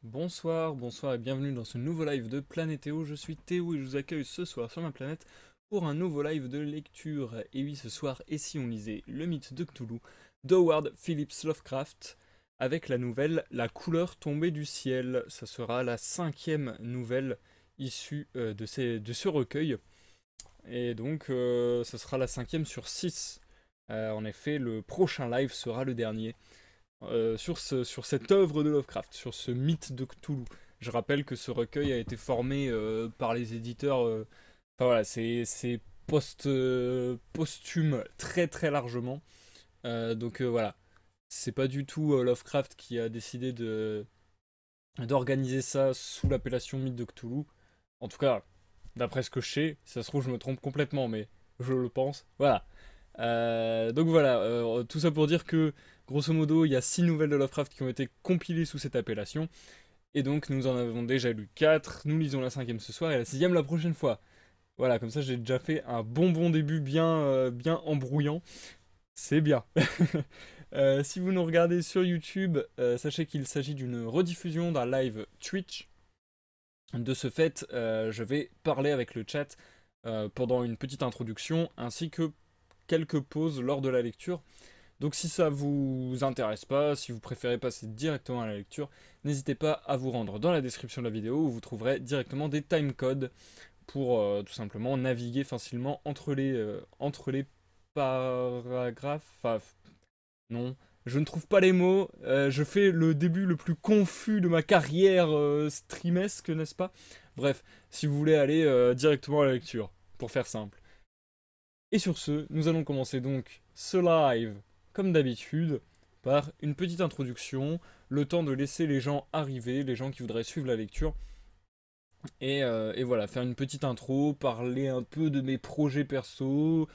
Bonsoir, bonsoir et bienvenue dans ce nouveau live de Planétéo. Je suis Théo et je vous accueille ce soir sur ma planète pour un nouveau live de lecture. Et oui, ce soir, et si on lisait Le Mythe de Cthulhu d'Howard Phillips Lovecraft avec la nouvelle La couleur tombée du ciel. Ça sera la cinquième nouvelle issue de ce recueil. Et donc, ça sera la cinquième sur 6. En effet, le prochain live sera le dernier sur cette œuvre de Lovecraft, sur ce mythe de Cthulhu. Je rappelle que ce recueil a été formé par les éditeurs. Enfin voilà, c'est posthume très très largement. Donc voilà, c'est pas du tout Lovecraft qui a décidé d'organiser ça sous l'appellation mythe de Cthulhu. En tout cas, d'après ce que je sais, si ça se trouve je me trompe complètement, mais je le pense. Voilà. Donc voilà, tout ça pour dire que grosso modo, il y a 6 nouvelles de Lovecraft qui ont été compilées sous cette appellation. Et donc nous en avons déjà lu 4, nous lisons la cinquième ce soir et la sixième la prochaine fois. Voilà, comme ça j'ai déjà fait un bon début bien embrouillant. C'est bien. Si vous nous regardez sur YouTube, sachez qu'il s'agit d'une rediffusion d'un live Twitch. De ce fait, je vais parler avec le chat pendant une petite introduction ainsi que quelques pauses lors de la lecture. Donc si ça vous intéresse pas, si vous préférez passer directement à la lecture, n'hésitez pas à vous rendre dans la description de la vidéo où vous trouverez directement des timecodes pour tout simplement naviguer facilement entre les paragraphes. Enfin, non, je ne trouve pas les mots. Je fais le début le plus confus de ma carrière streamesque, n'est-ce pas? Bref, si vous voulez aller directement à la lecture, pour faire simple. Et sur ce, nous allons commencer donc ce live, comme d'habitude, par une petite introduction, le temps de laisser les gens arriver, les gens qui voudraient suivre la lecture. Et voilà, faire une petite intro, parler un peu de mes projets perso,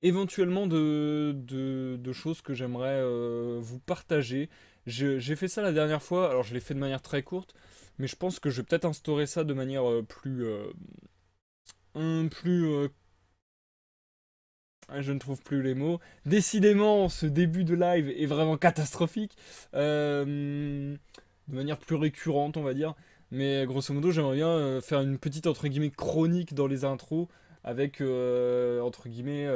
éventuellement de choses que j'aimerais vous partager. J'ai fait ça la dernière fois, alors je l'ai fait de manière très courte, mais je pense que je vais peut-être instaurer ça de manière plus je ne trouve plus les mots. Décidément, ce début de live est vraiment catastrophique. De manière plus récurrente, on va dire. Mais grosso modo, j'aimerais bien faire une petite, entre guillemets, chronique dans les intros. Avec, entre guillemets,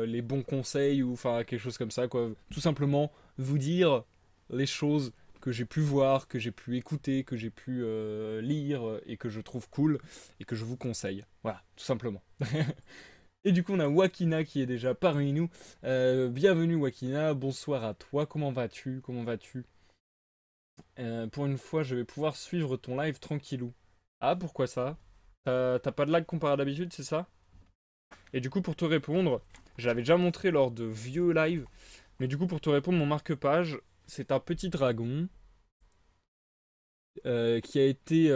les bons conseils ou enfin quelque chose comme ça, quoi. Tout simplement, vous dire les choses que j'ai pu voir, que j'ai pu écouter, que j'ai pu lire et que je trouve cool et que je vous conseille. Voilà, tout simplement. Et du coup, on a Wakina qui est déjà parmi nous. Bienvenue Wakina, bonsoir à toi, comment vas-tu? Comment vas-tu? Pour une fois, je vais pouvoir suivre ton live tranquillou. Ah, pourquoi ça? T'as pas de lag comparé à d'habitude, c'est ça? Et du coup, pour te répondre, j'avais déjà montré lors de vieux live, mais du coup, pour te répondre, mon marque-page, c'est un petit dragon qui a été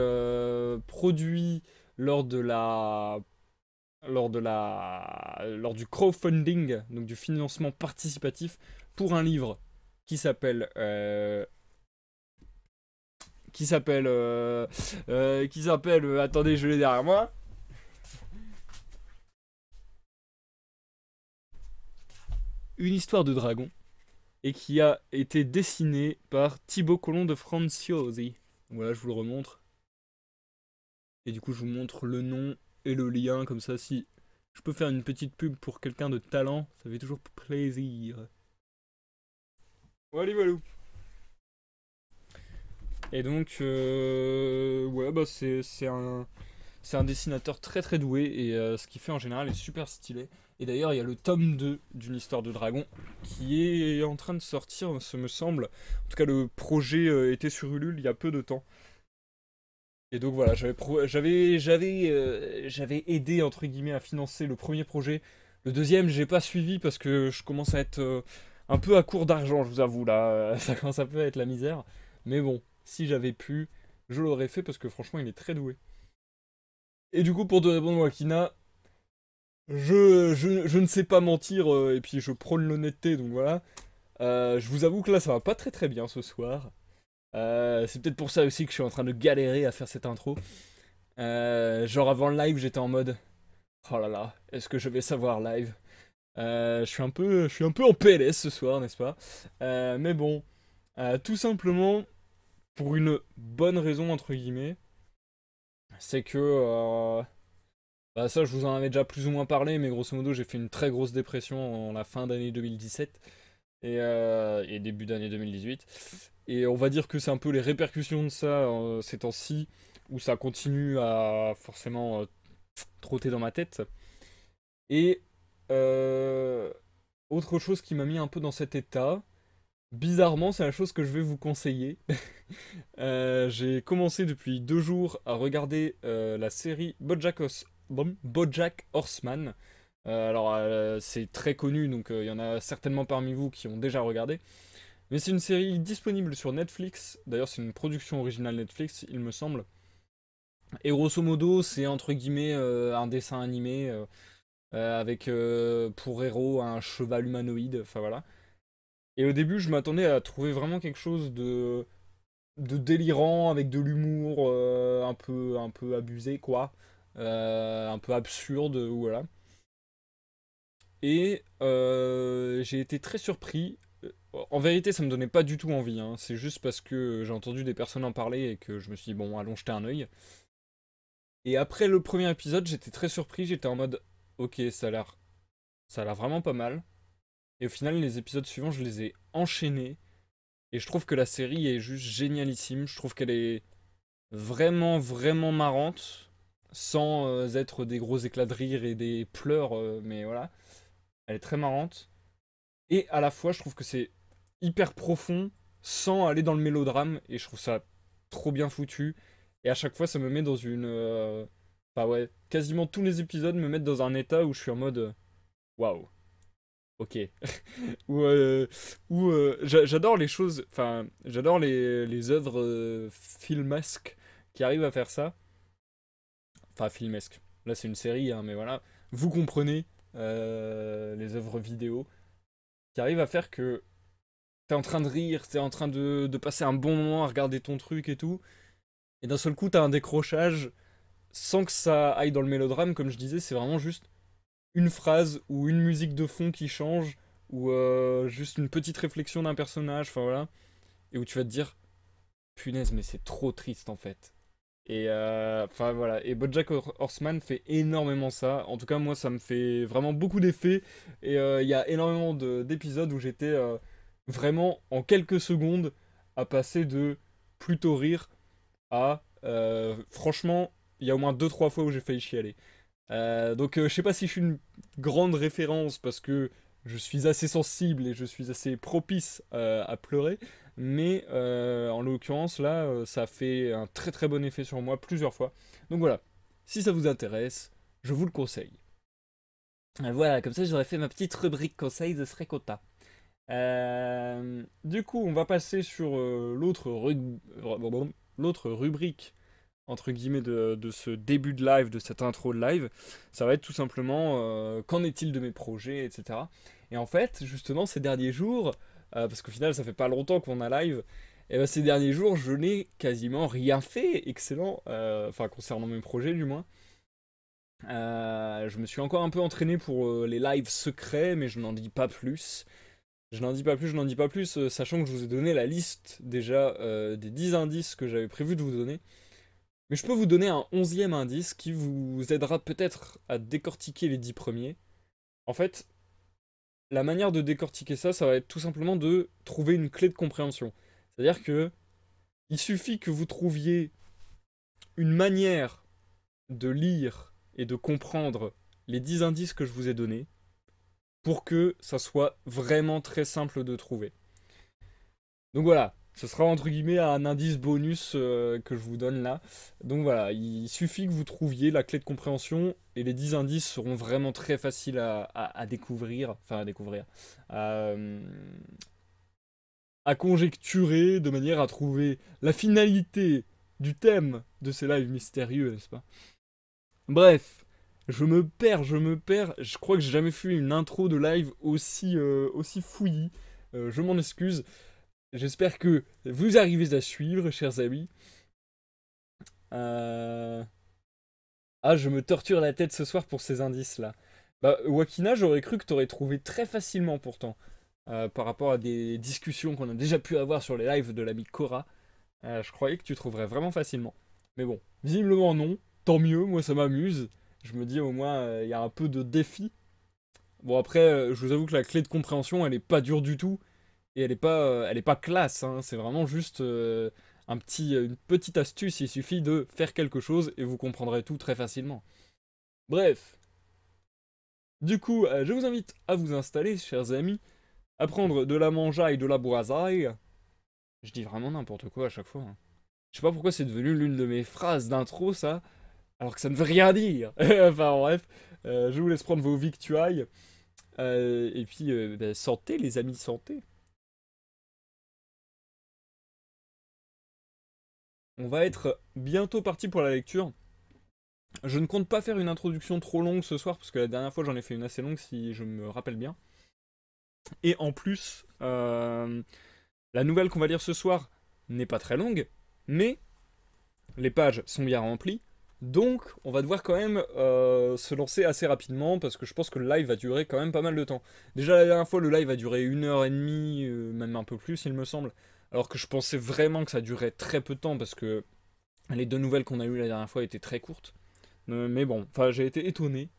produit lors de la lors du crowdfunding, donc du financement participatif, pour un livre qui s'appelle attendez, je l'ai derrière moi. Une histoire de dragon et qui a été dessiné par Thibaut Colomb de Franciosi. Voilà, je vous le remontre. Et du coup, je vous montre le nom et le lien, comme ça, si je peux faire une petite pub pour quelqu'un de talent, ça fait toujours plaisir. Voilà, voilà. Et donc, ouais, bah c'est un dessinateur très très doué et ce qu'il fait en général est super stylé. Et d'ailleurs, il y a le tome 2 d'une histoire de dragon qui est en train de sortir, ce me semble. En tout cas, le projet était sur Ulule il y a peu de temps. Et donc voilà, j'avais aidé entre guillemets à financer le premier projet. Le deuxième, j'ai pas suivi parce que je commence à être un peu à court d'argent, je vous avoue là, ça commence un peu à être la misère. Mais bon, si j'avais pu, je l'aurais fait parce que franchement, il est très doué. Et du coup, pour te répondre, Wakina, je ne sais pas mentir et puis je prône l'honnêteté, donc voilà. Je vous avoue que là, ça va pas très très bien ce soir. C'est peut-être pour ça aussi que je suis en train de galérer à faire cette intro. Genre avant le live, j'étais en mode oh là là, est-ce que je vais savoir live? Je suis un peu en PLS ce soir, n'est-ce pas? Mais bon, tout simplement, pour une bonne raison, entre guillemets. C'est que, bah ça, je vous en avais déjà plus ou moins parlé, mais grosso modo, j'ai fait une très grosse dépression en la fin d'année 2017 et début d'année 2018. Et on va dire que c'est un peu les répercussions de ça ces temps-ci, où ça continue à forcément trotter dans ma tête. Et euh, autre chose qui m'a mis un peu dans cet état, bizarrement, c'est la chose que je vais vous conseiller. J'ai commencé depuis 2 jours à regarder la série BoJack Horseman. C'est très connu, donc il y en a certainement parmi vous qui ont déjà regardé. Mais c'est une série disponible sur Netflix. D'ailleurs, c'est une production originale Netflix, il me semble. Et grosso modo, c'est entre guillemets un dessin animé avec pour héros un cheval humanoïde. Enfin voilà. Et au début, je m'attendais à trouver vraiment quelque chose de délirant avec de l'humour un peu abusé, quoi. Un peu absurde, voilà. Et j'ai été très surpris. En vérité, ça me donnait pas du tout envie, hein. C'est juste parce que j'ai entendu des personnes en parler et que je me suis dit, bon, allons jeter un œil. Et après le premier épisode, j'étais très surpris. J'étais en mode, ok, ça a l'air vraiment pas mal. Et au final, les épisodes suivants, je les ai enchaînés. Et je trouve que la série est juste génialissime. Je trouve qu'elle est vraiment, vraiment marrante. Sans être des gros éclats de rire et des pleurs, mais voilà. Elle est très marrante. Et à la fois, je trouve que c'est hyper profond sans aller dans le mélodrame. Et je trouve ça trop bien foutu. Et à chaque fois, ça me met dans une. Enfin, ouais, quasiment tous les épisodes me mettent dans un état où je suis en mode. Waouh, ok. Ou j'adore les choses. Enfin, j'adore les œuvres filmasques qui arrivent à faire ça. Enfin, filmesque. Là, c'est une série, hein, mais voilà. Vous comprenez les œuvres vidéo qui arrivent à faire que t'es en train de rire, t'es en train de passer un bon moment à regarder ton truc et tout. Et d'un seul coup, t'as un décrochage sans que ça aille dans le mélodrame, comme je disais, c'est vraiment juste une phrase ou une musique de fond qui change ou juste une petite réflexion d'un personnage, enfin voilà. Et où tu vas te dire, punaise, mais c'est trop triste en fait. Et enfin voilà, et BoJack Horseman fait énormément ça. En tout cas, moi, ça me fait vraiment beaucoup d'effets. Et il y a énormément d'épisodes où j'étais vraiment en quelques secondes à passer de plutôt rire à franchement, il y a au moins 2 3 fois où j'ai failli chialer. Donc je sais pas si je suis une grande référence parce que je suis assez sensible et je suis assez propice à pleurer, mais en l'occurrence là, ça a fait un très très bon effet sur moi plusieurs fois. Donc voilà, si ça vous intéresse, je vous le conseille. Voilà, comme ça j'aurais fait ma petite rubrique conseil, je serais content. Du coup, on va passer sur l'autre rubrique entre guillemets de ce début de live, de cette intro de live, ça va être tout simplement qu'en est-il de mes projets, etc. Et en fait, justement, ces derniers jours, parce qu'au final, ça fait pas longtemps qu'on a live, et ben, ces derniers jours, je n'ai quasiment rien fait excellent, enfin concernant mes projets du moins. Je me suis encore un peu entraîné pour les lives secrets, mais je n'en dis pas plus. Je n'en dis pas plus, sachant que je vous ai donné la liste déjà des 10 indices que j'avais prévu de vous donner. Mais je peux vous donner un 11e indice qui vous aidera peut-être à décortiquer les 10 premiers. En fait, la manière de décortiquer ça, ça va être tout simplement de trouver une clé de compréhension. C'est-à-dire que il suffit que vous trouviez une manière de lire et de comprendre les 10 indices que je vous ai donnés pour que ça soit vraiment très simple de trouver. Donc voilà, ce sera entre guillemets un indice bonus que je vous donne là. Donc voilà, il suffit que vous trouviez la clé de compréhension et les 10 indices seront vraiment très faciles à découvrir, enfin à découvrir, à, à conjecturer de manière à trouver la finalité du thème de ces lives mystérieux, n'est-ce pas? Bref, je me perds. Je crois que j'ai jamais fait une intro de live aussi fouillie. Je m'en excuse. J'espère que vous arrivez à suivre, chers amis. Euh... Ah, je me torture la tête ce soir pour ces indices-là. Bah, Wakina, j'aurais cru que t'aurais trouvé très facilement pourtant. Par rapport à des discussions qu'on a déjà pu avoir sur les lives de l'ami Cora. Je croyais que tu trouverais vraiment facilement. Mais bon, visiblement non. Tant mieux, moi ça m'amuse. Je me dis au moins, il y a un peu de défi. Bon après, je vous avoue que la clé de compréhension, elle est pas dure du tout. Et elle est pas classe, hein. C'est vraiment juste une petite astuce. Il suffit de faire quelque chose et vous comprendrez tout très facilement. Bref. Du coup, je vous invite à vous installer, chers amis, à prendre de la mangeaille, de la broisaille. Je dis vraiment n'importe quoi à chaque fois, hein. Je sais pas pourquoi c'est devenu l'une de mes phrases d'intro, ça, alors que ça ne veut rien dire. Enfin bref, je vous laisse prendre vos victuailles. Et puis, bah, santé les amis, santé. On va être bientôt parti pour la lecture. Je ne compte pas faire une introduction trop longue ce soir, parce que la dernière fois j'en ai fait une assez longue si je me rappelle bien. Et en plus, la nouvelle qu'on va lire ce soir n'est pas très longue, mais les pages sont bien remplies. Donc, on va devoir quand même se lancer assez rapidement parce que je pense que le live va durer quand même pas mal de temps. Déjà, la dernière fois, le live a duré 1 heure et demie, même un peu plus, il me semble. Alors que je pensais vraiment que ça durait très peu de temps parce que les deux nouvelles qu'on a eues la dernière fois étaient très courtes. Mais bon, enfin, j'ai été étonné.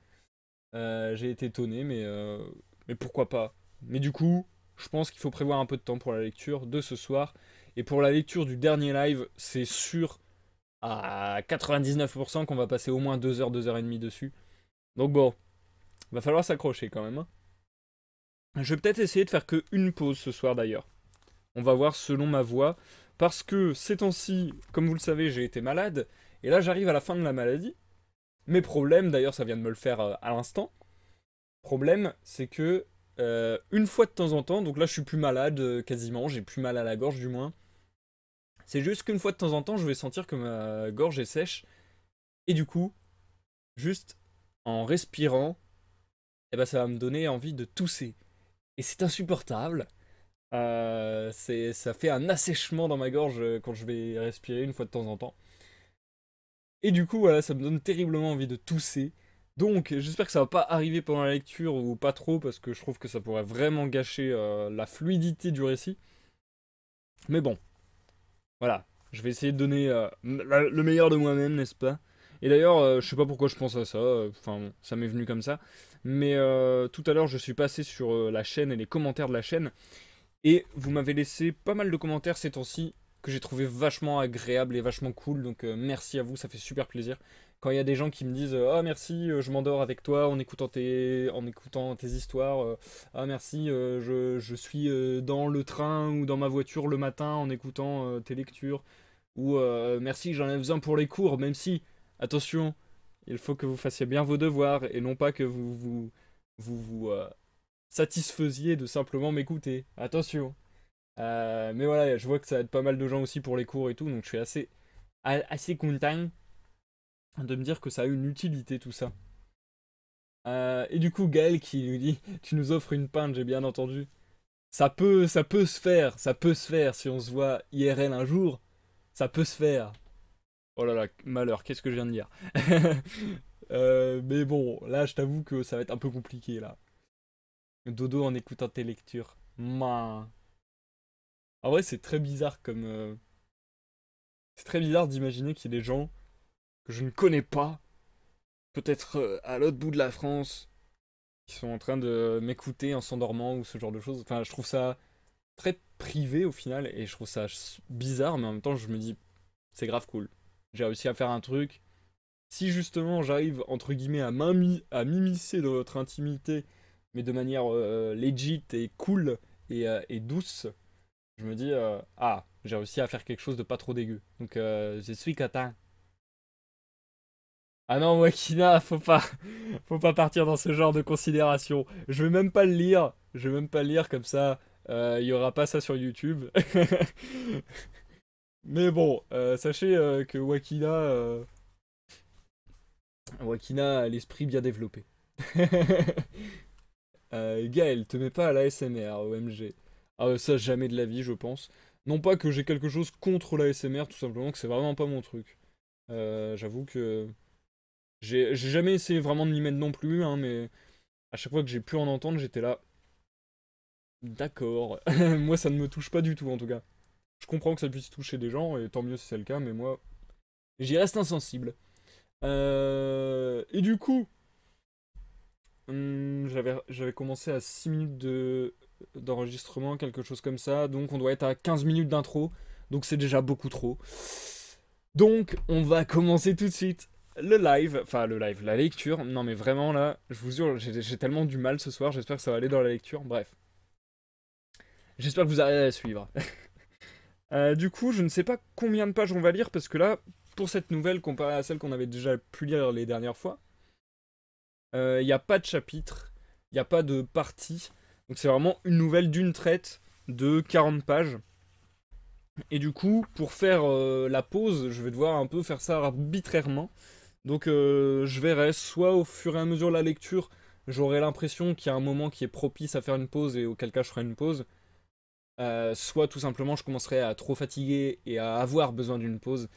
Mais pourquoi pas. Mais du coup, je pense qu'il faut prévoir un peu de temps pour la lecture de ce soir. Et pour la lecture du dernier live, c'est sûr à 99% qu'on va passer au moins 2 heures, 2 heures et demie dessus. Donc bon, va falloir s'accrocher quand même, hein. Je vais peut-être essayer de faire que une pause ce soir d'ailleurs. On va voir selon ma voix. Parce que ces temps-ci, comme vous le savez, j'ai été malade. Et là, j'arrive à la fin de la maladie. Mes problèmes, d'ailleurs, ça vient de me le faire à l'instant. Problème, c'est que une fois de temps en temps, donc là je suis plus malade quasiment, j'ai plus mal à la gorge du moins. C'est juste qu'une fois de temps en temps, je vais sentir que ma gorge est sèche. Et du coup, juste en respirant, eh ben, ça va me donner envie de tousser. Et c'est insupportable. Ça fait un assèchement dans ma gorge quand je vais respirer une fois de temps en temps. Et du coup, voilà, ça me donne terriblement envie de tousser. Donc, j'espère que ça va pas arriver pendant la lecture ou pas trop, parce que je trouve que ça pourrait vraiment gâcher la fluidité du récit. Mais bon, voilà. Je vais essayer de donner le meilleur de moi-même, n'est-ce pas? Et d'ailleurs, je sais pas pourquoi je pense à ça, enfin, bon, ça m'est venu comme ça. Mais tout à l'heure, je suis passé sur la chaîne et les commentaires de la chaîne. Et vous m'avez laissé pas mal de commentaires ces temps-ci que j'ai trouvé vachement agréable et vachement cool. Donc merci à vous, ça fait super plaisir. Quand il y a des gens qui me disent ah merci, je m'endors avec toi en écoutant tes histoires. Ah merci, je suis dans le train ou dans ma voiture le matin en écoutant tes lectures. Ou merci, j'en ai besoin pour les cours, même si, attention, il faut que vous fassiez bien vos devoirs et non pas que vous satisfaisiez de simplement m'écouter. Attention. Mais voilà, je vois que ça aide pas mal de gens aussi pour les cours et tout, donc je suis assez content de me dire que ça a une utilité tout ça. Et du coup, Gaël qui nous dit tu nous offres une pinte, j'ai bien entendu. Ça peut ça peut se faire si on se voit IRL un jour, ça peut se faire. Oh là là, malheur, qu'est-ce que je viens de dire? Mais bon, là, je t'avoue que ça va être un peu compliqué là. Dodo en écoutant tes lectures. Man. En vrai, c'est très bizarre comme. C'est très bizarre d'imaginer qu'il y ait des gens que je ne connais pas, peut-être à l'autre bout de la France, qui sont en train de m'écouter en s'endormant ou ce genre de choses. Enfin, je trouve ça très privé au final et je trouve ça bizarre, mais en même temps, je me dis, c'est grave cool. J'ai réussi à faire un truc. Si justement j'arrive, entre guillemets, à m'immiscer dans votre intimité, mais de manière legit et cool et douce, je me dis, ah, j'ai réussi à faire quelque chose de pas trop dégueu. Donc, je suis content. Ah non, Wakina, faut pas partir dans ce genre de considération. Je vais même pas le lire. Je vais même pas le lire comme ça. Il y aura pas ça sur YouTube. Mais bon, sachez que Wakina a l'esprit bien développé. Gaël, te mets pas à l'ASMR, OMG. Ah, ça, jamais de la vie, je pense. Non pas que j'ai quelque chose contre l'ASMR, tout simplement que c'est vraiment pas mon truc. J'avoue que j'ai jamais essayé vraiment de m'y mettre non plus, hein, mais à chaque fois que j'ai pu en entendre, j'étais là. D'accord. Moi, ça ne me touche pas du tout, en tout cas. Je comprends que ça puisse toucher des gens, et tant mieux si c'est le cas, mais moi, j'y reste insensible. Et du coup, j'avais commencé à 6 minutes d'enregistrement, quelque chose comme ça, donc on doit être à 15 minutes d'intro, donc c'est déjà beaucoup trop. Donc, on va commencer tout de suite la lecture. Non mais vraiment là, je vous jure, j'ai tellement du mal ce soir, j'espère que ça va aller dans la lecture, bref. J'espère que vous arrivez à suivre. Du coup, je ne sais pas combien de pages on va lire, parce que là, pour cette nouvelle, comparée à celle qu'on avait déjà pu lire les dernières fois, il n'y a pas de chapitre, il n'y a pas de partie, donc c'est vraiment une nouvelle d'une traite de 40 pages. Et du coup, pour faire la pause, je vais devoir un peu faire ça arbitrairement. Donc je verrai, soit au fur et à mesure de la lecture, j'aurai l'impression qu'il y a un moment qui est propice à faire une pause et auquel cas je ferai une pause. Soit tout simplement je commencerai à trop fatiguer et à avoir besoin d'une pause.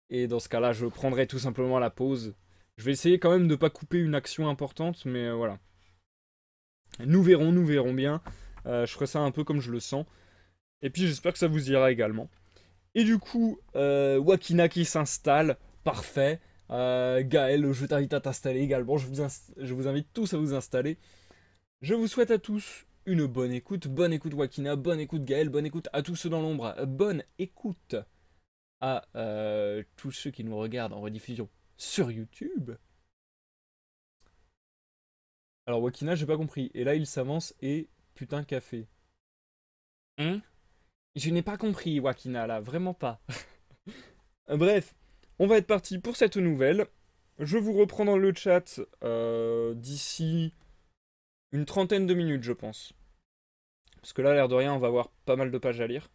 Et dans ce cas-là, je prendrai tout simplement la pause. Je vais essayer quand même de ne pas couper une action importante, mais voilà. Nous verrons bien. Je ferai ça un peu comme je le sens. Et puis j'espère que ça vous ira également. Et du coup, Wakina qui s'installe, parfait. Gaël, je t'invite à t'installer également. Je vous invite tous à vous installer. Je vous souhaite à tous une bonne écoute. Bonne écoute Wakina, bonne écoute Gaël, bonne écoute à tous ceux dans l'ombre. Bonne écoute à tous ceux qui nous regardent en rediffusion sur YouTube. Alors Wakina, j'ai pas compris. Et là, il s'avance et putain café. Hein? Je n'ai pas compris Wakina là, vraiment pas. Bref, on va être parti pour cette nouvelle. Je vous reprends dans le chat d'ici une trentaine de minutes, je pense. Parce que là, l'air de rien, on va avoir pas mal de pages à lire.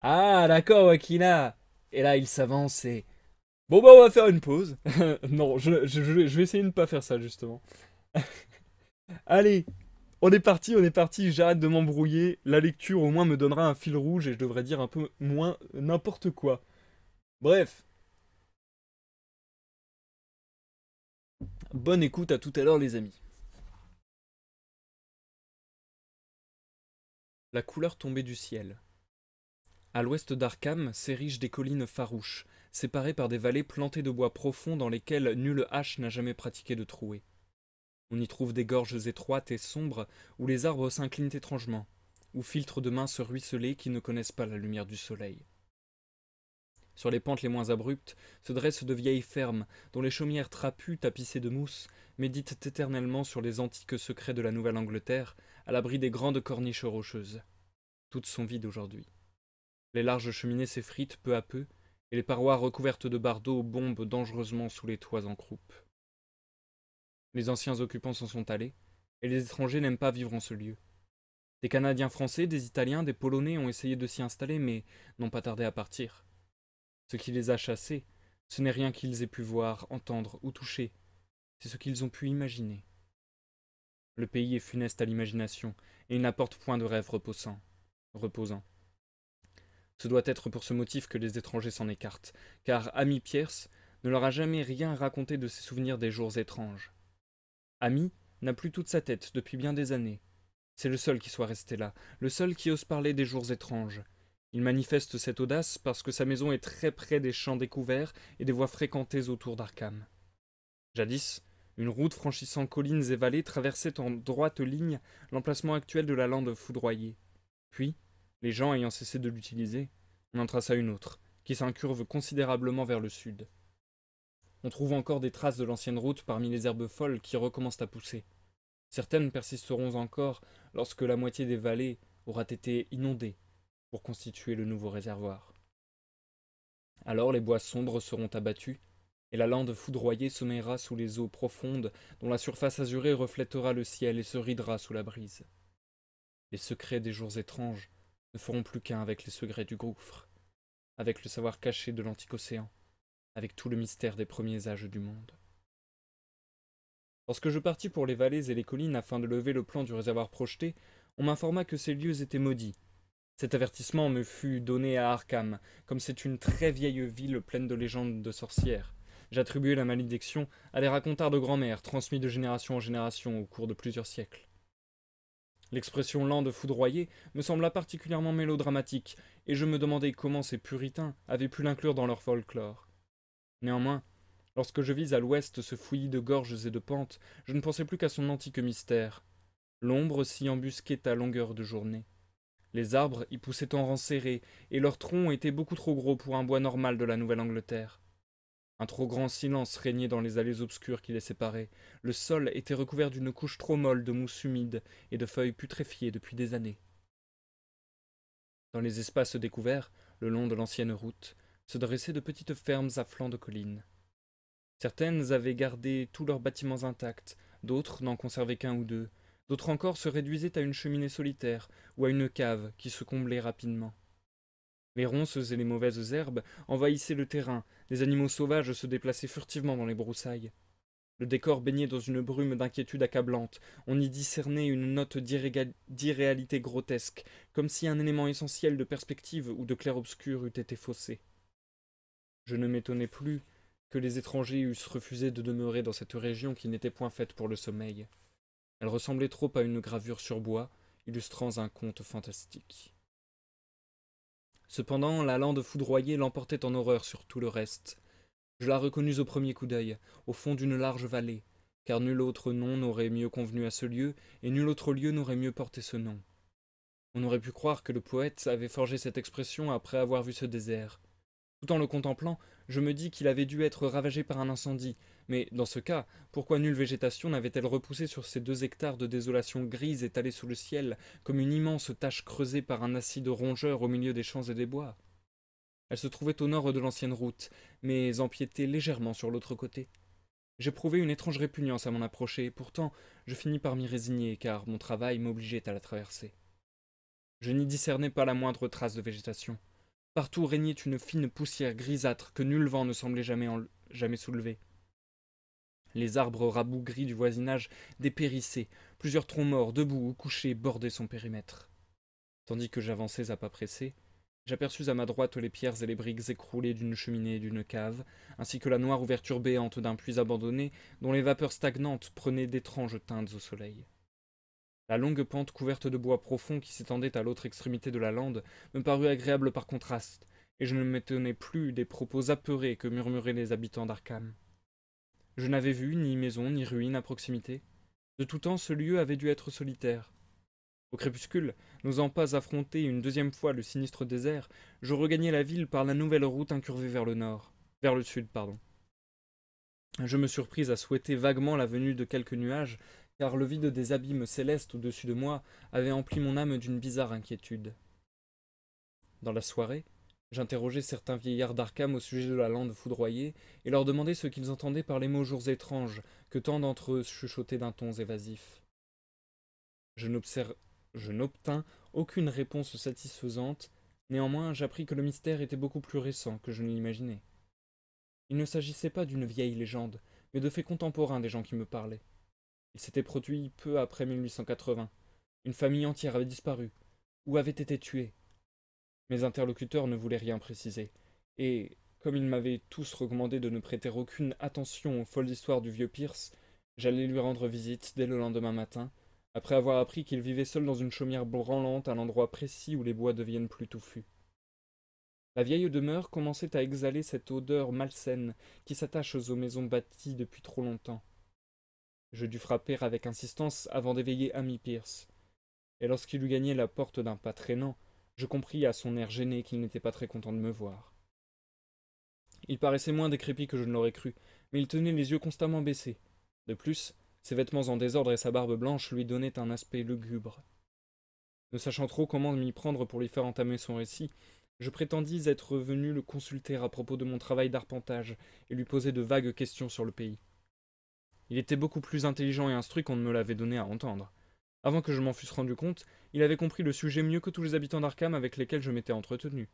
Ah, d'accord, Wakina. Et là, il s'avance et... Bon, bah, on va faire une pause. Non, je vais essayer de ne pas faire ça, justement. Allez, on est parti. J'arrête de m'embrouiller. La lecture, au moins, me donnera un fil rouge et je devrais dire un peu moins n'importe quoi. Bref. Bonne écoute à tout à l'heure, les amis. La couleur tombée du ciel. À l'ouest d'Arkham s'érigent des collines farouches, séparées par des vallées plantées de bois profonds dans lesquelles nulle hache n'a jamais pratiqué de trouée. On y trouve des gorges étroites et sombres où les arbres s'inclinent étrangement, où filtrent de minces ruisselets qui ne connaissent pas la lumière du soleil. Sur les pentes les moins abruptes se dressent de vieilles fermes dont les chaumières trapues, tapissées de mousse, méditent éternellement sur les antiques secrets de la Nouvelle-Angleterre, à l'abri des grandes corniches rocheuses. Toutes sont vides aujourd'hui. Les larges cheminées s'effritent peu à peu, et les parois recouvertes de bardeaux bombent dangereusement sous les toits en croupe. Les anciens occupants s'en sont allés, et les étrangers n'aiment pas vivre en ce lieu. Des Canadiens français, des Italiens, des Polonais ont essayé de s'y installer, mais n'ont pas tardé à partir. Ce qui les a chassés, ce n'est rien qu'ils aient pu voir, entendre ou toucher, c'est ce qu'ils ont pu imaginer. Le pays est funeste à l'imagination, et il n'apporte point de rêves reposants. Ce doit être pour ce motif que les étrangers s'en écartent, car Ami Pierce ne leur a jamais rien raconté de ses souvenirs des jours étranges. Ami n'a plus toute sa tête depuis bien des années. C'est le seul qui soit resté là, le seul qui ose parler des jours étranges. Il manifeste cette audace parce que sa maison est très près des champs découverts et des voies fréquentées autour d'Arkham. Jadis, une route franchissant collines et vallées traversait en droite ligne l'emplacement actuel de la lande foudroyée. Puis, les gens ayant cessé de l'utiliser, on en traça une autre, qui s'incurve considérablement vers le sud. On trouve encore des traces de l'ancienne route parmi les herbes folles qui recommencent à pousser. Certaines persisteront encore lorsque la moitié des vallées aura été inondée pour constituer le nouveau réservoir. Alors les bois sombres seront abattus, et la lande foudroyée sommeillera sous les eaux profondes dont la surface azurée reflètera le ciel et se ridera sous la brise. Les secrets des jours étranges ne feront plus qu'un avec les secrets du gouffre, avec le savoir caché de l'antique océan, avec tout le mystère des premiers âges du monde. Lorsque je partis pour les vallées et les collines afin de lever le plan du réservoir projeté, on m'informa que ces lieux étaient maudits. Cet avertissement me fut donné à Arkham, comme c'est une très vieille ville pleine de légendes de sorcières. J'attribuai la malédiction à des racontars de grand-mère transmis de génération en génération au cours de plusieurs siècles. L'expression lande foudroyée me sembla particulièrement mélodramatique, et je me demandais comment ces puritains avaient pu l'inclure dans leur folklore. Néanmoins, lorsque je vis à l'ouest ce fouillis de gorges et de pentes, je ne pensais plus qu'à son antique mystère. L'ombre s'y embusquait à longueur de journée. Les arbres y poussaient en rangs serrés, et leurs troncs étaient beaucoup trop gros pour un bois normal de la Nouvelle-Angleterre. Un trop grand silence régnait dans les allées obscures qui les séparaient. Le sol était recouvert d'une couche trop molle de mousse humide et de feuilles putréfiées depuis des années. Dans les espaces découverts, le long de l'ancienne route, se dressaient de petites fermes à flanc de collines. Certaines avaient gardé tous leurs bâtiments intacts, d'autres n'en conservaient qu'un ou deux, d'autres encore se réduisaient à une cheminée solitaire ou à une cave qui se comblait rapidement. Les ronces et les mauvaises herbes envahissaient le terrain, des animaux sauvages se déplaçaient furtivement dans les broussailles. Le décor baignait dans une brume d'inquiétude accablante, on y discernait une note d'irréalité grotesque, comme si un élément essentiel de perspective ou de clair-obscur eût été faussé. Je ne m'étonnais plus que les étrangers eussent refusé de demeurer dans cette région qui n'était point faite pour le sommeil. Elle ressemblait trop à une gravure sur bois, illustrant un conte fantastique. Cependant, la lande foudroyée l'emportait en horreur sur tout le reste. Je la reconnus au premier coup d'œil, au fond d'une large vallée, car nul autre nom n'aurait mieux convenu à ce lieu, et nul autre lieu n'aurait mieux porté ce nom. On aurait pu croire que le poète avait forgé cette expression après avoir vu ce désert. Tout en le contemplant, je me dis qu'il avait dû être ravagé par un incendie, mais dans ce cas, pourquoi nulle végétation n'avait-elle repoussé sur ces 2 hectares de désolation grise étalée sous le ciel, comme une immense tache creusée par un acide rongeur au milieu des champs et des bois? Elle se trouvait au nord de l'ancienne route, mais empiétait légèrement sur l'autre côté. J'éprouvai une étrange répugnance à m'en approcher, et pourtant je finis par m'y résigner, car mon travail m'obligeait à la traverser. Je n'y discernais pas la moindre trace de végétation. Partout régnait une fine poussière grisâtre que nul vent ne semblait jamais soulever. Les arbres rabougris du voisinage dépérissaient, plusieurs troncs morts, debout ou couchés, bordaient son périmètre. Tandis que j'avançais à pas pressés, j'aperçus à ma droite les pierres et les briques écroulées d'une cheminée et d'une cave, ainsi que la noire ouverture béante d'un puits abandonné dont les vapeurs stagnantes prenaient d'étranges teintes au soleil. La longue pente couverte de bois profond qui s'étendait à l'autre extrémité de la lande me parut agréable par contraste, et je ne m'étonnais plus des propos apeurés que murmuraient les habitants d'Arkham. Je n'avais vu ni maison ni ruine à proximité. De tout temps, ce lieu avait dû être solitaire. Au crépuscule, n'osant pas affronter une deuxième fois le sinistre désert, je regagnai la ville par la nouvelle route incurvée vers le sud, pardon. Je me surpris à souhaiter vaguement la venue de quelques nuages, car le vide des abîmes célestes au-dessus de moi avait empli mon âme d'une bizarre inquiétude. Dans la soirée, j'interrogeai certains vieillards d'Arkham au sujet de la lande foudroyée, et leur demandai ce qu'ils entendaient par les mots jours étranges que tant d'entre eux chuchotaient d'un ton évasif. Je n'obtins aucune réponse satisfaisante, néanmoins j'appris que le mystère était beaucoup plus récent que je ne l'imaginais. Il ne s'agissait pas d'une vieille légende, mais de faits contemporains des gens qui me parlaient. Il s'était produit peu après 1880. Une famille entière avait disparu, ou avait été tuée. Mes interlocuteurs ne voulaient rien préciser, et, comme ils m'avaient tous recommandé de ne prêter aucune attention aux folles histoires du vieux Pierce, j'allais lui rendre visite dès le lendemain matin, après avoir appris qu'il vivait seul dans une chaumière branlante à l'endroit précis où les bois deviennent plus touffus. La vieille demeure commençait à exhaler cette odeur malsaine qui s'attache aux maisons bâties depuis trop longtemps. Je dus frapper avec insistance avant d'éveiller Amy Pierce, et lorsqu'il eut gagné la porte d'un pas traînant, je compris à son air gêné qu'il n'était pas très content de me voir. Il paraissait moins décrépit que je ne l'aurais cru, mais il tenait les yeux constamment baissés. De plus, ses vêtements en désordre et sa barbe blanche lui donnaient un aspect lugubre. Ne sachant trop comment m'y prendre pour lui faire entamer son récit, je prétendis être venu le consulter à propos de mon travail d'arpentage et lui poser de vagues questions sur le pays. Il était beaucoup plus intelligent et instruit qu'on ne me l'avait donné à entendre. Avant que je m'en fusse rendu compte, il avait compris le sujet mieux que tous les habitants d'Arkham avec lesquels je m'étais entretenu.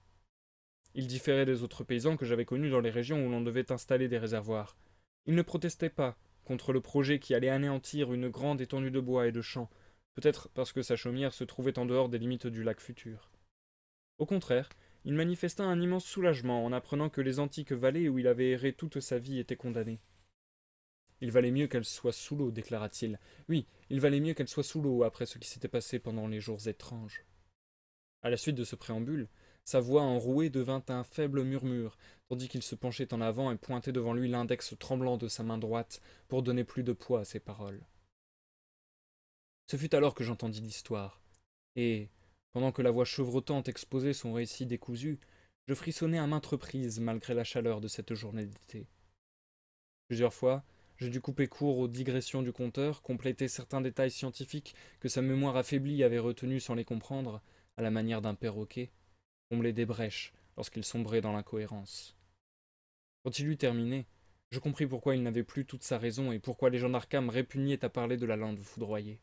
Il différait des autres paysans que j'avais connus dans les régions où l'on devait installer des réservoirs. Il ne protestait pas contre le projet qui allait anéantir une grande étendue de bois et de champs, peut-être parce que sa chaumière se trouvait en dehors des limites du lac futur. Au contraire, il manifesta un immense soulagement en apprenant que les antiques vallées où il avait erré toute sa vie étaient condamnées. Il valait mieux qu'elle soit sous l'eau, déclara-t-il. Oui, il valait mieux qu'elle soit sous l'eau après ce qui s'était passé pendant les jours étranges. À la suite de ce préambule, sa voix enrouée devint un faible murmure, tandis qu'il se penchait en avant et pointait devant lui l'index tremblant de sa main droite pour donner plus de poids à ses paroles. Ce fut alors que j'entendis l'histoire, et, pendant que la voix chevrotante exposait son récit décousu, je frissonnai à maintes reprises malgré la chaleur de cette journée d'été. Plusieurs fois, je dus couper court aux digressions du conteur, compléter certains détails scientifiques que sa mémoire affaiblie avait retenus sans les comprendre, à la manière d'un perroquet, combler des brèches lorsqu'il sombrait dans l'incohérence. Quand il eut terminé, je compris pourquoi il n'avait plus toute sa raison et pourquoi les gens d'Arkham répugnaient à parler de la lande foudroyée.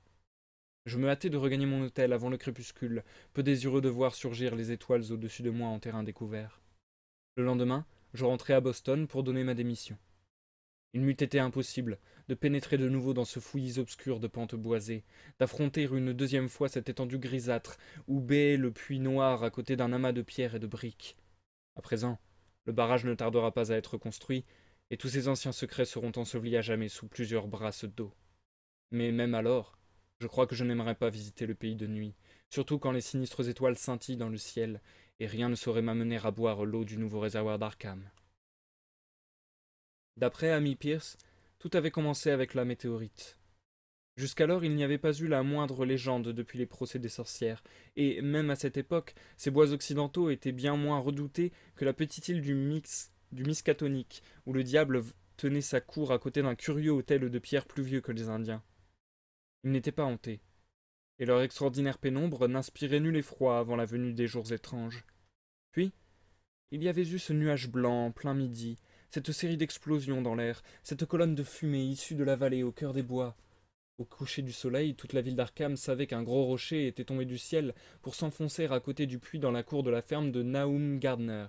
Je me hâtai de regagner mon hôtel avant le crépuscule, peu désireux de voir surgir les étoiles au-dessus de moi en terrain découvert. Le lendemain, je rentrai à Boston pour donner ma démission. Il m'eût été impossible de pénétrer de nouveau dans ce fouillis obscur de pentes boisées, d'affronter une deuxième fois cette étendue grisâtre où béait le puits noir à côté d'un amas de pierres et de briques. À présent, le barrage ne tardera pas à être construit, et tous ces anciens secrets seront ensevelis à jamais sous plusieurs brasses d'eau. Mais même alors, je crois que je n'aimerais pas visiter le pays de nuit, surtout quand les sinistres étoiles scintillent dans le ciel, et rien ne saurait m'amener à boire l'eau du nouveau réservoir d'Arkham. D'après Amy Pierce, tout avait commencé avec la météorite. Jusqu'alors, il n'y avait pas eu la moindre légende depuis les procès des sorcières, et même à cette époque, ces bois occidentaux étaient bien moins redoutés que la petite île du Miskatonic, où le diable tenait sa cour à côté d'un curieux hôtel de pierre plus vieux que les Indiens. Ils n'étaient pas hantés, et leur extraordinaire pénombre n'inspirait nul effroi avant la venue des jours étranges. Puis, il y avait eu ce nuage blanc en plein midi, cette série d'explosions dans l'air, cette colonne de fumée issue de la vallée au cœur des bois. Au coucher du soleil, toute la ville d'Arkham savait qu'un gros rocher était tombé du ciel pour s'enfoncer à côté du puits dans la cour de la ferme de Nahum Gardner.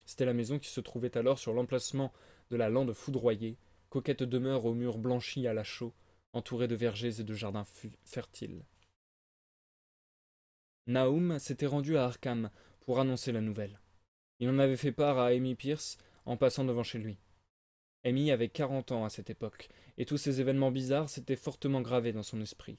C'était la maison qui se trouvait alors sur l'emplacement de la lande foudroyée, coquette demeure aux murs blanchis à la chaux, entourée de vergers et de jardins fertiles. Nahum s'était rendu à Arkham pour annoncer la nouvelle. Il en avait fait part à Amy Pierce en passant devant chez lui. Amy avait 40 ans à cette époque, et tous ces événements bizarres s'étaient fortement gravés dans son esprit.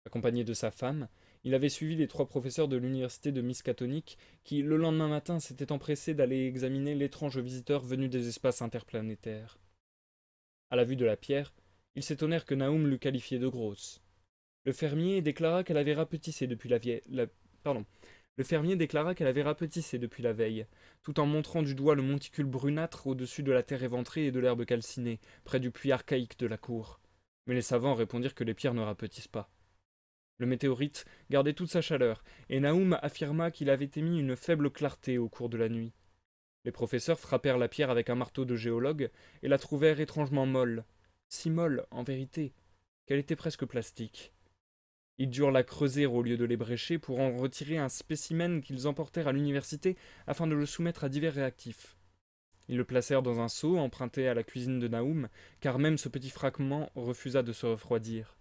Accompagné de sa femme, il avait suivi les 3 professeurs de l'université de Miskatonic qui, le lendemain matin, s'étaient empressés d'aller examiner l'étrange visiteur venu des espaces interplanétaires. À la vue de la pierre, ils s'étonnèrent que Nahum l'eût qualifiée de grosse. Le fermier déclara qu'elle avait rapetissé depuis Le fermier déclara qu'elle avait rapetissé depuis la veille, tout en montrant du doigt le monticule brunâtre au-dessus de la terre éventrée et de l'herbe calcinée, près du puits archaïque de la cour. Mais les savants répondirent que les pierres ne rapetissent pas. Le météorite gardait toute sa chaleur, et Nahum affirma qu'il avait émis une faible clarté au cours de la nuit. Les professeurs frappèrent la pierre avec un marteau de géologue et la trouvèrent étrangement molle, si molle, en vérité, qu'elle était presque plastique. Ils durent la creuser au lieu de l'ébrécher pour en retirer un spécimen qu'ils emportèrent à l'université afin de le soumettre à divers réactifs. Ils le placèrent dans un seau emprunté à la cuisine de Nahum, car même ce petit fragment refusa de se refroidir.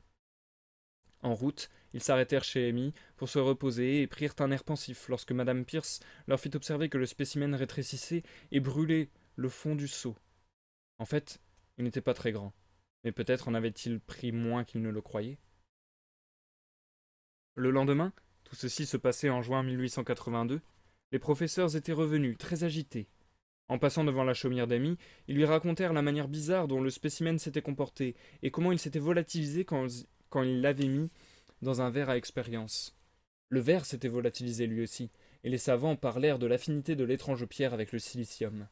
En route, ils s'arrêtèrent chez Amy pour se reposer et prirent un air pensif lorsque Madame Pierce leur fit observer que le spécimen rétrécissait et brûlait le fond du seau. En fait, il n'était pas très grand, mais peut-être en avait-il pris moins qu'il ne le croyait. Le lendemain, tout ceci se passait en juin 1882, les professeurs étaient revenus, très agités. En passant devant la chaumière d'Amy, ils lui racontèrent la manière bizarre dont le spécimen s'était comporté et comment il s'était volatilisé quand il l'avait mis dans un verre à expérience. Le verre s'était volatilisé lui aussi, et les savants parlèrent de l'affinité de l'étrange pierre avec le silicium.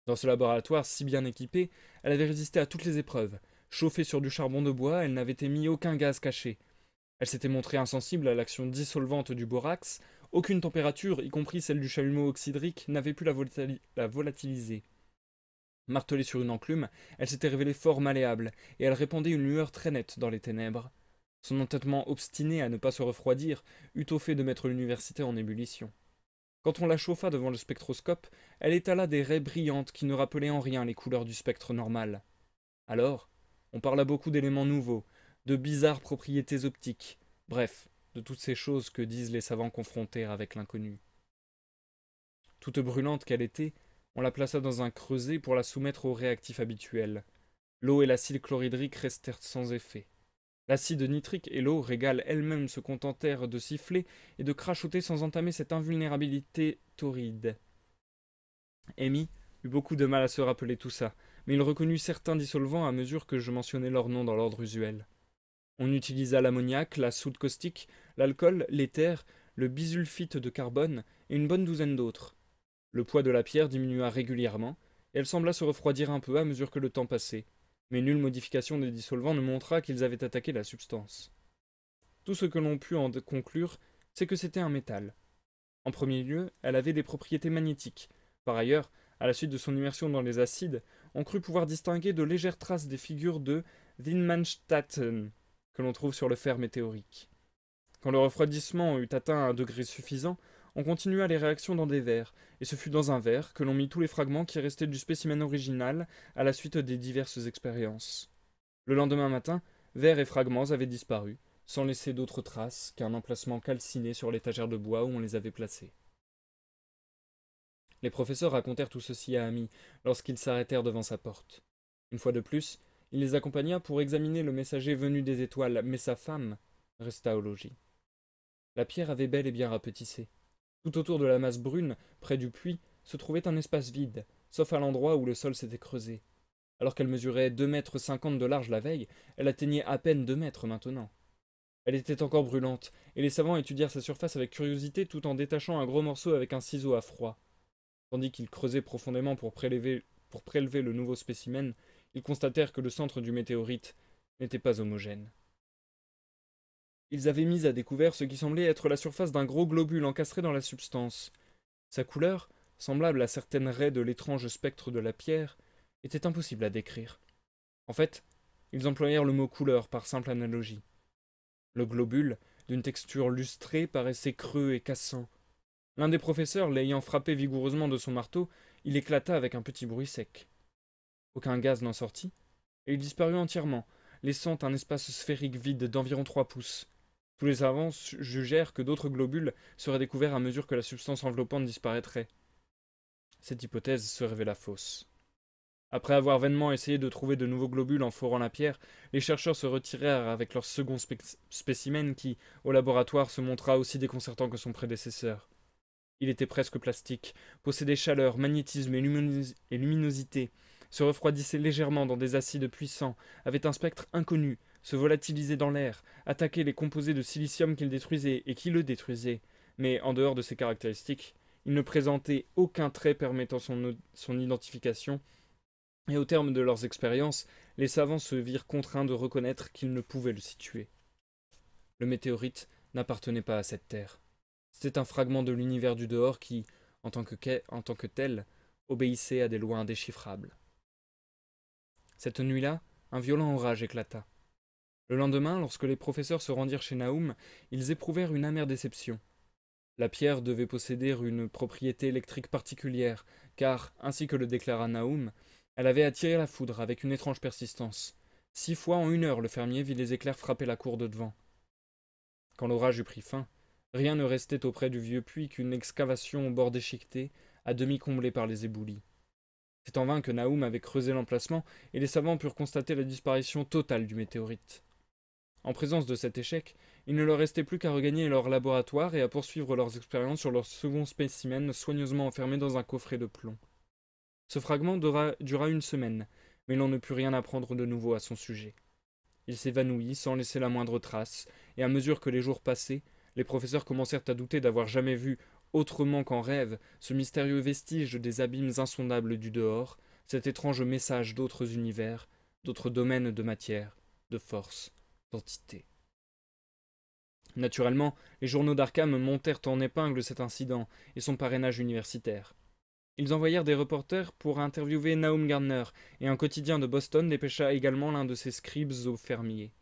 Dans ce laboratoire si bien équipé, elle avait résisté à toutes les épreuves. Chauffée sur du charbon de bois, elle n'avait émis aucun gaz caché. Elle s'était montrée insensible à l'action dissolvante du borax. Aucune température, y compris celle du chalumeau oxydrique, n'avait pu la volatiliser. Martelée sur une enclume, elle s'était révélée fort malléable, et elle répandait une lueur très nette dans les ténèbres. Son entêtement obstiné à ne pas se refroidir eut au fait de mettre l'université en ébullition. Quand on la chauffa devant le spectroscope, elle étala des raies brillantes qui ne rappelaient en rien les couleurs du spectre normal. Alors, on parla beaucoup d'éléments nouveaux, de bizarres propriétés optiques, bref, de toutes ces choses que disent les savants confrontés avec l'inconnu. Toute brûlante qu'elle était, on la plaça dans un creuset pour la soumettre aux réactifs habituels. L'eau et l'acide chlorhydrique restèrent sans effet. L'acide nitrique et l'eau, régale elles-mêmes, se contentèrent de siffler et de crachoter sans entamer cette invulnérabilité torride. Amy eut beaucoup de mal à se rappeler tout ça, mais il reconnut certains dissolvants à mesure que je mentionnais leurs noms dans l'ordre usuel. On utilisa l'ammoniac, la soude caustique, l'alcool, l'éther, le bisulfite de carbone et une bonne douzaine d'autres. Le poids de la pierre diminua régulièrement, et elle sembla se refroidir un peu à mesure que le temps passait, mais nulle modification des dissolvants ne montra qu'ils avaient attaqué la substance. Tout ce que l'on put en conclure, c'est que c'était un métal. En premier lieu, elle avait des propriétés magnétiques. Par ailleurs, à la suite de son immersion dans les acides, on crut pouvoir distinguer de légères traces des figures de Winmanstatten que l'on trouve sur le fer météorique. Quand le refroidissement eut atteint un degré suffisant, on continua les réactions dans des verres, et ce fut dans un verre que l'on mit tous les fragments qui restaient du spécimen original à la suite des diverses expériences. Le lendemain matin, verres et fragments avaient disparu, sans laisser d'autres traces qu'un emplacement calciné sur l'étagère de bois où on les avait placés. Les professeurs racontèrent tout ceci à Amy lorsqu'ils s'arrêtèrent devant sa porte. Une fois de plus, il les accompagna pour examiner le messager venu des étoiles, mais sa femme resta au logis. La pierre avait bel et bien rapetissé. Tout autour de la masse brune, près du puits, se trouvait un espace vide, sauf à l'endroit où le sol s'était creusé. Alors qu'elle mesurait 2,50 m de large la veille, elle atteignait à peine 2 mètres maintenant. Elle était encore brûlante, et les savants étudièrent sa surface avec curiosité tout en détachant un gros morceau avec un ciseau à froid. Tandis qu'ils creusaient profondément pour prélever le nouveau spécimen, ils constatèrent que le centre du météorite n'était pas homogène. Ils avaient mis à découvert ce qui semblait être la surface d'un gros globule encastré dans la substance. Sa couleur, semblable à certaines raies de l'étrange spectre de la pierre, était impossible à décrire. En fait, ils employèrent le mot couleur par simple analogie. Le globule, d'une texture lustrée, paraissait creux et cassant. L'un des professeurs l'ayant frappé vigoureusement de son marteau, il éclata avec un petit bruit sec. Aucun gaz n'en sortit, et il disparut entièrement, laissant un espace sphérique vide d'environ 3 pouces. Tous les savants jugèrent que d'autres globules seraient découverts à mesure que la substance enveloppante disparaîtrait. Cette hypothèse se révéla fausse. Après avoir vainement essayé de trouver de nouveaux globules en forant la pierre, les chercheurs se retirèrent avec leur second spécimen qui, au laboratoire, se montra aussi déconcertant que son prédécesseur. Il était presque plastique, possédait chaleur, magnétisme et luminosité, se refroidissait légèrement dans des acides puissants, avait un spectre inconnu, se volatilisait dans l'air, attaquait les composés de silicium qu'il détruisait et qui le détruisaient, mais en dehors de ces caractéristiques, il ne présentait aucun trait permettant son identification, et au terme de leurs expériences, les savants se virent contraints de reconnaître qu'ils ne pouvaient le situer. Le météorite n'appartenait pas à cette terre. C'était un fragment de l'univers du dehors qui, en tant que tel, obéissait à des lois indéchiffrables. Cette nuit-là, un violent orage éclata. Le lendemain, lorsque les professeurs se rendirent chez Nahum, ils éprouvèrent une amère déception. La pierre devait posséder une propriété électrique particulière, car, ainsi que le déclara Nahum, elle avait attiré la foudre avec une étrange persistance. 6 fois en 1 heure, le fermier vit les éclairs frapper la cour de devant. Quand l'orage eut pris fin, rien ne restait auprès du vieux puits qu'une excavation au bord déchiqueté, à demi comblée par les éboulis. C'est en vain que Nahum avait creusé l'emplacement, et les savants purent constater la disparition totale du météorite. En présence de cet échec, il ne leur restait plus qu'à regagner leur laboratoire et à poursuivre leurs expériences sur leur second spécimen soigneusement enfermé dans un coffret de plomb. Ce fragment dura 1 semaine, mais l'on ne put rien apprendre de nouveau à son sujet. Il s'évanouit sans laisser la moindre trace, et à mesure que les jours passaient, les professeurs commencèrent à douter d'avoir jamais vu, autrement qu'en rêve, ce mystérieux vestige des abîmes insondables du dehors, cet étrange message d'autres univers, d'autres domaines de matière, de force, d'entité. Naturellement, les journaux d'Arkham montèrent en épingle cet incident et son parrainage universitaire. Ils envoyèrent des reporters pour interviewer Nahum Gardner, et un quotidien de Boston dépêcha également l'un de ses scribes au fermier.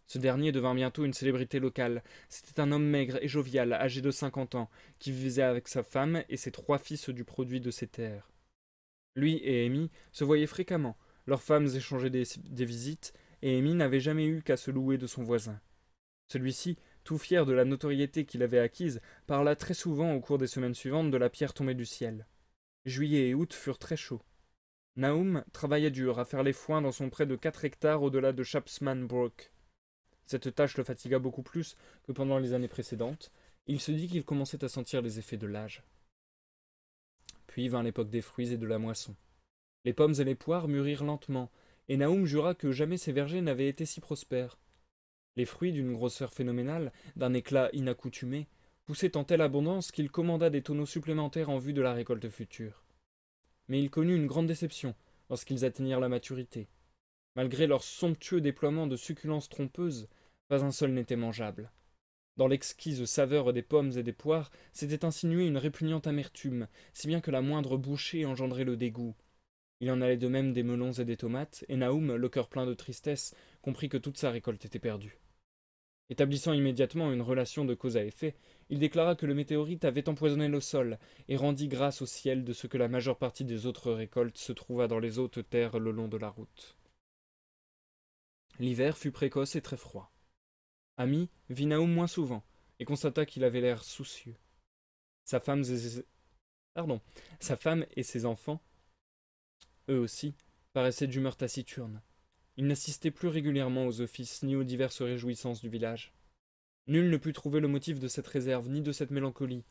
Ce dernier devint bientôt une célébrité locale. C'était un homme maigre et jovial, âgé de 50 ans, qui vivait avec sa femme et ses 3 fils du produit de ses terres. Lui et Amy se voyaient fréquemment, leurs femmes échangeaient des visites, et Amy n'avait jamais eu qu'à se louer de son voisin. Celui-ci, tout fier de la notoriété qu'il avait acquise, parla très souvent au cours des semaines suivantes de la pierre tombée du ciel. Juillet et août furent très chauds. Nahum travaillait dur à faire les foins dans son près de 4 hectares au-delà de Chapsman Brook. Cette tâche le fatigua beaucoup plus que pendant les années précédentes, et il se dit qu'il commençait à sentir les effets de l'âge. Puis vint l'époque des fruits et de la moisson. Les pommes et les poires mûrirent lentement, et Nahum jura que jamais ses vergers n'avaient été si prospères. Les fruits, d'une grosseur phénoménale, d'un éclat inaccoutumé, poussaient en telle abondance qu'il commanda des tonneaux supplémentaires en vue de la récolte future. Mais il connut une grande déception lorsqu'ils atteignirent la maturité. Malgré leur somptueux déploiement de succulences trompeuses, pas un seul n'était mangeable. Dans l'exquise saveur des pommes et des poires s'était insinuée une répugnante amertume, si bien que la moindre bouchée engendrait le dégoût. Il en allait de même des melons et des tomates, et Nahum, le cœur plein de tristesse, comprit que toute sa récolte était perdue. Établissant immédiatement une relation de cause à effet, il déclara que le météorite avait empoisonné le sol, et rendit grâce au ciel de ce que la majeure partie des autres récoltes se trouva dans les hautes terres le long de la route. L'hiver fut précoce et très froid. Ami vit Nahum moins souvent, et constata qu'il avait l'air soucieux. Sa femme Sa femme et ses enfants, eux aussi, paraissaient d'humeur taciturne. Ils n'assistaient plus régulièrement aux offices ni aux diverses réjouissances du village. Nul ne put trouver le motif de cette réserve ni de cette mélancolie.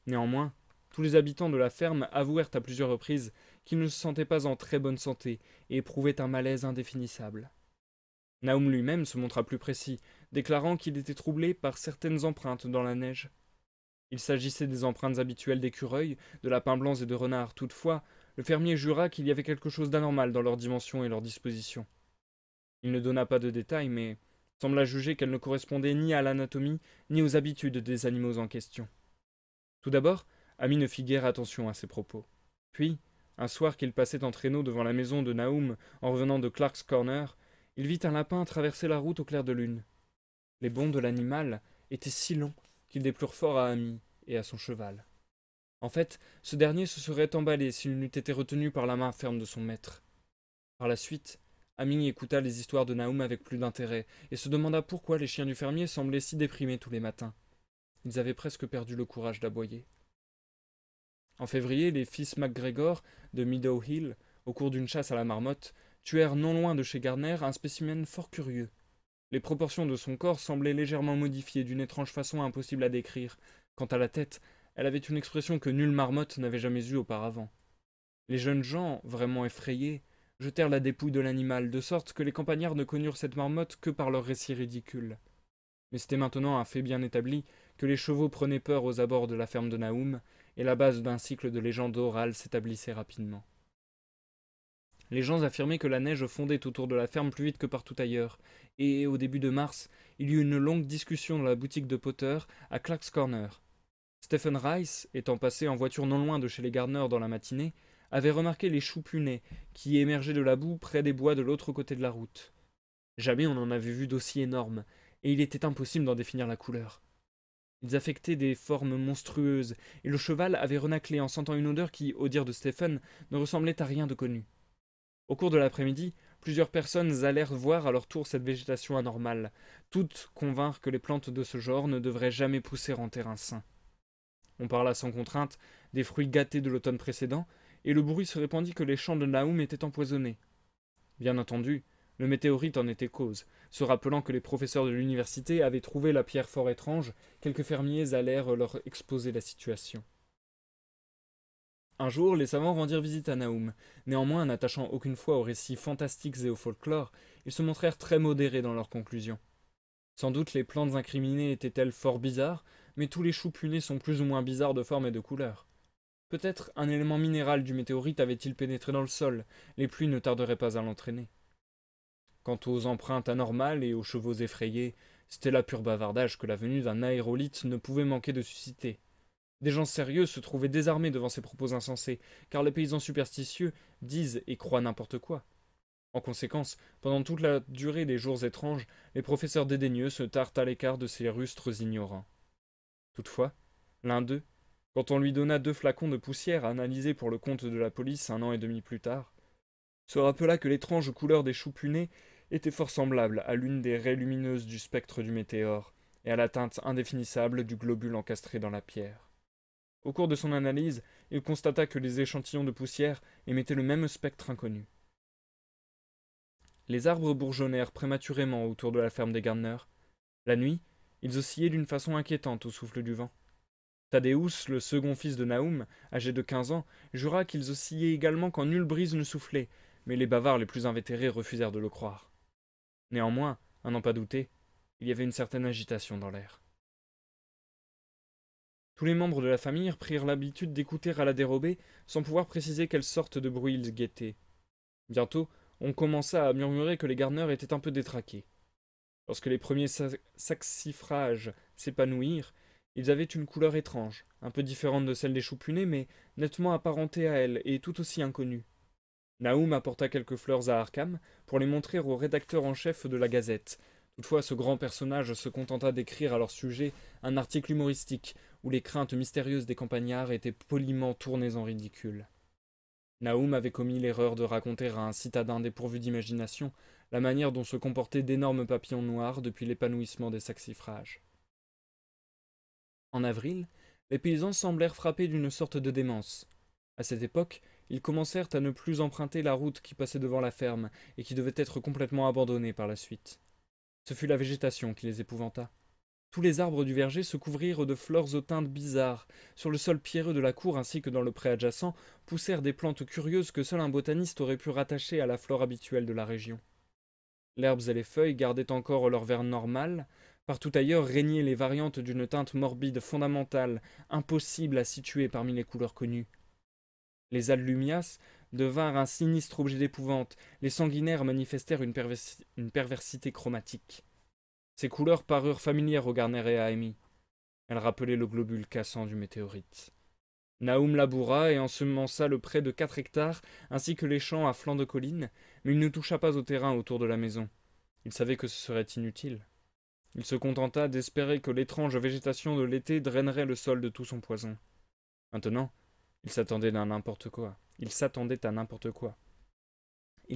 Néanmoins, tous les habitants de la ferme avouèrent à plusieurs reprises qu'ils ne se sentaient pas en très bonne santé et éprouvaient un malaise indéfinissable. Nahum lui-même se montra plus précis, déclarant qu'il était troublé par certaines empreintes dans la neige. Il s'agissait des empreintes habituelles d'écureuils, de lapins blancs et de renards. Toutefois, le fermier jura qu'il y avait quelque chose d'anormal dans leurs dimensions et leurs dispositions. Il ne donna pas de détails, mais sembla juger qu'elles ne correspondaient ni à l'anatomie, ni aux habitudes des animaux en question. Tout d'abord, Ami ne fit guère attention à ses propos. Puis, un soir qu'il passait en traîneau devant la maison de Nahum en revenant de Clark's Corner, il vit un lapin traverser la route au clair de lune. Les bonds de l'animal étaient si longs qu'ils déplurent fort à Ami et à son cheval. En fait, ce dernier se serait emballé s'il n'eût été retenu par la main ferme de son maître. Par la suite, Ami écouta les histoires de Nahum avec plus d'intérêt, et se demanda pourquoi les chiens du fermier semblaient si déprimés tous les matins. Ils avaient presque perdu le courage d'aboyer. En février, les fils MacGregor de Meadow Hill, au cours d'une chasse à la marmotte, tuèrent non loin de chez Gardner un spécimen fort curieux. Les proportions de son corps semblaient légèrement modifiées d'une étrange façon impossible à décrire. Quant à la tête, elle avait une expression que nulle marmotte n'avait jamais eue auparavant. Les jeunes gens, vraiment effrayés, jetèrent la dépouille de l'animal, de sorte que les campagnards ne connurent cette marmotte que par leurs récits ridicules. Mais c'était maintenant un fait bien établi que les chevaux prenaient peur aux abords de la ferme de Nahum, et la base d'un cycle de légendes orales s'établissait rapidement. Les gens affirmaient que la neige fondait autour de la ferme plus vite que partout ailleurs, et au début de mars, il y eut une longue discussion dans la boutique de Potter à Clark's Corner. Stephen Rice, étant passé en voiture non loin de chez les Gardner dans la matinée, avait remarqué les choux punais qui émergeaient de la boue près des bois de l'autre côté de la route. Jamais on n'en avait vu d'aussi énormes, et il était impossible d'en définir la couleur. Ils affectaient des formes monstrueuses, et le cheval avait renâclé en sentant une odeur qui, au dire de Stephen, ne ressemblait à rien de connu. Au cours de l'après-midi, plusieurs personnes allèrent voir à leur tour cette végétation anormale. Toutes convinrent que les plantes de ce genre ne devraient jamais pousser en terrain sain. On parla sans contrainte des fruits gâtés de l'automne précédent, et le bruit se répandit que les champs de Nahum étaient empoisonnés. Bien entendu, le météorite en était cause. Se rappelant que les professeurs de l'université avaient trouvé la pierre fort étrange, quelques fermiers allèrent leur exposer la situation. Un jour, les savants rendirent visite à Nahum. Néanmoins, n'attachant aucune foi aux récits fantastiques et au folklore, ils se montrèrent très modérés dans leurs conclusions. Sans doute les plantes incriminées étaient-elles fort bizarres, mais tous les choux punais sont plus ou moins bizarres de forme et de couleur. Peut-être un élément minéral du météorite avait-il pénétré dans le sol, les pluies ne tarderaient pas à l'entraîner. Quant aux empreintes anormales et aux chevaux effrayés, c'était la pure bavardage que la venue d'un aérolithe ne pouvait manquer de susciter. Des gens sérieux se trouvaient désarmés devant ces propos insensés, car les paysans superstitieux disent et croient n'importe quoi. En conséquence, pendant toute la durée des jours étranges, les professeurs dédaigneux se tinrent à l'écart de ces rustres ignorants. Toutefois, l'un d'eux, quand on lui donna 2 flacons de poussière à analyser pour le compte de la police 1 an et demi plus tard, se rappela que l'étrange couleur des choux punais était fort semblable à l'une des raies lumineuses du spectre du météore, et à la teinte indéfinissable du globule encastré dans la pierre. Au cours de son analyse, il constata que les échantillons de poussière émettaient le même spectre inconnu. Les arbres bourgeonnèrent prématurément autour de la ferme des Gardner. La nuit, ils oscillaient d'une façon inquiétante au souffle du vent. Thaddeus, le second fils de Nahum, âgé de 15 ans, jura qu'ils oscillaient également quand nulle brise ne soufflait, mais les bavards les plus invétérés refusèrent de le croire. Néanmoins, à n'en pas douter, il y avait une certaine agitation dans l'air. Tous les membres de la famille prirent l'habitude d'écouter à la dérobée, sans pouvoir préciser quelle sorte de bruit ils guettaient. Bientôt, on commença à murmurer que les Gardner étaient un peu détraqués. Lorsque les premiers saxifrages s'épanouirent, ils avaient une couleur étrange, un peu différente de celle des choux punais, mais nettement apparentée à elle et tout aussi inconnue. Nahum apporta quelques fleurs à Arkham pour les montrer au rédacteur en chef de la Gazette. Toutefois, ce grand personnage se contenta d'écrire à leur sujet un article humoristique où les craintes mystérieuses des campagnards étaient poliment tournées en ridicule. Nahum avait commis l'erreur de raconter à un citadin dépourvu d'imagination la manière dont se comportaient d'énormes papillons noirs depuis l'épanouissement des saxifrages. En avril, les paysans semblèrent frappés d'une sorte de démence. À cette époque, ils commencèrent à ne plus emprunter la route qui passait devant la ferme et qui devait être complètement abandonnée par la suite. Ce fut la végétation qui les épouvanta. Tous les arbres du verger se couvrirent de fleurs aux teintes bizarres. Sur le sol pierreux de la cour ainsi que dans le pré adjacent poussèrent des plantes curieuses que seul un botaniste aurait pu rattacher à la flore habituelle de la région. L'herbe et les feuilles gardaient encore leur vert normal. Partout ailleurs régnaient les variantes d'une teinte morbide fondamentale, impossible à situer parmi les couleurs connues. Les allumias devinrent un sinistre objet d'épouvante, les sanguinaires manifestèrent une perversité chromatique. Ces couleurs parurent familières aux Gardner et à Amy. Elles rappelaient le globule cassant du météorite. Nahum laboura et ensemença le pré de 4 hectares, ainsi que les champs à flanc de colline, mais il ne toucha pas au terrain autour de la maison. Il savait que ce serait inutile. Il se contenta d'espérer que l'étrange végétation de l'été drainerait le sol de tout son poison. Maintenant, il s'attendait à n'importe quoi. Il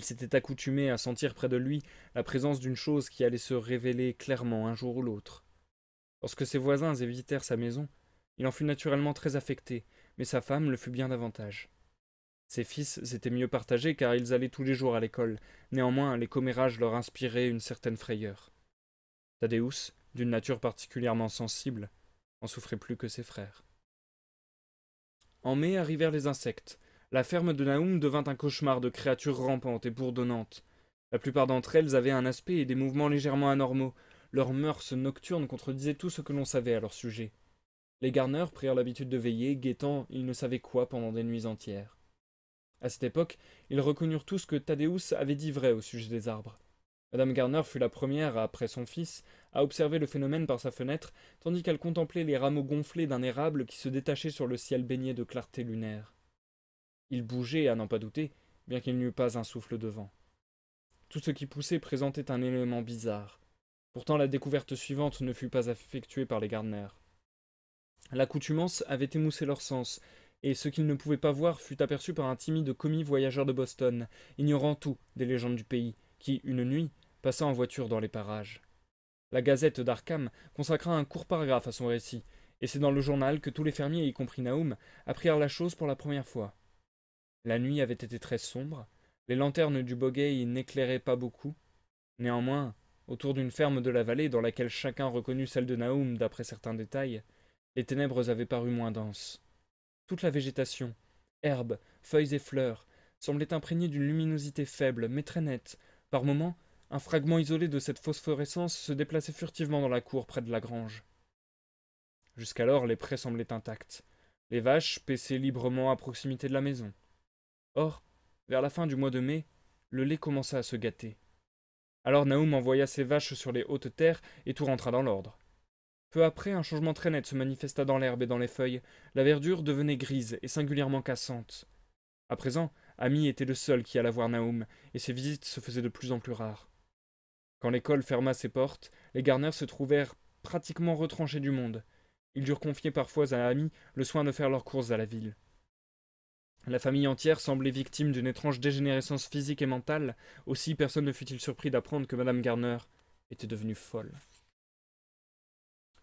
s'était accoutumé à sentir près de lui la présence d'une chose qui allait se révéler clairement un jour ou l'autre. Lorsque ses voisins évitèrent sa maison, il en fut naturellement très affecté, mais sa femme le fut bien davantage. Ses fils étaient mieux partagés car ils allaient tous les jours à l'école, néanmoins les commérages leur inspiraient une certaine frayeur. Thaddeus, d'une nature particulièrement sensible, en souffrait plus que ses frères. En mai arrivèrent les insectes. La ferme de Nahum devint un cauchemar de créatures rampantes et bourdonnantes. La plupart d'entre elles avaient un aspect et des mouvements légèrement anormaux. Leurs mœurs nocturnes contredisaient tout ce que l'on savait à leur sujet. Les Gardner prirent l'habitude de veiller, guettant ils ne savaient quoi pendant des nuits entières. À cette époque, ils reconnurent tous que Thaddeus avait dit vrai au sujet des arbres. Madame Gardner fut la première, après son fils, à observer le phénomène par sa fenêtre, tandis qu'elle contemplait les rameaux gonflés d'un érable qui se détachait sur le ciel baigné de clarté lunaire. Il bougeait, à n'en pas douter, bien qu'il n'y eût pas un souffle de vent. Tout ce qui poussait présentait un élément bizarre. Pourtant la découverte suivante ne fut pas effectuée par les Gardner. L'accoutumance avait émoussé leurs sens, et ce qu'ils ne pouvaient pas voir fut aperçu par un timide commis voyageur de Boston, ignorant tout des légendes du pays, qui, une nuit, passa en voiture dans les parages. La Gazette d'Arkham consacra un court paragraphe à son récit, et c'est dans le journal que tous les fermiers, y compris Nahum, apprirent la chose pour la première fois. La nuit avait été très sombre, les lanternes du Bogey n'éclairaient pas beaucoup. Néanmoins, autour d'une ferme de la vallée dans laquelle chacun reconnut celle de Nahum d'après certains détails, les ténèbres avaient paru moins denses. Toute la végétation, herbes, feuilles et fleurs, semblait imprégnée d'une luminosité faible, mais très nette. Par moments, un fragment isolé de cette phosphorescence se déplaçait furtivement dans la cour près de la grange. Jusqu'alors, les prés semblaient intacts. Les vaches paissaient librement à proximité de la maison. Or, vers la fin du mois de mai, le lait commença à se gâter. Alors Nahum envoya ses vaches sur les hautes terres et tout rentra dans l'ordre. Peu après, un changement très net se manifesta dans l'herbe et dans les feuilles. La verdure devenait grise et singulièrement cassante. À présent, Amy était le seul qui alla voir Nahum, et ses visites se faisaient de plus en plus rares. Quand l'école ferma ses portes, les Gardner se trouvèrent pratiquement retranchés du monde. Ils durent confier parfois à Amy le soin de faire leurs courses à la ville. La famille entière semblait victime d'une étrange dégénérescence physique et mentale, aussi personne ne fut-il surpris d'apprendre que madame Gardner était devenue folle.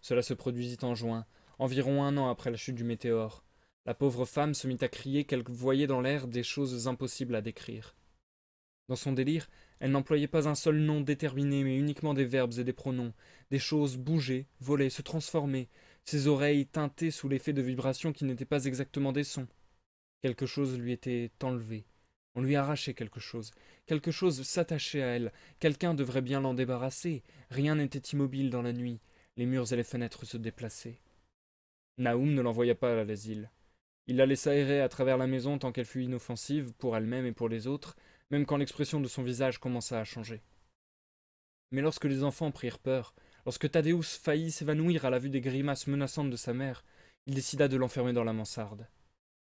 Cela se produisit en juin, environ un an après la chute du météore. La pauvre femme se mit à crier qu'elle voyait dans l'air des choses impossibles à décrire. Dans son délire, elle n'employait pas un seul nom déterminé, mais uniquement des verbes et des pronoms. Des choses bougeaient, volaient, se transformaient, ses oreilles tintaient sous l'effet de vibrations qui n'étaient pas exactement des sons. Quelque chose lui était enlevé. On lui arrachait quelque chose. Quelque chose s'attachait à elle. Quelqu'un devrait bien l'en débarrasser. Rien n'était immobile dans la nuit. Les murs et les fenêtres se déplaçaient. Naoum ne l'envoya pas à l'asile. Il la laissa errer à travers la maison tant qu'elle fut inoffensive pour elle-même et pour les autres, même quand l'expression de son visage commença à changer. Mais lorsque les enfants prirent peur, lorsque Thaddeus faillit s'évanouir à la vue des grimaces menaçantes de sa mère, il décida de l'enfermer dans la mansarde.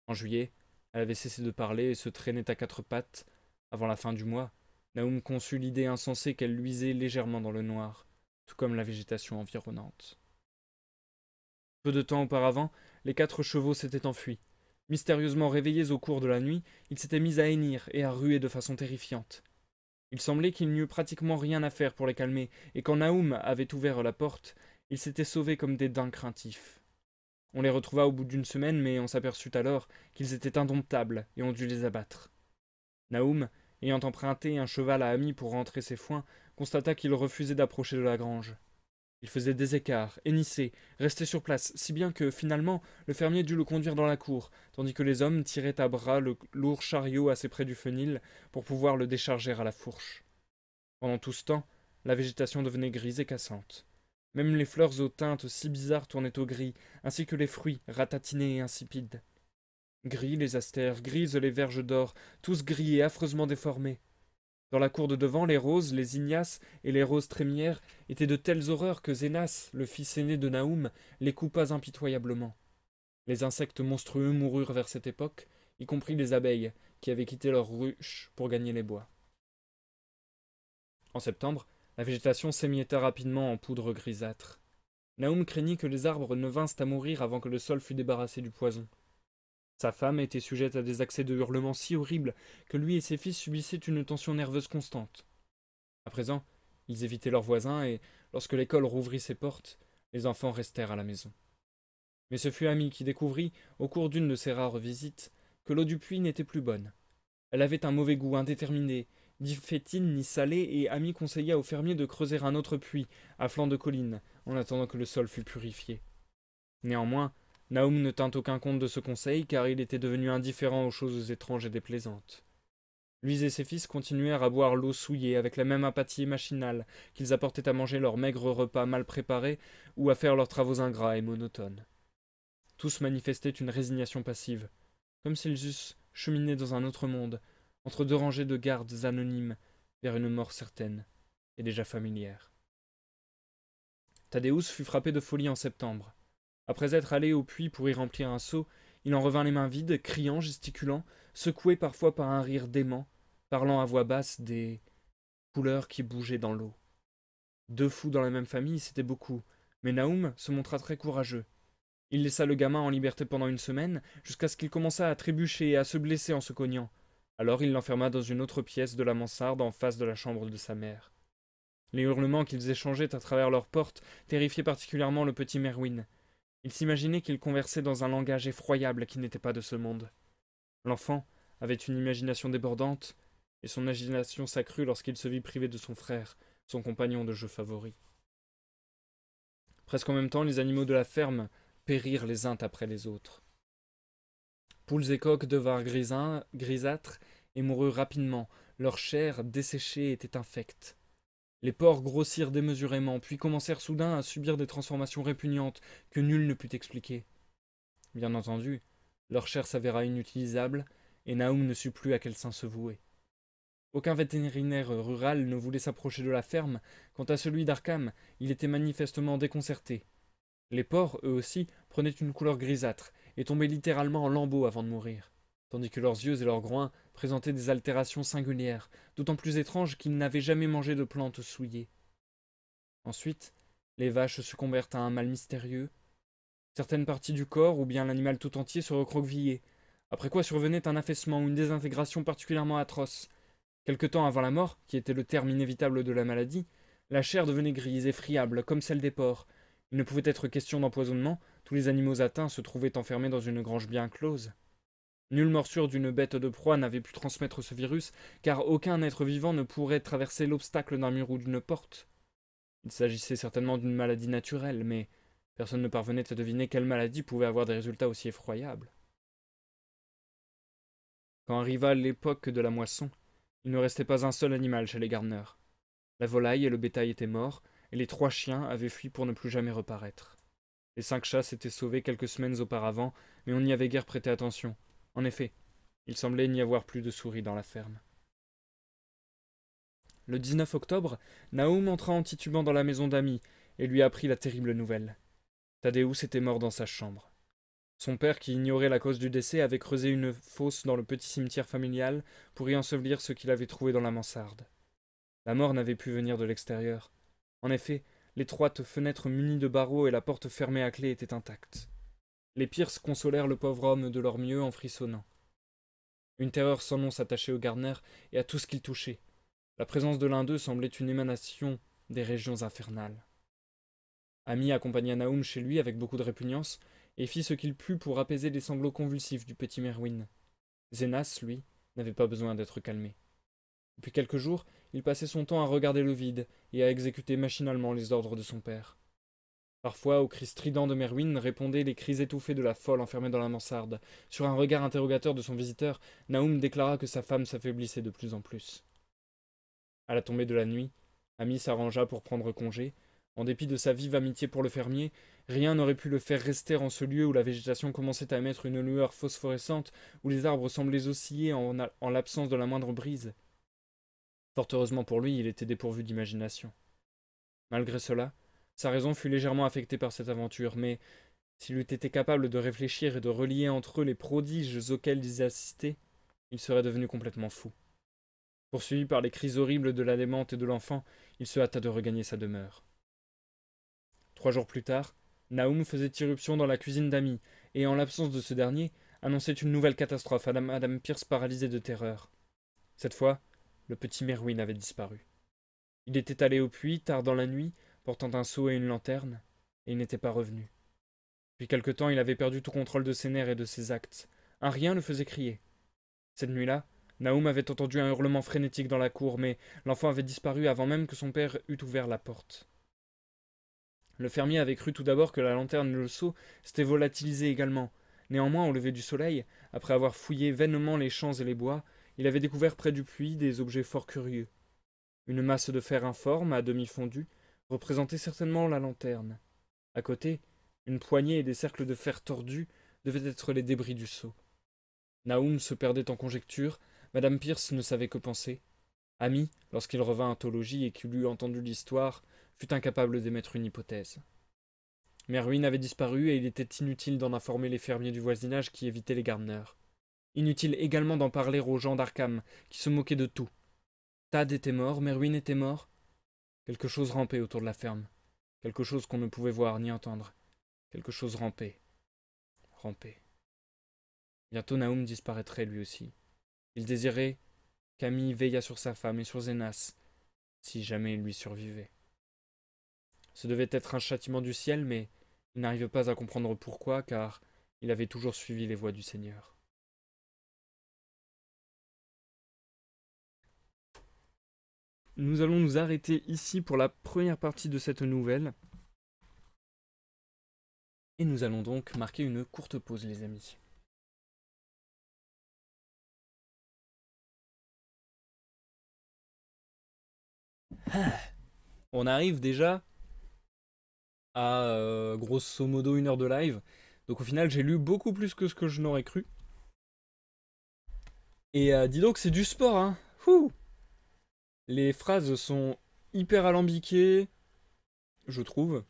En juillet, elle avait cessé de parler et se traînait à quatre pattes. Avant la fin du mois, Naoum conçut l'idée insensée qu'elle luisait légèrement dans le noir, tout comme la végétation environnante. Peu de temps auparavant, les 4 chevaux s'étaient enfuis. Mystérieusement réveillés au cours de la nuit, ils s'étaient mis à hennir et à ruer de façon terrifiante. Il semblait qu'il n'y eût pratiquement rien à faire pour les calmer, et quand Naoum avait ouvert la porte, ils s'étaient sauvés comme des daims craintifs. On les retrouva au bout d'une semaine, mais on s'aperçut alors qu'ils étaient indomptables et on dut les abattre. Naoum, ayant emprunté un cheval à Ami pour rentrer ses foins, constata qu'il refusait d'approcher de la grange. Il faisait des écarts, hennissait, restait sur place, si bien que, finalement, le fermier dut le conduire dans la cour, tandis que les hommes tiraient à bras le lourd chariot assez près du fenil pour pouvoir le décharger à la fourche. Pendant tout ce temps, la végétation devenait grise et cassante. Même les fleurs aux teintes si bizarres tournaient au gris, ainsi que les fruits, ratatinés et insipides. Gris les astères, grises les verges d'or, tous gris et affreusement déformés. Dans la cour de devant, les roses, les ignaces et les roses trémières étaient de telles horreurs que Zénas, le fils aîné de Naoum, les coupa impitoyablement. Les insectes monstrueux moururent vers cette époque, y compris les abeilles, qui avaient quitté leurs ruches pour gagner les bois. En septembre, la végétation s'émietta rapidement en poudre grisâtre. Naoum craignit que les arbres ne vinssent à mourir avant que le sol fût débarrassé du poison. Sa femme était sujette à des accès de hurlements si horribles que lui et ses fils subissaient une tension nerveuse constante. À présent, ils évitaient leurs voisins et, lorsque l'école rouvrit ses portes, les enfants restèrent à la maison. Mais ce fut Ami qui découvrit, au cours d'une de ses rares visites, que l'eau du puits n'était plus bonne. Elle avait un mauvais goût indéterminé, ni fétide ni salée, et Ami conseilla au fermier de creuser un autre puits, à flanc de colline, en attendant que le sol fût purifié. Néanmoins, Naoum ne tint aucun compte de ce conseil, car il était devenu indifférent aux choses étranges et déplaisantes. Lui et ses fils continuèrent à boire l'eau souillée avec la même apathie machinale qu'ils apportaient à manger leurs maigres repas mal préparés ou à faire leurs travaux ingrats et monotones. Tous manifestaient une résignation passive, comme s'ils eussent cheminé dans un autre monde, entre deux rangées de gardes anonymes, vers une mort certaine et déjà familière. Thaddeus fut frappé de folie en septembre. Après être allé au puits pour y remplir un seau, il en revint les mains vides, criant, gesticulant, secoué parfois par un rire dément, parlant à voix basse des couleurs qui bougeaient dans l'eau. 2 fous dans la même famille, c'était beaucoup, mais Naoum se montra très courageux. Il laissa le gamin en liberté pendant une semaine, jusqu'à ce qu'il commençât à trébucher et à se blesser en se cognant. Alors il l'enferma dans une autre pièce de la mansarde en face de la chambre de sa mère. Les hurlements qu'ils échangeaient à travers leurs portes terrifiaient particulièrement le petit Merwin. Il s'imaginait qu'ils conversaient dans un langage effroyable qui n'était pas de ce monde. L'enfant avait une imagination débordante, et son agitation s'accrut lorsqu'il se vit privé de son frère, son compagnon de jeu favori. Presque en même temps, les animaux de la ferme périrent les uns après les autres. Poules et coqs devinrent grisâtres et moururent rapidement, leur chair desséchée était infecte. Les porcs grossirent démesurément, puis commencèrent soudain à subir des transformations répugnantes que nul ne put expliquer. Bien entendu, leur chair s'avéra inutilisable, et Naoum ne sut plus à quel saint se vouer. Aucun vétérinaire rural ne voulait s'approcher de la ferme. Quant à celui d'Arkham, il était manifestement déconcerté. Les porcs, eux aussi, prenaient une couleur grisâtre, et tombaient littéralement en lambeaux avant de mourir, tandis que leurs yeux et leurs groins présentaient des altérations singulières, d'autant plus étranges qu'ils n'avaient jamais mangé de plantes souillées. Ensuite, les vaches succombèrent à un mal mystérieux. Certaines parties du corps, ou bien l'animal tout entier, se recroquevillaient, après quoi survenait un affaissement ou une désintégration particulièrement atroce. Quelque temps avant la mort, qui était le terme inévitable de la maladie, la chair devenait grise et friable, comme celle des porcs. Il ne pouvait être question d'empoisonnement, Tous les animaux atteints se trouvaient enfermés dans une grange bien close. Nulle morsure d'une bête de proie n'avait pu transmettre ce virus, car aucun être vivant ne pourrait traverser l'obstacle d'un mur ou d'une porte. Il s'agissait certainement d'une maladie naturelle, mais personne ne parvenait à deviner quelle maladie pouvait avoir des résultats aussi effroyables. Quand arriva l'époque de la moisson, il ne restait pas un seul animal chez les Gardner. La volaille et le bétail étaient morts, et les 3 chiens avaient fui pour ne plus jamais reparaître. Les 5 chats s'étaient sauvés quelques semaines auparavant, mais on n'y avait guère prêté attention. En effet, il semblait n'y avoir plus de souris dans la ferme. Le 19 octobre, Nahum entra en titubant dans la maison d'Amy et lui apprit la terrible nouvelle. Thaddeus était mort dans sa chambre. Son père, qui ignorait la cause du décès, avait creusé une fosse dans le petit cimetière familial pour y ensevelir ce qu'il avait trouvé dans la mansarde. La mort n'avait pu venir de l'extérieur. En effet, l'étroite fenêtre munie de barreaux et la porte fermée à clé étaient intactes. Les Pierce consolèrent le pauvre homme de leur mieux en frissonnant. Une terreur sans nom s'attachait au Gardner et à tout ce qu'il touchait. La présence de l'un d'eux semblait une émanation des régions infernales. Amy accompagna Nahum chez lui avec beaucoup de répugnance et fit ce qu'il put pour apaiser les sanglots convulsifs du petit Merwin. Zenas, lui, n'avait pas besoin d'être calmé. Depuis quelques jours, il passait son temps à regarder le vide et à exécuter machinalement les ordres de son père. Parfois, aux cris stridents de Merwin répondaient les cris étouffés de la folle enfermée dans la mansarde. Sur un regard interrogateur de son visiteur, Nahum déclara que sa femme s'affaiblissait de plus en plus. À la tombée de la nuit, Amy s'arrangea pour prendre congé. En dépit de sa vive amitié pour le fermier, rien n'aurait pu le faire rester en ce lieu où la végétation commençait à émettre une lueur phosphorescente, où les arbres semblaient osciller en l'absence de la moindre brise. Fort heureusement pour lui, il était dépourvu d'imagination. Malgré cela, sa raison fut légèrement affectée par cette aventure, mais s'il eût été capable de réfléchir et de relier entre eux les prodiges auxquels ils assistaient, il serait devenu complètement fou. Poursuivi par les cris horribles de la démente et de l'enfant, il se hâta de regagner sa demeure. 3 jours plus tard, Nahum faisait irruption dans la cuisine d'Amy, et en l'absence de ce dernier, annonçait une nouvelle catastrophe à Madame Pierce paralysée de terreur. Cette fois, le petit Merwin avait disparu. Il était allé au puits tard dans la nuit, portant un seau et une lanterne, et il n'était pas revenu. Depuis quelque temps, il avait perdu tout contrôle de ses nerfs et de ses actes. Un rien le faisait crier. Cette nuit-là, Nahum avait entendu un hurlement frénétique dans la cour, mais l'enfant avait disparu avant même que son père eût ouvert la porte. Le fermier avait cru tout d'abord que la lanterne et le seau s'étaient volatilisés également. Néanmoins, au lever du soleil, après avoir fouillé vainement les champs et les bois, il avait découvert près du puits des objets fort curieux. Une masse de fer informe, à demi fondue, représentait certainement la lanterne. À côté, une poignée et des cercles de fer tordus devaient être les débris du seau. Nahum se perdait en conjectures, Madame Pierce ne savait que penser. Amy, lorsqu'il revint au logis et qu'il eut entendu l'histoire, fut incapable d'émettre une hypothèse. Merwin avait disparu et il était inutile d'en informer les fermiers du voisinage qui évitaient les Gardner. Inutile également d'en parler aux gens d'Arkham, qui se moquaient de tout. Thad était mort, Merwin était mort. Quelque chose rampait autour de la ferme. Quelque chose qu'on ne pouvait voir ni entendre. Quelque chose rampait. Rampait. Bientôt Nahum disparaîtrait lui aussi. Il désirait qu'Amy veillât sur sa femme et sur Zenas, si jamais il lui survivait. Ce devait être un châtiment du ciel, mais il n'arrivait pas à comprendre pourquoi, car il avait toujours suivi les voies du Seigneur. Nous allons nous arrêter ici pour la première partie de cette nouvelle. Et nous allons donc marquer une courte pause, les amis. On arrive déjà à grosso modo 1 heure de live. Donc au final, j'ai lu beaucoup plus que ce que je n'aurais cru. Et dis donc, c'est du sport, hein. Fouh. Les phrases sont hyper alambiquées, je trouve.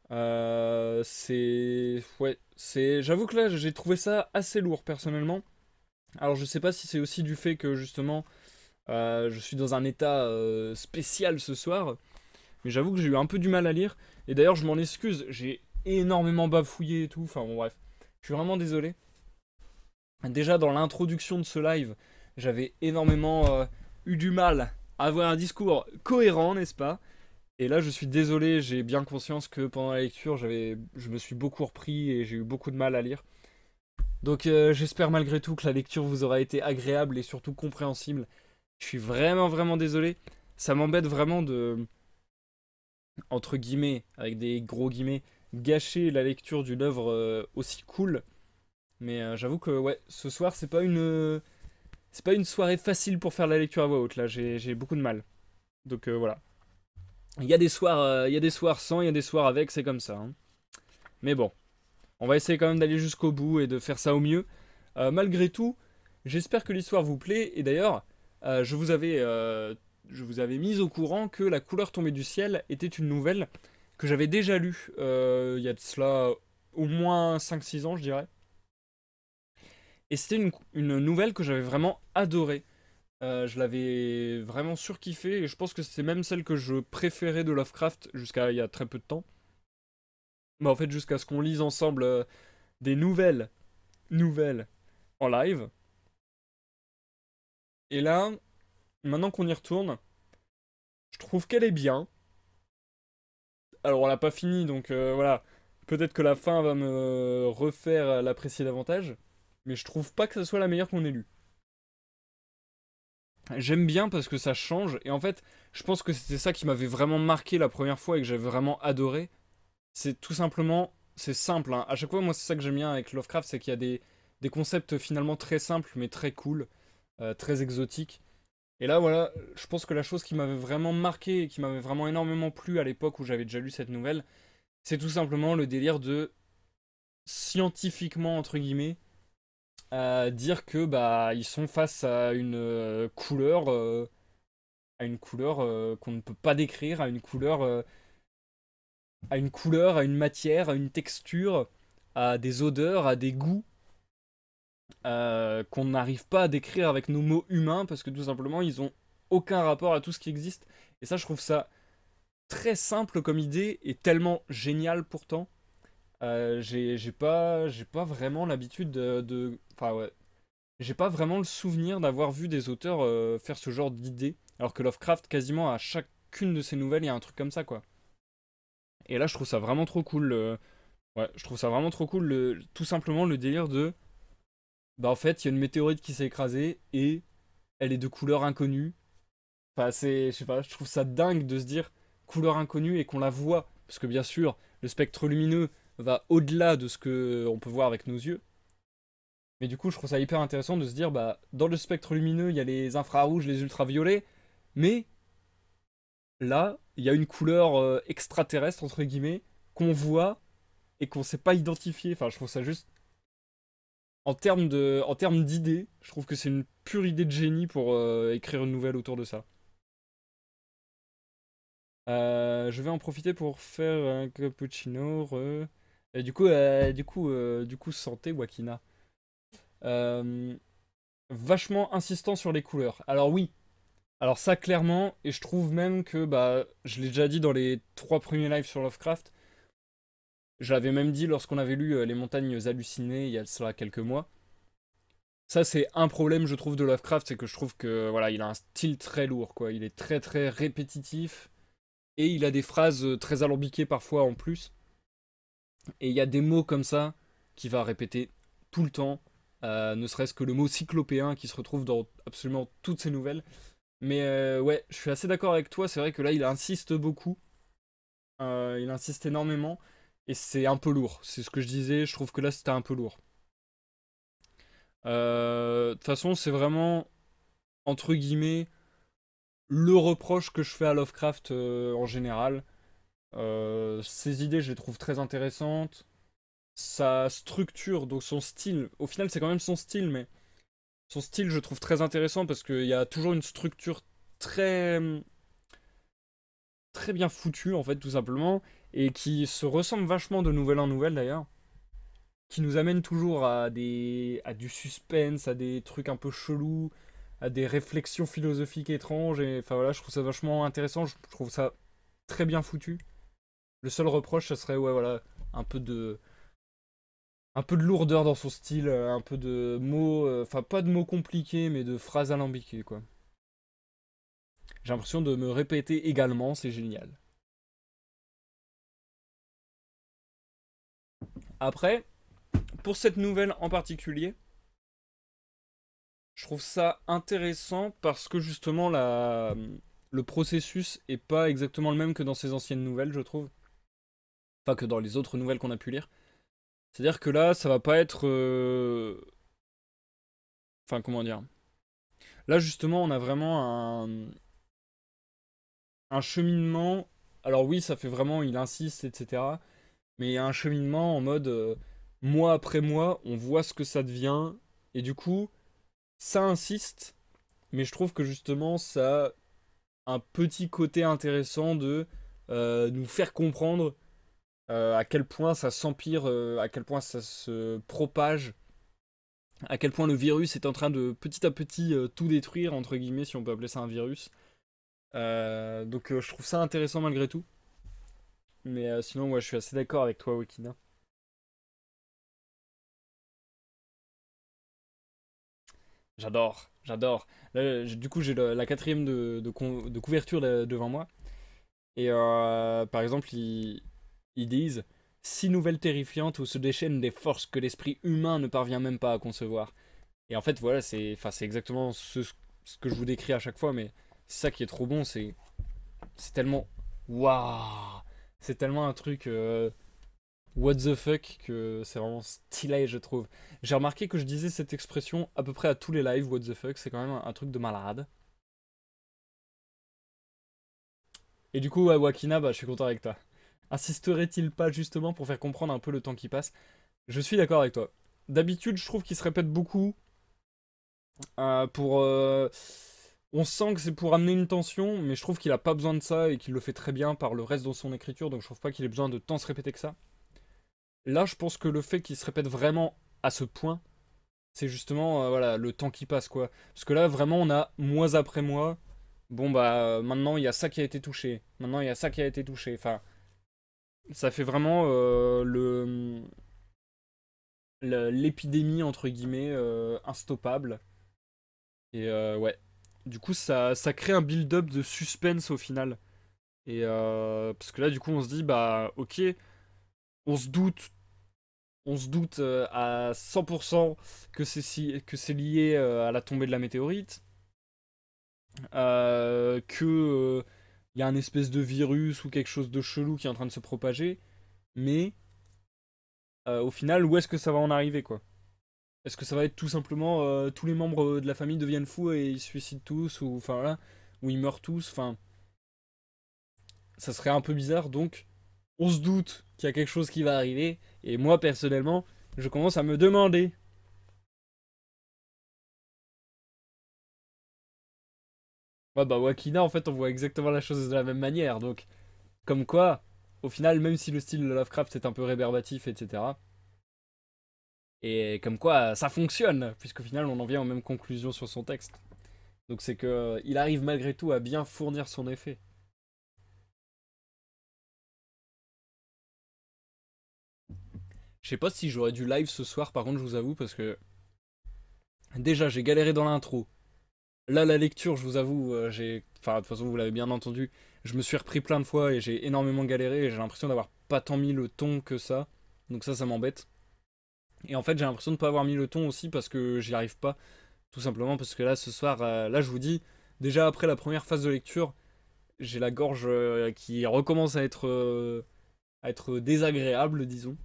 J'avoue que là, j'ai trouvé ça assez lourd, personnellement. Alors, je sais pas si c'est aussi du fait que, justement, je suis dans un état spécial ce soir. Mais j'avoue que j'ai eu un peu du mal à lire. Et d'ailleurs, je m'en excuse, j'ai énormément bafouillé et tout. Enfin, bon, bref. Je suis vraiment désolé. Déjà, dans l'introduction de ce live, j'avais énormément eu du mal à avoir un discours cohérent, n'est-ce pas? Et là, je suis désolé, j'ai bien conscience que pendant la lecture, je me suis beaucoup repris et j'ai eu beaucoup de mal à lire. Donc j'espère malgré tout que la lecture vous aura été agréable et surtout compréhensible. Je suis vraiment vraiment désolé. Ça m'embête vraiment de, entre guillemets, avec des gros guillemets, gâcher la lecture d'une œuvre aussi cool. Mais j'avoue que ouais, ce soir c'est pas une soirée facile pour faire la lecture à voix haute. Là, j'ai beaucoup de mal. Donc voilà. Il y a des soirs sans, il y a des soirs avec, c'est comme ça, hein. Mais bon, on va essayer quand même d'aller jusqu'au bout et de faire ça au mieux. Malgré tout, j'espère que l'histoire vous plaît. Et d'ailleurs, je vous avais mis au courant que La couleur tombée du ciel était une nouvelle que j'avais déjà lue il y a de cela au moins 5 6 ans, je dirais. Et c'était une nouvelle que j'avais vraiment adorée. Je l'avais vraiment surkiffée et je pense que c'est même celle que je préférais de Lovecraft jusqu'à il y a très peu de temps. Mais en fait, jusqu'à ce qu'on lise ensemble des nouvelles en live. Et là, maintenant qu'on y retourne, je trouve qu'elle est bien. Alors, on l'a pas fini, donc voilà. Peut-être que la fin va me refaire l'apprécier davantage. Mais je trouve pas que ce soit la meilleure qu'on ait lue. J'aime bien parce que ça change. Et en fait, je pense que c'était ça qui m'avait vraiment marqué la première fois et que j'avais vraiment adoré. C'est tout simplement, c'est simple, hein. À chaque fois, moi, c'est ça que j'aime bien avec Lovecraft, c'est qu'il y a des concepts finalement très simples, mais très cool, très exotiques. Et là, voilà, je pense que la chose qui m'avait vraiment marqué et qui m'avait vraiment énormément plu à l'époque où j'avais déjà lu cette nouvelle, c'est tout simplement le délire de scientifiquement, entre guillemets, dire que bah ils sont face à une couleur qu'on ne peut pas décrire, à une couleur, à une matière, à une texture, à des odeurs, à des goûts qu'on n'arrive pas à décrire avec nos mots humains parce que tout simplement ils ont aucun rapport à tout ce qui existe. Et ça, je trouve ça très simple comme idée et tellement génial pourtant. J'ai pas vraiment l'habitude enfin ouais, j'ai pas vraiment le souvenir d'avoir vu des auteurs faire ce genre d'idée, alors que Lovecraft, quasiment à chacune de ses nouvelles, il y a un truc comme ça, quoi. Et là, je trouve ça vraiment trop cool. Ouais, je trouve ça vraiment trop cool, tout simplement le délire de. Bah, en fait, il y a une météorite qui s'est écrasée et elle est de couleur inconnue. Enfin, je sais pas, je trouve ça dingue de se dire couleur inconnue et qu'on la voit. Parce que bien sûr, le spectre lumineux va au-delà de ce que on peut voir avec nos yeux. Mais du coup, je trouve ça hyper intéressant de se dire, bah, dans le spectre lumineux, il y a les infrarouges, les ultraviolets, mais là, il y a une couleur extraterrestre, entre guillemets, qu'on voit et qu'on sait pas identifier. Enfin, je trouve ça juste, en termes d'idées, je trouve que c'est une pure idée de génie pour écrire une nouvelle autour de ça. Je vais en profiter pour faire un cappuccino. Et du coup, santé, Wakina. Euh, Vachement insistant sur les couleurs. Alors oui, alors ça clairement, et je trouve même que, bah, je l'ai déjà dit dans les 3 premiers lives sur Lovecraft, je l'avais même dit lorsqu'on avait lu Les Montagnes Hallucinées il y a cela quelques mois. Ça c'est un problème je trouve de Lovecraft, c'est que je trouve que voilà, il a un style très lourd, quoi. Il est très très répétitif, et il a des phrases très alambiquées parfois en plus. Et il y a des mots comme ça qu'il va répéter tout le temps, ne serait-ce que le mot cyclopéen qui se retrouve dans absolument toutes ses nouvelles. Mais ouais, je suis assez d'accord avec toi, c'est vrai que là il insiste beaucoup, il insiste énormément, et c'est un peu lourd. C'est ce que je disais, je trouve que là c'était un peu lourd. De toute façon, c'est vraiment, entre guillemets, le reproche que je fais à Lovecraft en général. Ses idées, je les trouve très intéressantes. Sa structure, donc son style, au final c'est quand même son style, mais son style je trouve très intéressant parce qu'il y a toujours une structure très, très bien foutue en fait tout simplement, et qui se ressemble vachement de nouvelle en nouvelle d'ailleurs, qui nous amène toujours à du suspense, à des trucs un peu chelous, à des réflexions philosophiques étranges, et enfin voilà, je trouve ça vachement intéressant, je trouve ça très bien foutu. Le seul reproche, ça serait, ouais, voilà, un peu de, un peu de lourdeur dans son style, un peu de mots, enfin pas de mots compliqués, mais de phrases alambiquées, quoi. J'ai l'impression de me répéter également, c'est génial. Après, pour cette nouvelle en particulier, je trouve ça intéressant parce que justement le processus est pas exactement le même que dans ces anciennes nouvelles, je trouve. Enfin, que dans les autres nouvelles qu'on a pu lire. C'est-à-dire que là, ça va pas être... Enfin, comment dire? Là, justement, on a vraiment un cheminement. Alors oui, ça fait vraiment, il insiste, etc. Mais il y a un cheminement en mode mois après mois, on voit ce que ça devient. Et du coup, ça insiste. Mais je trouve que justement, ça a un petit côté intéressant de nous faire comprendre à quel point ça s'empire, à quel point ça se propage, à quel point le virus est en train de petit à petit tout détruire, entre guillemets, si on peut appeler ça un virus. Donc je trouve ça intéressant malgré tout. Mais sinon, ouais, je suis assez d'accord avec toi, Wakina. J'adore, j'adore. Là, du coup, j'ai la quatrième de couverture devant moi. Et par exemple, ils disent 6 nouvelles terrifiantes où se déchaînent des forces que l'esprit humain ne parvient même pas à concevoir. Et en fait, voilà, enfin, c'est exactement ce que je vous décris à chaque fois, mais c'est ça qui est trop bon, c'est tellement. Waouh! C'est tellement un truc. What the fuck que c'est vraiment stylé, je trouve. J'ai remarqué que je disais cette expression à peu près à tous les lives. What the fuck, c'est quand même un truc de malade. Et du coup, à Wakina, bah, je suis content avec toi. Insisterait-il pas justement pour faire comprendre un peu le temps qui passe? Je suis d'accord avec toi. D'habitude, je trouve qu'il se répète beaucoup pour. On sent que c'est pour amener une tension, mais je trouve qu'il a pas besoin de ça et qu'il le fait très bien par le reste de son écriture, donc je trouve pas qu'il ait besoin de tant se répéter que ça. Là, je pense que le fait qu'il se répète vraiment à ce point, c'est justement voilà, le temps qui passe, quoi. Parce que là, vraiment, on a mois après mois. Bon, bah, maintenant, il y a ça qui a été touché. Maintenant, il y a ça qui a été touché. Enfin, ça fait vraiment l'épidémie, entre guillemets, instoppable. Et ouais. Du coup, ça crée un build-up de suspense au final. Et parce que là, du coup, on se dit, bah, ok, on se doute on se doute à 100% que c'est lié à la tombée de la météorite, que il y a un espèce de virus ou quelque chose de chelou qui est en train de se propager, mais au final, où est-ce que ça va en arriver, quoi? Est-ce que ça va être tout simplement tous les membres de la famille deviennent fous et ils se suicident tous, ou enfin voilà, ou ils meurent tous, enfin, ça serait un peu bizarre, donc on se doute qu'il y a quelque chose qui va arriver, et moi personnellement, je commence à me demander. Ouais, bah Wakina, en fait, on voit exactement la chose de la même manière. Donc, comme quoi, au final, même si le style de Lovecraft est un peu rébarbatif, etc., et comme quoi, ça fonctionne, puisqu'au final, on en vient aux mêmes conclusions sur son texte. Donc, c'est que il arrive malgré tout à bien fournir son effet. Je sais pas si j'aurais du live ce soir, par contre, je vous avoue, parce que déjà, j'ai galéré dans l'intro. Là, la lecture, je vous avoue, j'ai. Enfin, de toute façon, vous l'avez bien entendu, je me suis repris plein de fois et j'ai énormément galéré et j'ai l'impression d'avoir pas tant mis le ton que ça. Donc, ça m'embête. Et en fait, j'ai l'impression de ne pas avoir mis le ton aussi parce que j'y arrive pas. Tout simplement parce que là, ce soir, là, je vous dis, déjà après la première phase de lecture, j'ai la gorge qui recommence à être désagréable, disons.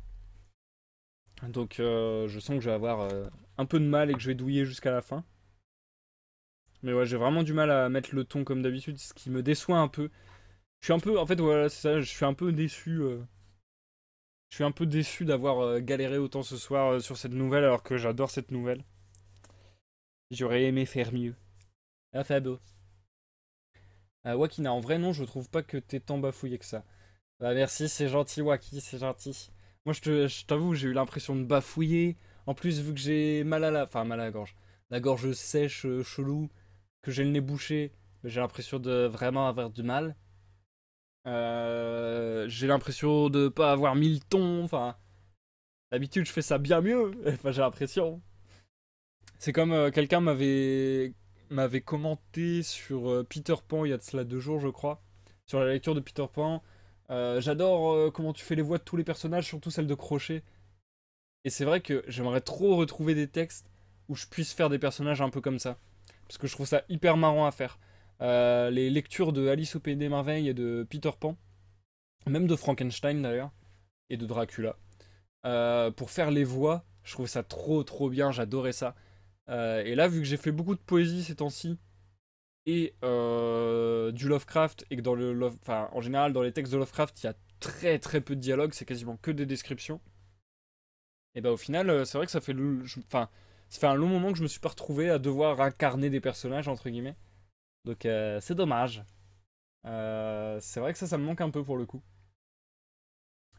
Donc, je sens que je vais avoir un peu de mal et que je vais douiller jusqu'à la fin. Mais ouais, j'ai vraiment du mal à mettre le ton comme d'habitude, ce qui me déçoit un peu. Je suis un peu, en fait, voilà, c'est ça, je suis un peu déçu. Je suis un peu déçu d'avoir galéré autant ce soir sur cette nouvelle alors que j'adore cette nouvelle. J'aurais aimé faire mieux. Ah, Fabo. Wakina, en vrai, non, je trouve pas que t'es tant bafouillé que ça. Bah, merci, c'est gentil, Waki, c'est gentil. Moi, je t'avoue, j'ai eu l'impression de bafouiller. En plus, vu que j'ai mal à la. Enfin, mal à la gorge. La gorge sèche, chelou, que j'ai le nez bouché, j'ai l'impression de vraiment avoir du mal. J'ai l'impression de pas avoir mis le ton. Enfin, d'habitude, je fais ça bien mieux. Enfin, j'ai l'impression. C'est comme quelqu'un m'avait commenté sur Peter Pan il y a de cela 2 jours, je crois, sur la lecture de Peter Pan. J'adore comment tu fais les voix de tous les personnages, surtout celle de Crochet. Et c'est vrai que j'aimerais trop retrouver des textes où je puisse faire des personnages un peu comme ça. Parce que je trouve ça hyper marrant à faire. Les lectures de Alice au Pays des Merveilles et de Peter Pan, même de Frankenstein d'ailleurs, et de Dracula. Pour faire les voix, je trouve ça trop trop bien, j'adorais ça. Et là, vu que j'ai fait beaucoup de poésie ces temps-ci, et du Lovecraft, et que dans enfin, en général, dans les textes de Lovecraft, il y a très très peu de dialogue, c'est quasiment que des descriptions. Et bah au final, c'est vrai que ça fait, enfin, ça fait un long moment que je me suis pas retrouvé à devoir incarner des personnages, entre guillemets. Donc c'est dommage. C'est vrai que ça me manque un peu pour le coup.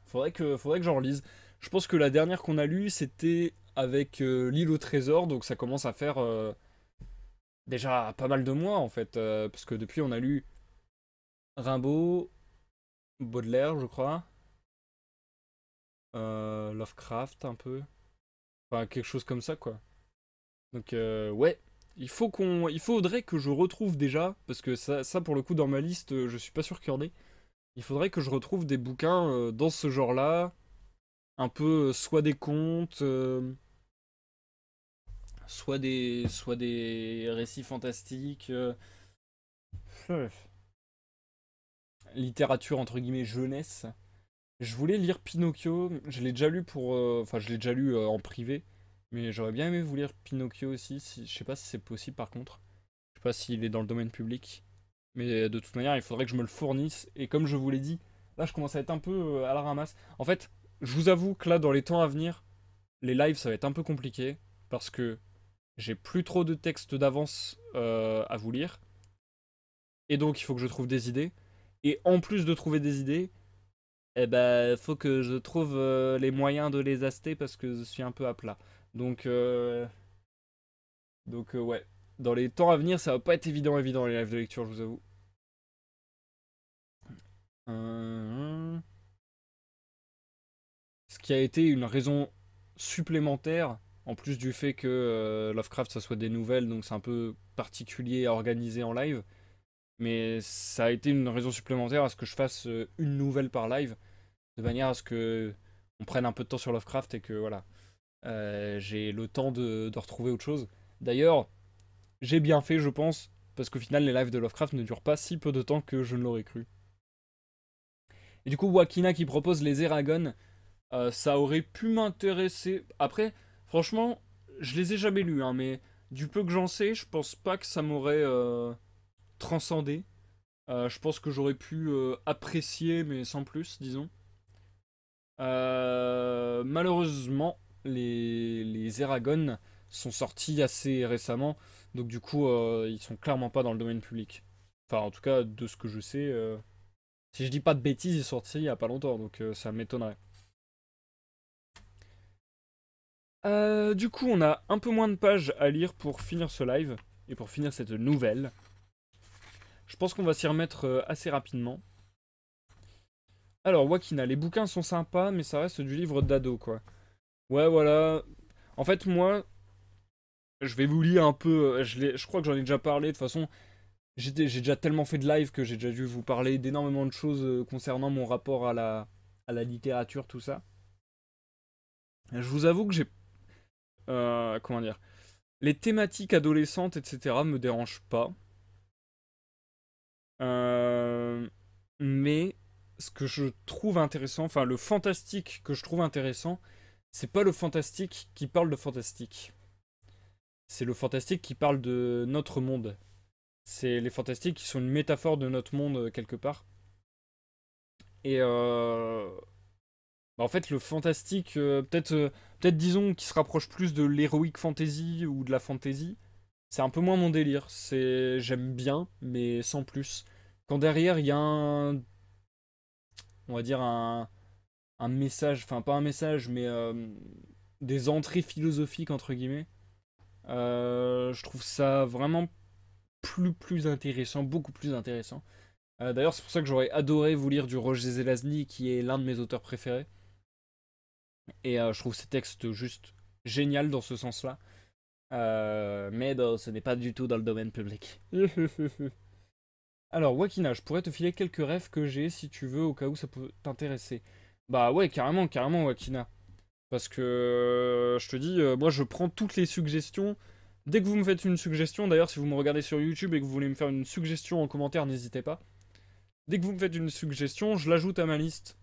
Faudrait que j'en relise. Je pense que la dernière qu'on a lue, c'était avec l'île au trésor, donc ça commence à faire déjà pas mal de mois en fait, parce que depuis on a lu Rimbaud, Baudelaire, je crois, Lovecraft un peu, enfin quelque chose comme ça quoi. Donc ouais, il faudrait que je retrouve déjà, parce que ça pour le coup dans ma liste, je suis pas sûr qu'il y en ait. Il faudrait que je retrouve des bouquins dans ce genre-là, un peu soit des contes, soit des récits fantastiques, euh, littérature entre guillemets jeunesse. Je voulais lire Pinocchio, je l'ai déjà lu enfin je l'ai déjà lu en privé, mais j'aurais bien aimé vous lire Pinocchio aussi. Je sais pas si c'est possible par contre. Je sais pas s'il est dans le domaine public, mais de toute manière il faudrait que je me le fournisse. Et comme je vous l'ai dit, là je commence à être un peu à la ramasse. En fait, je vous avoue que là dans les temps à venir, les lives ça va être un peu compliqué parce que j'ai plus trop de textes d'avance à vous lire. Et donc il faut que je trouve des idées. Et en plus de trouver des idées, eh ben faut que je trouve les moyens de les acheter parce que je suis un peu à plat. Donc, ouais. Dans les temps à venir, ça va pas être évident les lives de lecture, je vous avoue. Euh, Ce qui a été une raison supplémentaire, en plus du fait que Lovecraft ça soit des nouvelles, donc c'est un peu particulier à organiser en live. Mais ça a été une raison supplémentaire à ce que je fasse une nouvelle par live, de manière à ce que on prenne un peu de temps sur Lovecraft et que voilà, j'ai le temps de retrouver autre chose. D'ailleurs, j'ai bien fait, je pense, parce qu'au final, les lives de Lovecraft ne durent pas si peu de temps que je ne l'aurais cru. Et du coup, Wakina qui propose les Eragon, ça aurait pu m'intéresser. Après, franchement, je les ai jamais lus, hein, mais du peu que j'en sais, je pense pas que ça m'aurait transcendé. Je pense que j'aurais pu apprécier, mais sans plus, disons. Malheureusement, les Eragon sont sortis assez récemment, donc du coup, ils sont clairement pas dans le domaine public. Enfin, en tout cas, de ce que je sais, si je dis pas de bêtises, ils sont sortis il y a pas longtemps, donc ça m'étonnerait. Du coup, on a un peu moins de pages à lire pour finir ce live et pour finir cette nouvelle. Je pense qu'on va s'y remettre assez rapidement. Alors, Wakina, les bouquins sont sympas, mais ça reste du livre d'ado, quoi. Ouais, voilà. En fait, moi, je vais vous lire un peu. Je crois que j'en ai déjà parlé. De toute façon, j'ai déjà tellement fait de live que j'ai déjà dû vous parler d'énormément de choses concernant mon rapport à la littérature, tout ça. Je vous avoue que j'ai. Comment dire? Les thématiques adolescentes, etc., me dérangent pas. Euh, mais ce que je trouve intéressant, enfin, le fantastique que je trouve intéressant, c'est pas le fantastique qui parle de fantastique. C'est le fantastique qui parle de notre monde. C'est les fantastiques qui sont une métaphore de notre monde quelque part. Et bah, en fait, le fantastique, peut-être disons qui se rapproche plus de l'heroic fantasy ou de la fantasy, c'est un peu moins mon délire. J'aime bien, mais sans plus. Quand derrière il y a on va dire un message, enfin pas un message, mais des entrées philosophiques entre guillemets, je trouve ça vraiment plus intéressant, beaucoup plus intéressant. D'ailleurs, c'est pour ça que j'aurais adoré vous lire du Roger Zelazny, qui est l'un de mes auteurs préférés. Et je trouve ses textes juste génial dans ce sens-là. Mais non, ce n'est pas du tout dans le domaine public. Alors, Wakina, je pourrais te filer quelques rêves que j'ai si tu veux, au cas où ça peut t'intéresser. Bah ouais, carrément, carrément, Wakina. Parce que je te dis, moi je prends toutes les suggestions. Dès que vous me faites une suggestion, d'ailleurs si vous me regardez sur YouTube et que vous voulez me faire une suggestion en commentaire, n'hésitez pas. Dès que vous me faites une suggestion, je l'ajoute à ma liste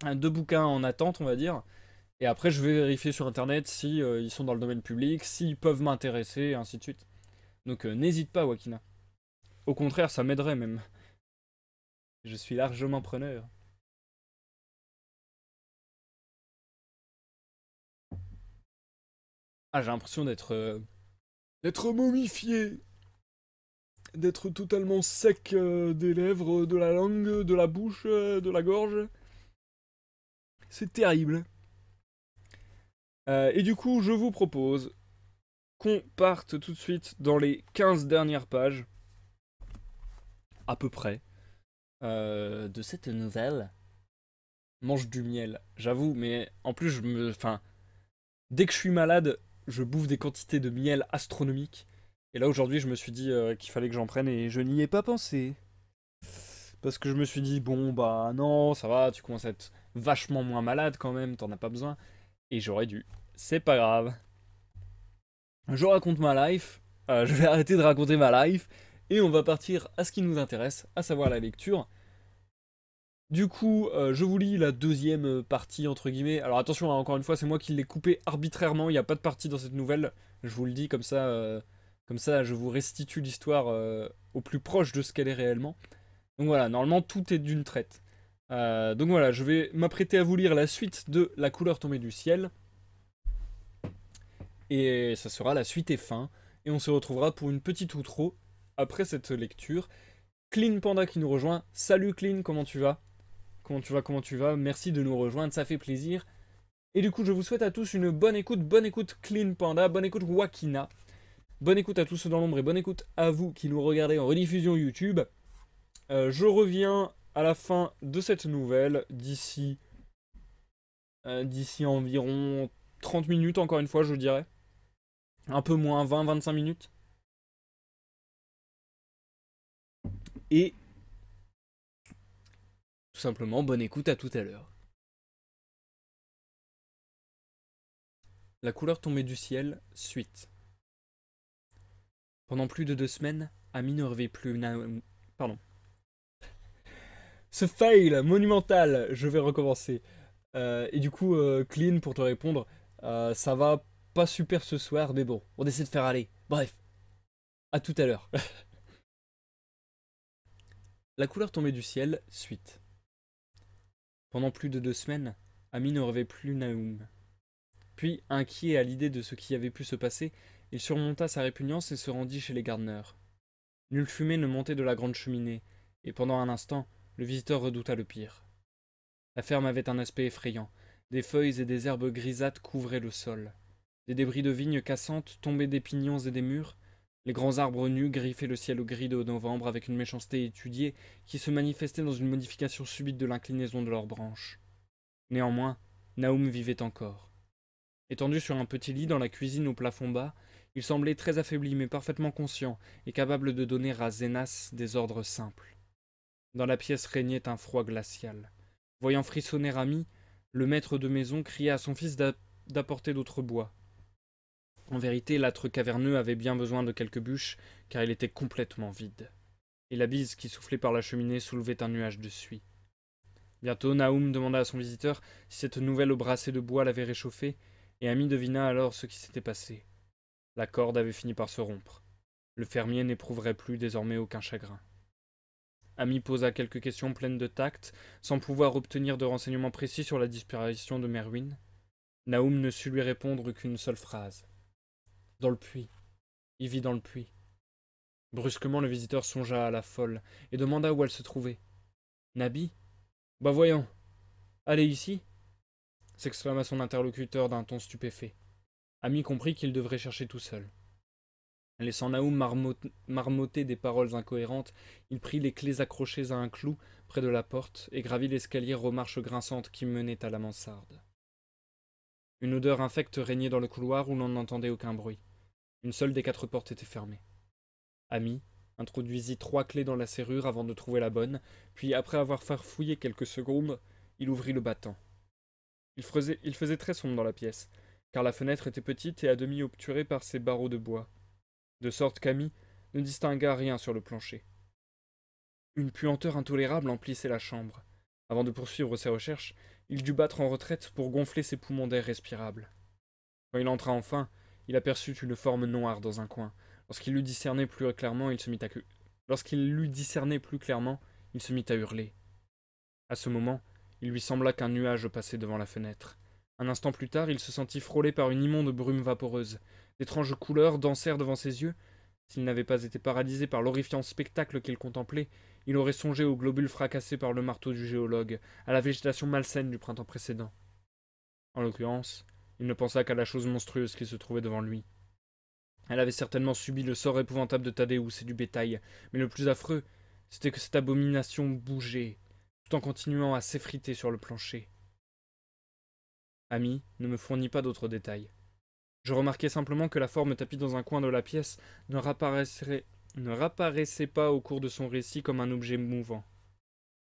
de bouquins en attente, on va dire. Et après je vais vérifier sur internet si ils sont dans le domaine public, s'ils peuvent m'intéresser, et ainsi de suite. Donc n'hésite pas Wakina. Au contraire, ça m'aiderait même. Je suis largement preneur. Ah, j'ai l'impression d'être momifié, d'être totalement sec des lèvres, de la langue, de la bouche, de la gorge. C'est terrible. Et du coup, je vous propose qu'on parte tout de suite dans les 15 dernières pages, à peu près, de cette nouvelle. Mange du miel, j'avoue, mais en plus, enfin, dès que je suis malade, je bouffe des quantités de miel astronomiques. Et là, aujourd'hui, je me suis dit qu'il fallait que j'en prenne et je n'y ai pas pensé. Parce que je me suis dit, bon, bah non, ça va, tu commences à être vachement moins malade quand même, t'en as pas besoin. Et j'aurais dû. C'est pas grave. Je raconte ma life, je vais arrêter de raconter ma life, et on va partir à ce qui nous intéresse, à savoir la lecture. Du coup, je vous lis la deuxième partie, entre guillemets. Alors attention, hein, encore une fois, c'est moi qui l'ai coupé arbitrairement, il n'y a pas de partie dans cette nouvelle. Je vous le dis comme ça je vous restitue l'histoire au plus proche de ce qu'elle est réellement. Donc voilà, normalement tout est d'une traite. Donc voilà, je vais m'apprêter à vous lire la suite de La couleur tombée du ciel. Et ça sera la suite et fin. Et on se retrouvera pour une petite outro après cette lecture. Clean Panda qui nous rejoint. Salut Clean, comment tu vas? Comment tu vas? Merci de nous rejoindre, ça fait plaisir. Et du coup, je vous souhaite à tous une bonne écoute Clean Panda, bonne écoute Wakina. Bonne écoute à tous ceux dans l'ombre et bonne écoute à vous qui nous regardez en rediffusion YouTube. Je reviens à la fin de cette nouvelle d'ici environ 30 minutes, encore une fois, je dirais. Un peu moins, 20-25 minutes. Et tout simplement, bonne écoute à tout à l'heure. La couleur tombée du ciel, suite. Pendant plus de 2 semaines, Ami ne revêt plus Pardon. Ce fail monumental, je vais recommencer. Et du coup, Clean, pour te répondre, ça va pas super ce soir, mais bon, on essaie de faire aller. Bref, à tout à l'heure. La couleur tombée du ciel, suite. Pendant plus de 2 semaines, Ami ne revêt plus Naoum. Puis, inquiet à l'idée de ce qui avait pu se passer, il surmonta sa répugnance et se rendit chez les Gardner. Nulle fumée ne montait de la grande cheminée, et pendant un instant, le visiteur redouta le pire. La ferme avait un aspect effrayant. Des feuilles et des herbes grisâtres couvraient le sol. Des débris de vignes cassantes tombaient des pignons et des murs. Les grands arbres nus griffaient le ciel gris de novembre avec une méchanceté étudiée qui se manifestait dans une modification subite de l'inclinaison de leurs branches. Néanmoins, Naoum vivait encore. Étendu sur un petit lit dans la cuisine au plafond bas, il semblait très affaibli mais parfaitement conscient et capable de donner à Zénas des ordres simples. Dans la pièce régnait un froid glacial. Voyant frissonner Ami, le maître de maison cria à son fils d'apporter d'autres bois. En vérité, l'âtre caverneux avait bien besoin de quelques bûches, car il était complètement vide. Et la bise qui soufflait par la cheminée soulevait un nuage de suie. Bientôt, Naoum demanda à son visiteur si cette nouvelle brassée de bois l'avait réchauffé, et Ami devina alors ce qui s'était passé. La corde avait fini par se rompre. Le fermier n'éprouverait plus désormais aucun chagrin. Ami posa quelques questions pleines de tact, sans pouvoir obtenir de renseignements précis sur la disparition de Merwin. Naoum ne sut lui répondre qu'une seule phrase. Dans le puits. Il vit dans le puits. Brusquement, le visiteur songea à la folle et demanda où elle se trouvait. Nabi? Bah voyons. Allez ici? S'exclama son interlocuteur d'un ton stupéfait. Ami comprit qu'il devrait chercher tout seul. Laissant Naoum marmotter des paroles incohérentes, il prit les clés accrochées à un clou près de la porte et gravit l'escalier aux marches grinçantes qui menaient à la mansarde. Une odeur infecte régnait dans le couloir où l'on n'entendait aucun bruit. Une seule des 4 portes était fermée. Ami introduisit 3 clés dans la serrure avant de trouver la bonne, puis après avoir farfouillé quelques secondes, il ouvrit le battant. Il faisait très sombre dans la pièce, car la fenêtre était petite et à demi obturée par ses barreaux de bois, de sorte qu'Amy ne distingua rien sur le plancher. Une puanteur intolérable emplissait la chambre. Avant de poursuivre ses recherches, il dut battre en retraite pour gonfler ses poumons d'air respirable. Quand il entra enfin, il aperçut une forme noire dans un coin. Lorsqu'il l'eut discerné plus clairement, il se mit à hurler. À ce moment, il lui sembla qu'un nuage passait devant la fenêtre. Un instant plus tard, il se sentit frôlé par une immonde brume vaporeuse. D'étranges couleurs dansèrent devant ses yeux. S'il n'avait pas été paralysé par l'horrifiant spectacle qu'il contemplait, il aurait songé aux globules fracassés par le marteau du géologue, à la végétation malsaine du printemps précédent. En l'occurrence, il ne pensa qu'à la chose monstrueuse qui se trouvait devant lui. Elle avait certainement subi le sort épouvantable de Thaddeus et du bétail, mais le plus affreux, c'était que cette abomination bougeait, tout en continuant à s'effriter sur le plancher. Amy ne me fournit pas d'autres détails. Je remarquai simplement que la forme tapie dans un coin de la pièce ne réapparaissait pas au cours de son récit comme un objet mouvant.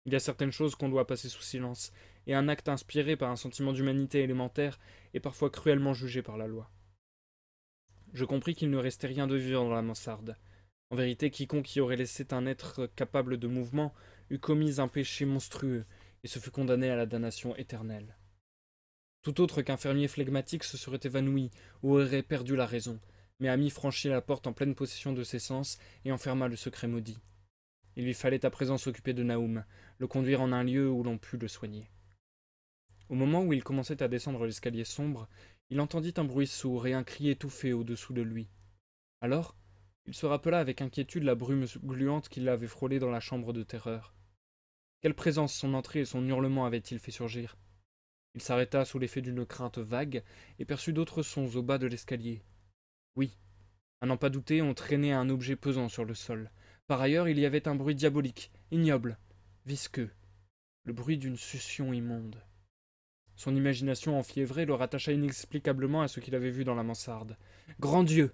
Il y a certaines choses qu'on doit passer sous silence, et un acte inspiré par un sentiment d'humanité élémentaire est parfois cruellement jugé par la loi. Je compris qu'il ne restait rien de vivant dans la mansarde. En vérité, quiconque y aurait laissé un être capable de mouvement eût commis un péché monstrueux et se fut condamné à la damnation éternelle. Tout autre qu'un fermier flegmatique se serait évanoui ou aurait perdu la raison, mais Amy franchit la porte en pleine possession de ses sens et enferma le secret maudit. Il lui fallait à présent s'occuper de Nahum, le conduire en un lieu où l'on pût le soigner. Au moment où il commençait à descendre l'escalier sombre, il entendit un bruit sourd et un cri étouffé au-dessous de lui. Alors, il se rappela avec inquiétude la brume gluante qui l'avait frôlé dans la chambre de terreur. Quelle présence son entrée et son hurlement avaient-ils fait surgir? Il s'arrêta sous l'effet d'une crainte vague et perçut d'autres sons au bas de l'escalier. Oui, à n'en pas douter, on traînait un objet pesant sur le sol. Par ailleurs, il y avait un bruit diabolique, ignoble, visqueux, le bruit d'une succion immonde. Son imagination enfiévrée le rattacha inexplicablement à ce qu'il avait vu dans la mansarde. Grand Dieu!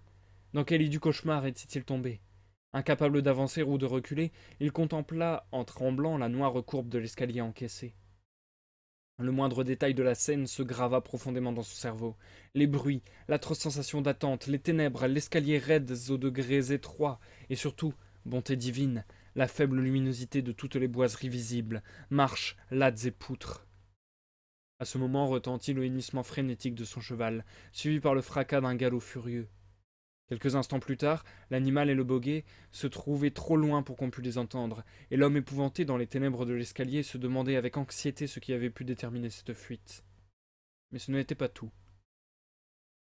Dans quel hideux cauchemar était-il tombé? Incapable d'avancer ou de reculer, il contempla en tremblant la noire courbe de l'escalier encaissé. Le moindre détail de la scène se grava profondément dans son cerveau. Les bruits, l'atroce sensation d'attente, les ténèbres, l'escalier raide aux degrés étroits, et surtout, bonté divine, la faible luminosité de toutes les boiseries visibles, marches, lattes et poutres. À ce moment retentit le hennissement frénétique de son cheval, suivi par le fracas d'un galop furieux. Quelques instants plus tard, l'animal et le boguet se trouvaient trop loin pour qu'on pût les entendre, et l'homme épouvanté dans les ténèbres de l'escalier se demandait avec anxiété ce qui avait pu déterminer cette fuite. Mais ce n'était pas tout.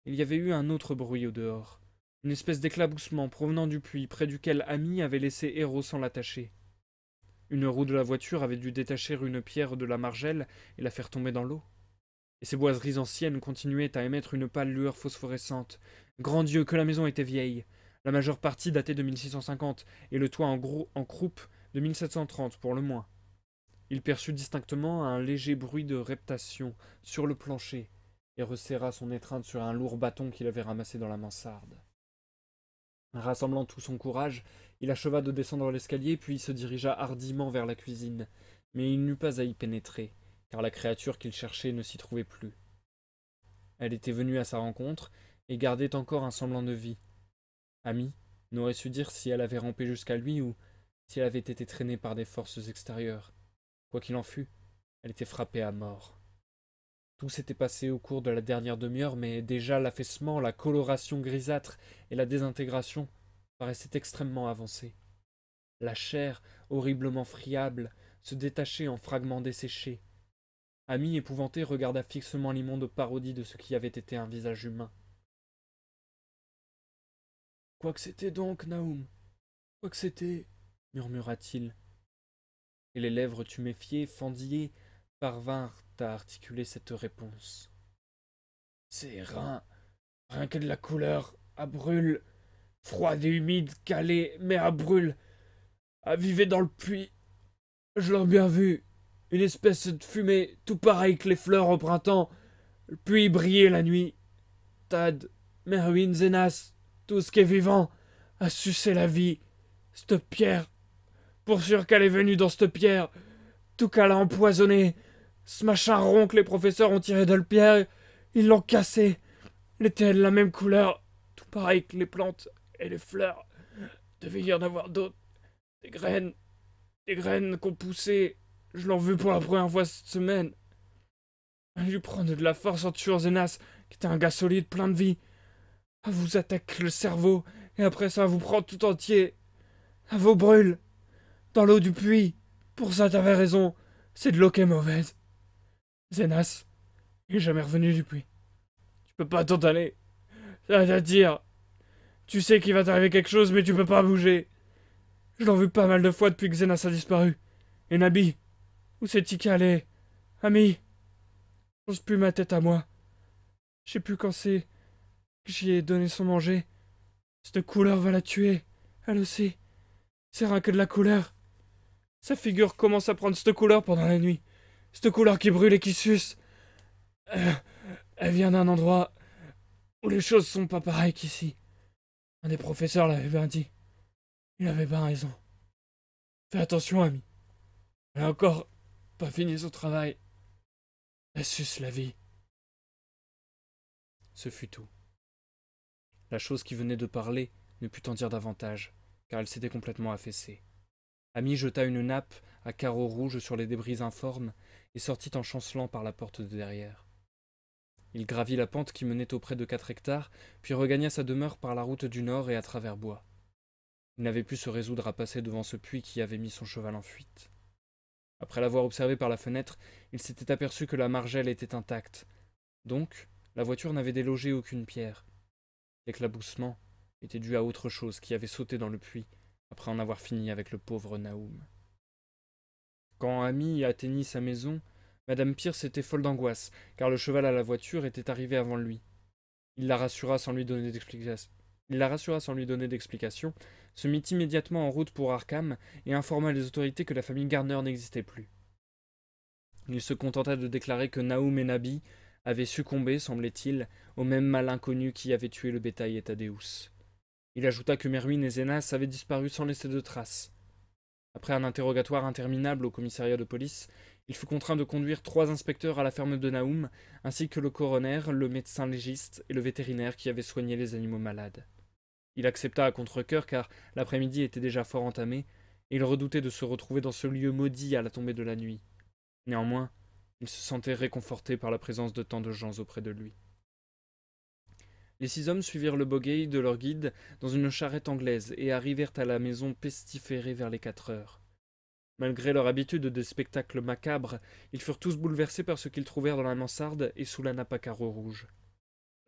Il y avait eu un autre bruit au dehors, une espèce d'éclaboussement provenant du puits près duquel Amy avait laissé Héros sans l'attacher. Une roue de la voiture avait dû détacher une pierre de la margelle et la faire tomber dans l'eau. Et ces boiseries anciennes continuaient à émettre une pâle lueur phosphorescente. Grand Dieu, que la maison était vieille! La majeure partie datait de 1650, et le toit en croupe de 1730 pour le moins. Il perçut distinctement un léger bruit de reptation sur le plancher, et resserra son étreinte sur un lourd bâton qu'il avait ramassé dans la mansarde. Rassemblant tout son courage, il acheva de descendre l'escalier, puis se dirigea hardiment vers la cuisine, mais il n'eut pas à y pénétrer, car la créature qu'il cherchait ne s'y trouvait plus. Elle était venue à sa rencontre, et gardait encore un semblant de vie. Amy n'aurait su dire si elle avait rampé jusqu'à lui ou si elle avait été traînée par des forces extérieures. Quoi qu'il en fût, elle était frappée à mort. Tout s'était passé au cours de la dernière demi-heure, mais déjà l'affaissement, la coloration grisâtre et la désintégration paraissaient extrêmement avancées. La chair, horriblement friable, se détachait en fragments desséchés. Amy, épouvantée, regarda fixement l'immonde parodie de ce qui avait été un visage humain. « Quoi que c'était donc, Nahum? Quoi que c'était » murmura-t-il. Et les lèvres tuméfiées, fendillées, parvinrent à articuler cette réponse. « Ces reins, rien que de la couleur, à brûle, froide et humide, calée, mais à brûle, à viver dans le puits. Je l'ai bien vu, une espèce de fumée, tout pareil que les fleurs au printemps, le puits brillait la nuit. Tad, Merwin, Zénas, tout ce qui est vivant a sucé la vie. Cette pierre, pour sûr qu'elle est venue dans cette pierre, tout qu'elle a empoisonné, Ce machin rond que les professeurs ont tiré de le pierre, ils l'ont cassé. Il était de la même couleur, tout pareil que les plantes et les fleurs. Devait y en avoir d'autres. Des graines qu'on poussé. Je l'ai vu pour la première fois cette semaine. À lui prendre de la force en tuant Zenas, qui était un gars solide, plein de vie. À vous attaque le cerveau, et après ça vous prend tout entier. À vous brûle. Dans l'eau du puits. Pour ça t'avais raison. C'est de l'eau qui est mauvaise. Zenas, il est jamais revenu du puits. Tu peux pas t'en aller. C'est-à-dire, tu sais qu'il va t'arriver quelque chose, mais tu peux pas bouger. Je l'ai vu pas mal de fois depuis que Zenas a disparu. Et Nabi, où c'est-il qu'elle Ami, j'ose plus ma tête à moi. Je sais plus quand c'est que j'y ai donné son manger. Cette couleur va la tuer. Elle aussi. C'est rien que de la couleur. Sa figure commence à prendre cette couleur pendant la nuit. Cette couleur qui brûle et qui suce. Elle vient d'un endroit où les choses sont pas pareilles qu'ici. Un des professeurs l'avait bien dit. Il avait bien raison. Fais attention, ami. Elle a encore pas fini son travail. Elle suce la vie. Ce fut tout. La chose qui venait de parler ne put en dire davantage, car elle s'était complètement affaissée. Ami jeta une nappe à carreaux rouges sur les débris informes et sortit en chancelant par la porte de derrière. Il gravit la pente qui menait auprès de 4 hectares, puis regagna sa demeure par la route du nord et à travers bois. Il n'avait pu se résoudre à passer devant ce puits qui avait mis son cheval en fuite. Après l'avoir observé par la fenêtre, il s'était aperçu que la margelle était intacte. Donc, la voiture n'avait délogé aucune pierre. L'éclaboussement était dû à autre chose qui avait sauté dans le puits après en avoir fini avec le pauvre Naoum. Quand Ami atteignit sa maison, Madame Pierce était folle d'angoisse, car le cheval à la voiture était arrivé avant lui. Il la rassura sans lui donner d'explication, se mit immédiatement en route pour Arkham et informa les autorités que la famille Gardner n'existait plus. Il se contenta de déclarer que Naoum et Nabi avaient succombé, semblait-il, au même mal inconnu qui avait tué le bétail et Thaddeus. Il ajouta que Merwin et Zenas avaient disparu sans laisser de traces. Après un interrogatoire interminable au commissariat de police, il fut contraint de conduire 3 inspecteurs à la ferme de Naoum, ainsi que le coroner, le médecin légiste et le vétérinaire qui avaient soigné les animaux malades. Il accepta à contre-cœur car l'après-midi était déjà fort entamé, et il redoutait de se retrouver dans ce lieu maudit à la tombée de la nuit. Néanmoins, il se sentait réconforté par la présence de tant de gens auprès de lui. Les 6 hommes suivirent le bogey de leur guide dans une charrette anglaise et arrivèrent à la maison pestiférée vers les 4 heures. Malgré leur habitude des spectacles macabres, ils furent tous bouleversés par ce qu'ils trouvèrent dans la mansarde et sous la nappe à carreaux rouges.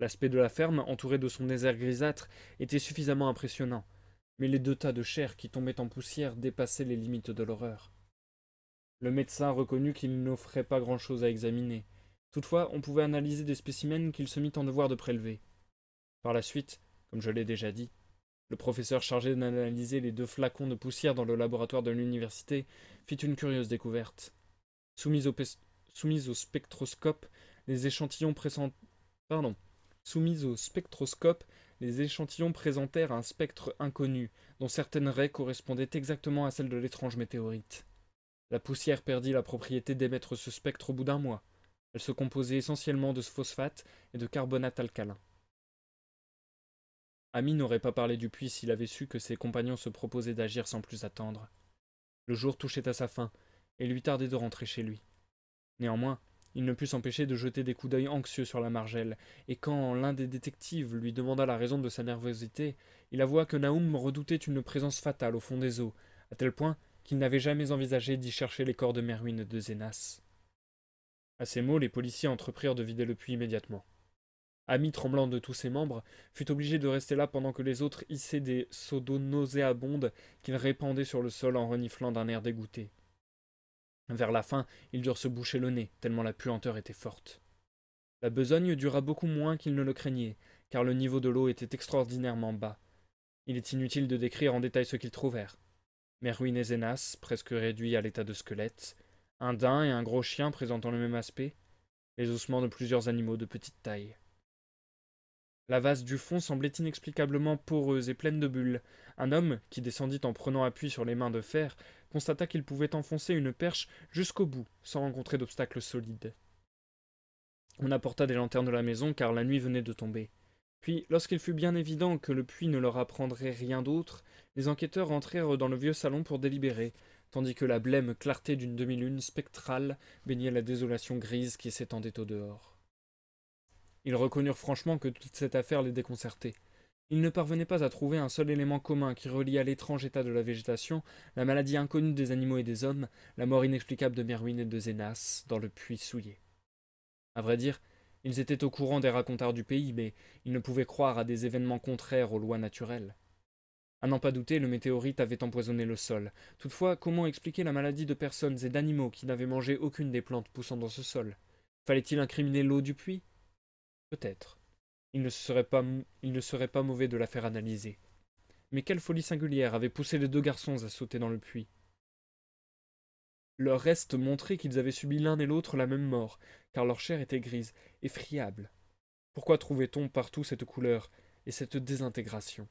L'aspect de la ferme, entourée de son désert grisâtre, était suffisamment impressionnant, mais les 2 tas de chair qui tombaient en poussière dépassaient les limites de l'horreur. Le médecin reconnut qu'il n'offrait pas grand-chose à examiner. Toutefois, on pouvait analyser des spécimens qu'il se mit en devoir de prélever. Par la suite, comme je l'ai déjà dit, le professeur chargé d'analyser les 2 flacons de poussière dans le laboratoire de l'université fit une curieuse découverte. Soumis au spectroscope, les échantillons présentèrent un spectre inconnu, dont certaines raies correspondaient exactement à celles de l'étrange météorite. La poussière perdit la propriété d'émettre ce spectre au bout d'1 mois. Elle se composait essentiellement de phosphate et de carbonate alcalin. Ami n'aurait pas parlé du puits s'il avait su que ses compagnons se proposaient d'agir sans plus attendre. Le jour touchait à sa fin, et il lui tardait de rentrer chez lui. Néanmoins, il ne put s'empêcher de jeter des coups d'œil anxieux sur la margelle, et quand l'un des détectives lui demanda la raison de sa nervosité, il avoua que Naoum redoutait une présence fatale au fond des eaux, à tel point qu'il n'avait jamais envisagé d'y chercher les corps de Merwin et de Zenas. À ces mots, les policiers entreprirent de vider le puits immédiatement. Ami, tremblant de tous ses membres, fut obligé de rester là pendant que les autres hissaient des seaux d'eau nauséabondes qu'ils répandaient sur le sol en reniflant d'un air dégoûté. Vers la fin, ils durent se boucher le nez, tellement la puanteur était forte. La besogne dura beaucoup moins qu'ils ne le craignaient, car le niveau de l'eau était extraordinairement bas. Il est inutile de décrire en détail ce qu'ils trouvèrent. Merwin et Zenas, presque réduits à l'état de squelette, un daim et un gros chien présentant le même aspect, les ossements de plusieurs animaux de petite taille. La vase du fond semblait inexplicablement poreuse et pleine de bulles. Un homme, qui descendit en prenant appui sur les mains de fer, constata qu'il pouvait enfoncer une perche jusqu'au bout, sans rencontrer d'obstacle solide. On apporta des lanternes de la maison, car la nuit venait de tomber. Puis, lorsqu'il fut bien évident que le puits ne leur apprendrait rien d'autre, les enquêteurs entrèrent dans le vieux salon pour délibérer, tandis que la blême clarté d'une demi-lune spectrale baignait la désolation grise qui s'étendait au dehors. Ils reconnurent franchement que toute cette affaire les déconcertait. Ils ne parvenaient pas à trouver un seul élément commun qui reliât l'étrange état de la végétation, la maladie inconnue des animaux et des hommes, la mort inexplicable de Merwin et de Zénas dans le puits souillé. À vrai dire, ils étaient au courant des racontars du pays, mais ils ne pouvaient croire à des événements contraires aux lois naturelles. À n'en pas douter, le météorite avait empoisonné le sol. Toutefois, comment expliquer la maladie de personnes et d'animaux qui n'avaient mangé aucune des plantes poussant dans ce sol? Fallait-il incriminer l'eau du puits? Peut-être. Il ne serait pas mauvais de la faire analyser. Mais quelle folie singulière avait poussé les deux garçons à sauter dans le puits? Leur reste montrait qu'ils avaient subi l'un et l'autre la même mort, car leur chair était grise et friable. Pourquoi trouvait-on partout cette couleur et cette désintégration?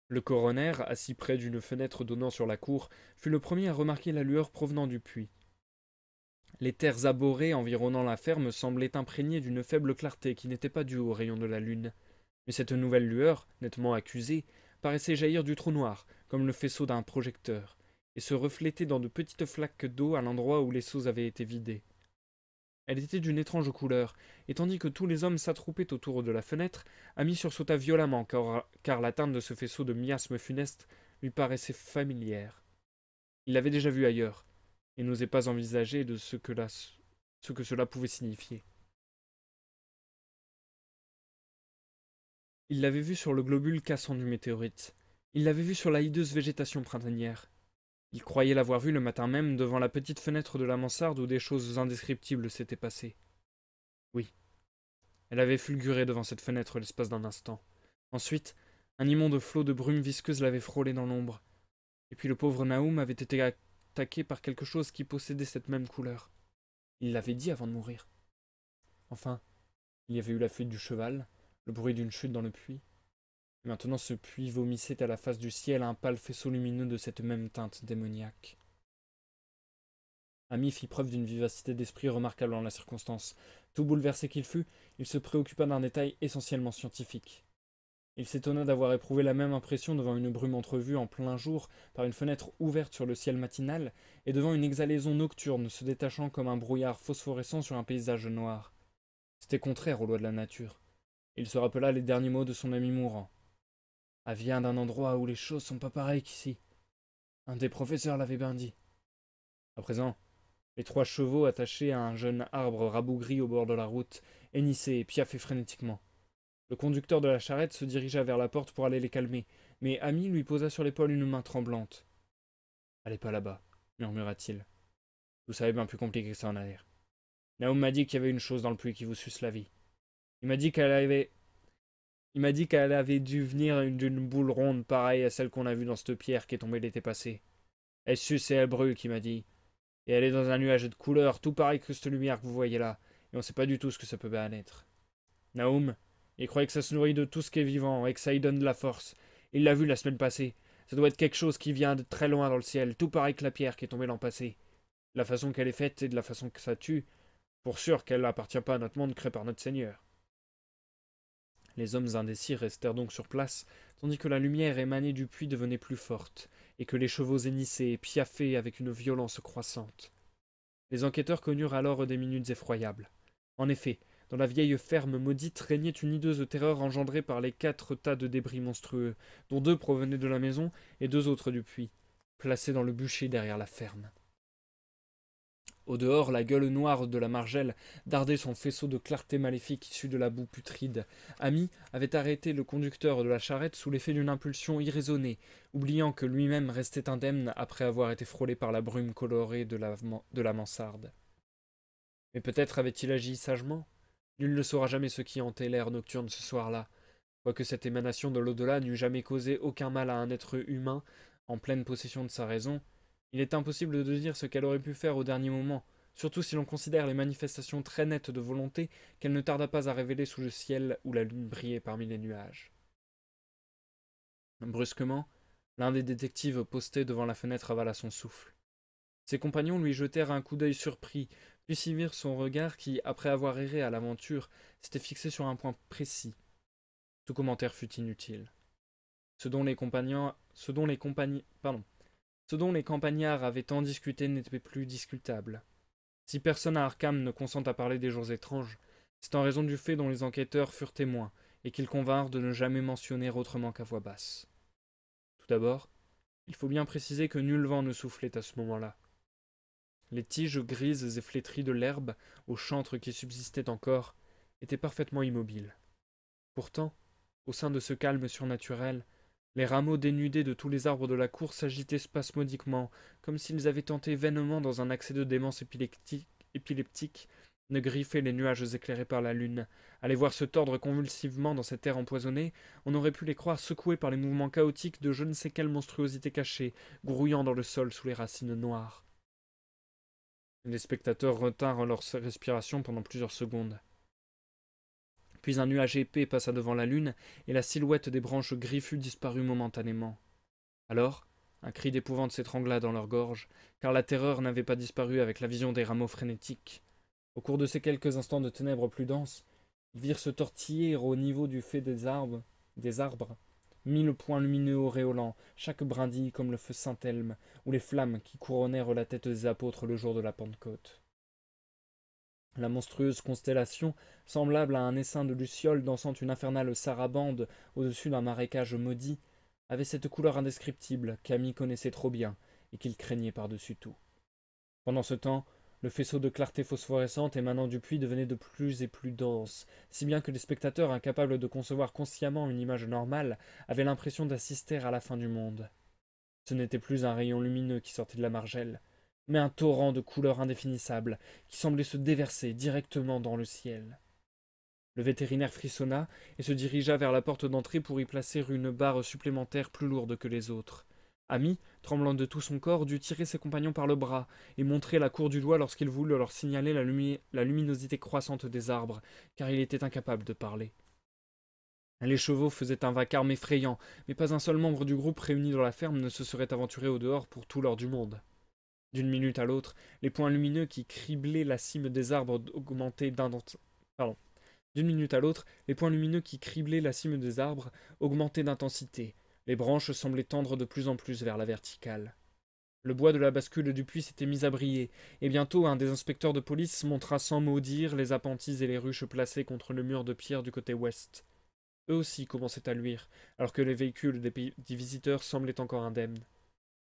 Le coroner, assis près d'une fenêtre donnant sur la cour, fut le premier à remarquer la lueur provenant du puits. Les terres abhorrées environnant la ferme semblaient imprégnées d'une faible clarté qui n'était pas due aux rayons de la lune. Mais cette nouvelle lueur, nettement accusée, paraissait jaillir du trou noir, comme le faisceau d'un projecteur, et se refléter dans de petites flaques d'eau à l'endroit où les seaux avaient été vidés. Elle était d'une étrange couleur, et tandis que tous les hommes s'attroupaient autour de la fenêtre, Ami sursauta violemment, car l'atteinte de ce faisceau de miasmes funestes lui paraissait familière. Il l'avait déjà vu ailleurs, et n'osait pas envisager de ce que cela pouvait signifier. Il l'avait vu sur le globule cassant du météorite. Il l'avait vu sur la hideuse végétation printanière. Il croyait l'avoir vue le matin même devant la petite fenêtre de la mansarde où des choses indescriptibles s'étaient passées. Oui, elle avait fulguré devant cette fenêtre l'espace d'un instant. Ensuite, un immonde flot de brume visqueuse l'avait frôlé dans l'ombre. Et puis le pauvre Naoum avait été attaqué par quelque chose qui possédait cette même couleur. Il l'avait dit avant de mourir. Enfin, il y avait eu la fuite du cheval, le bruit d'une chute dans le puits. Et maintenant ce puits vomissait à la face du ciel un pâle faisceau lumineux de cette même teinte démoniaque. Ami fit preuve d'une vivacité d'esprit remarquable en la circonstance. Tout bouleversé qu'il fût, il se préoccupa d'un détail essentiellement scientifique. Il s'étonna d'avoir éprouvé la même impression devant une brume entrevue en plein jour par une fenêtre ouverte sur le ciel matinal et devant une exhalaison nocturne se détachant comme un brouillard phosphorescent sur un paysage noir. C'était contraire aux lois de la nature. Il se rappela les derniers mots de son ami mourant. « Ah, viens d'un endroit où les choses sont pas pareilles qu'ici. » Un des professeurs l'avait bien dit. À présent, les 3 chevaux attachés à un jeune arbre rabougri au bord de la route hennissaient et piaffaient frénétiquement. Le conducteur de la charrette se dirigea vers la porte pour aller les calmer, mais Ami lui posa sur l'épaule une main tremblante. « Allez pas là-bas, murmura-t-il. Vous savez bien plus compliqué que ça en a l'air. Naoum m'a dit qu'il y avait une chose dans le puits qui vous suce la vie. Il m'a dit qu'elle avait dû venir d'une boule ronde pareille à celle qu'on a vue dans cette pierre qui est tombée l'été passé. Elle suce et elle brûle, qui m'a dit. Et elle est dans un nuage de couleurs, tout pareil que cette lumière que vous voyez là, et on sait pas du tout ce que ça peut bien être. Naoum, il croyait que ça se nourrit de tout ce qui est vivant, et que ça y donne de la force. Il l'a vu la semaine passée. Ça doit être quelque chose qui vient de très loin dans le ciel, tout pareil que la pierre qui est tombée l'an passé. De la façon qu'elle est faite et de la façon que ça tue, pour sûr qu'elle n'appartient pas à notre monde créé par notre Seigneur. Les hommes indécis restèrent donc sur place, tandis que la lumière émanée du puits devenait plus forte, et que les chevaux hennissaient et piaffaient avec une violence croissante. Les enquêteurs connurent alors des minutes effroyables. En effet, dans la vieille ferme maudite régnait une hideuse terreur engendrée par les 4 tas de débris monstrueux, dont 2 provenaient de la maison et 2 autres du puits, placés dans le bûcher derrière la ferme. Au dehors, la gueule noire de la margelle dardait son faisceau de clarté maléfique issu de la boue putride. Ami avait arrêté le conducteur de la charrette sous l'effet d'une impulsion irraisonnée, oubliant que lui-même restait indemne après avoir été frôlé par la brume colorée de la mansarde. Mais peut-être avait-il agi sagement? Nul ne saura jamais ce qui hantait l'air nocturne ce soir-là. Quoique cette émanation de l'au-delà n'eût jamais causé aucun mal à un être humain en pleine possession de sa raison, il est impossible de dire ce qu'elle aurait pu faire au dernier moment, surtout si l'on considère les manifestations très nettes de volonté qu'elle ne tarda pas à révéler sous le ciel où la lune brillait parmi les nuages. Brusquement, l'un des détectives postés devant la fenêtre avala son souffle. Ses compagnons lui jetèrent un coup d'œil surpris, puis suivirent son regard qui, après avoir erré à l'aventure, s'était fixé sur un point précis. Tout commentaire fut inutile. Ce dont les campagnards avaient tant discuté n'était plus discutable. Si personne à Arkham ne consent à parler des jours étranges, c'est en raison du fait dont les enquêteurs furent témoins, et qu'ils convinrent de ne jamais mentionner autrement qu'à voix basse. Tout d'abord, il faut bien préciser que nul vent ne soufflait à ce moment-là. Les tiges grises et flétries de l'herbe, au chantre qui subsistait encore, étaient parfaitement immobiles. Pourtant, au sein de ce calme surnaturel, les rameaux dénudés de tous les arbres de la cour s'agitaient spasmodiquement, comme s'ils avaient tenté vainement, dans un accès de démence épileptique, de griffer les nuages éclairés par la lune. À les voir se tordre convulsivement dans cet air empoisonné, on aurait pu les croire secoués par les mouvements chaotiques de je ne sais quelle monstruosité cachée, grouillant dans le sol sous les racines noires. Les spectateurs retinrent leur respiration pendant plusieurs secondes. Puis un nuage épais passa devant la lune, et la silhouette des branches griffues disparut momentanément. Alors, un cri d'épouvante s'étrangla dans leur gorge, car la terreur n'avait pas disparu avec la vision des rameaux frénétiques. Au cours de ces quelques instants de ténèbres plus denses, ils virent se tortiller au niveau du fait des arbres, 1000 points lumineux auréolants, chaque brindille comme le feu Saint-Elme, ou les flammes qui couronnèrent la tête des apôtres le jour de la Pentecôte. La monstrueuse constellation, semblable à un essaim de lucioles dansant une infernale sarabande au-dessus d'un marécage maudit, avait cette couleur indescriptible qu'Amy connaissait trop bien et qu'il craignait par-dessus tout. Pendant ce temps, le faisceau de clarté phosphorescente émanant du puits devenait de plus et plus dense, si bien que les spectateurs, incapables de concevoir consciemment une image normale, avaient l'impression d'assister à la fin du monde. Ce n'était plus un rayon lumineux qui sortait de la margelle, mais un torrent de couleurs indéfinissables qui semblait se déverser directement dans le ciel. Le vétérinaire frissonna et se dirigea vers la porte d'entrée pour y placer une barre supplémentaire plus lourde que les autres. Ami, tremblant de tout son corps, dut tirer ses compagnons par le bras et montrer la cour du doigt lorsqu'il voulut leur signaler la luminosité croissante des arbres, car il était incapable de parler. Les chevaux faisaient un vacarme effrayant, mais pas un seul membre du groupe réuni dans la ferme ne se serait aventuré au dehors pour tout l'or du monde. D'une minute à l'autre, les points lumineux qui criblaient la cime des arbres augmentaient d'intensité. Les branches semblaient tendre de plus en plus vers la verticale. Le bois de la bascule du puits s'était mis à briller, et bientôt un des inspecteurs de police montra sans mot dire les appentis et les ruches placées contre le mur de pierre du côté ouest. Eux aussi commençaient à luire, alors que les véhicules des visiteurs semblaient encore indemnes.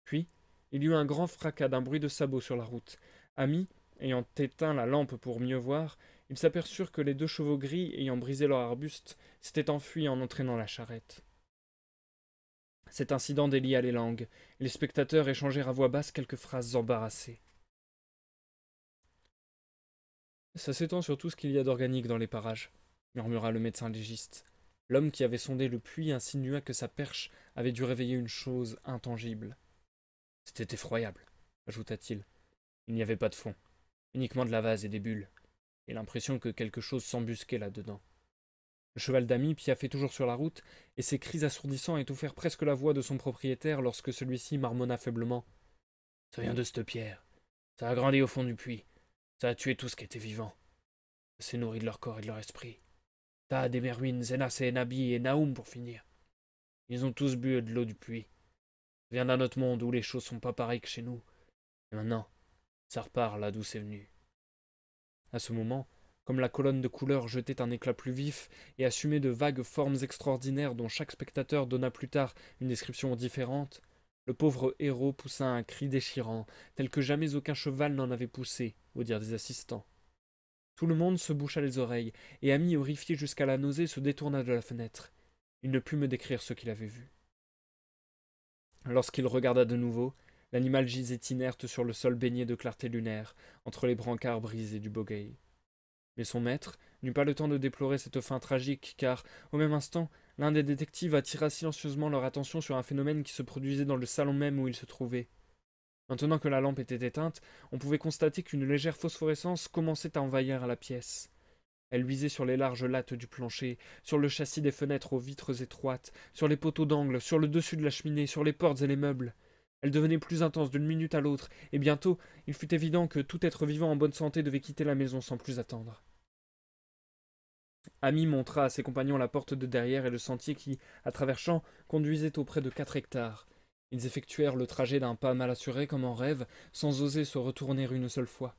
Puis, il y eut un grand fracas d'un bruit de sabots sur la route. Ami, ayant éteint la lampe pour mieux voir, ils s'aperçurent que les 2 chevaux gris, ayant brisé leur arbuste, s'étaient enfuis en entraînant la charrette. Cet incident délia les langues, et les spectateurs échangèrent à voix basse quelques phrases embarrassées. Ça s'étend sur tout ce qu'il y a d'organique dans les parages, murmura le médecin légiste. L'homme qui avait sondé le puits insinua que sa perche avait dû réveiller une chose intangible. C'était effroyable, ajouta-t-il. Il n'y avait pas de fond, uniquement de la vase et des bulles, et l'impression que quelque chose s'embusquait là-dedans. Le cheval d'Amy piaffait toujours sur la route, et ses cris assourdissants étouffèrent presque la voix de son propriétaire lorsque celui-ci marmonna faiblement. « Ça vient de cette pierre. Ça a grandi au fond du puits. Ça a tué tout ce qui était vivant. Ça s'est nourri de leur corps et de leur esprit. T'as des Merwin, Zenas et Nabi et Naoum pour finir. Ils ont tous bu de l'eau du puits. Ça vient d'un autre monde où les choses sont pas pareilles que chez nous. Et maintenant, ça repart là d'où c'est venu. » À ce moment, comme la colonne de couleurs jetait un éclat plus vif et assumait de vagues formes extraordinaires dont chaque spectateur donna plus tard une description différente, le pauvre héros poussa un cri déchirant, tel que jamais aucun cheval n'en avait poussé, au dire des assistants. Tout le monde se boucha les oreilles, et Ami, horrifié jusqu'à la nausée, se détourna de la fenêtre. Il ne put me décrire ce qu'il avait vu. Lorsqu'il regarda de nouveau, l'animal gisait inerte sur le sol baigné de clarté lunaire, entre les brancards brisés du bogueil. Mais son maître n'eut pas le temps de déplorer cette fin tragique, car, au même instant, l'un des détectives attira silencieusement leur attention sur un phénomène qui se produisait dans le salon même où ils se trouvaient. Maintenant que la lampe était éteinte, on pouvait constater qu'une légère phosphorescence commençait à envahir la pièce. Elle luisait sur les larges lattes du plancher, sur le châssis des fenêtres aux vitres étroites, sur les poteaux d'angle, sur le dessus de la cheminée, sur les portes et les meubles. Elle devenait plus intense d'une minute à l'autre, et bientôt il fut évident que tout être vivant en bonne santé devait quitter la maison sans plus attendre. Ami montra à ses compagnons la porte de derrière et le sentier qui, à travers champs, conduisait auprès de 4 hectares. Ils effectuèrent le trajet d'un pas mal assuré comme en rêve, sans oser se retourner une seule fois.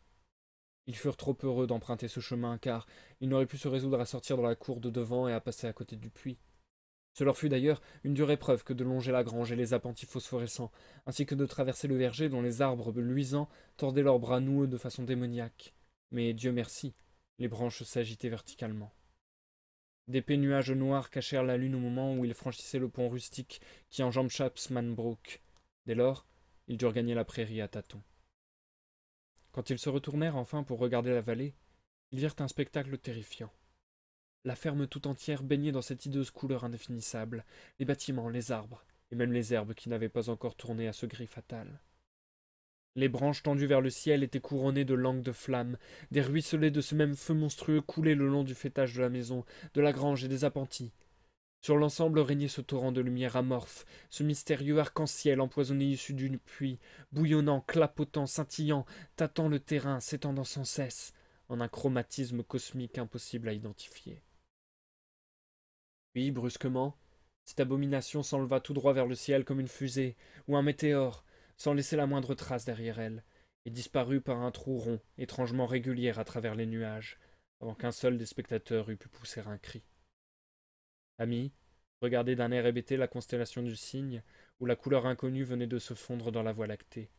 Ils furent trop heureux d'emprunter ce chemin, car ils n'auraient pu se résoudre à sortir dans la cour de devant et à passer à côté du puits. Ce leur fut d'ailleurs une dure épreuve que de longer la grange et les appentis phosphorescents, ainsi que de traverser le verger dont les arbres luisants tordaient leurs bras noueux de façon démoniaque. Mais Dieu merci, les branches s'agitaient verticalement. D'épais nuages noirs cachèrent la lune au moment où ils franchissaient le pont rustique qui enjambe Chapsman Brook. Dès lors, ils durent gagner la prairie à tâtons. Quand ils se retournèrent enfin pour regarder la vallée, ils virent un spectacle terrifiant. La ferme tout entière baignait dans cette hideuse couleur indéfinissable, les bâtiments, les arbres, et même les herbes qui n'avaient pas encore tourné à ce gris fatal. Les branches tendues vers le ciel étaient couronnées de langues de flammes, des ruisselets de ce même feu monstrueux coulaient le long du faîtage de la maison, de la grange et des appentis. Sur l'ensemble régnait ce torrent de lumière amorphe, ce mystérieux arc-en-ciel empoisonné issu d'une puits, bouillonnant, clapotant, scintillant, tâtant le terrain, s'étendant sans cesse, en un chromatisme cosmique impossible à identifier. Puis, brusquement, cette abomination s'enleva tout droit vers le ciel comme une fusée, ou un météore, sans laisser la moindre trace derrière elle, et disparut par un trou rond, étrangement régulier à travers les nuages, avant qu'un seul des spectateurs eût pu pousser un cri. Ami regardait d'un air hébété la constellation du Cygne, où la couleur inconnue venait de se fondre dans la voie lactée.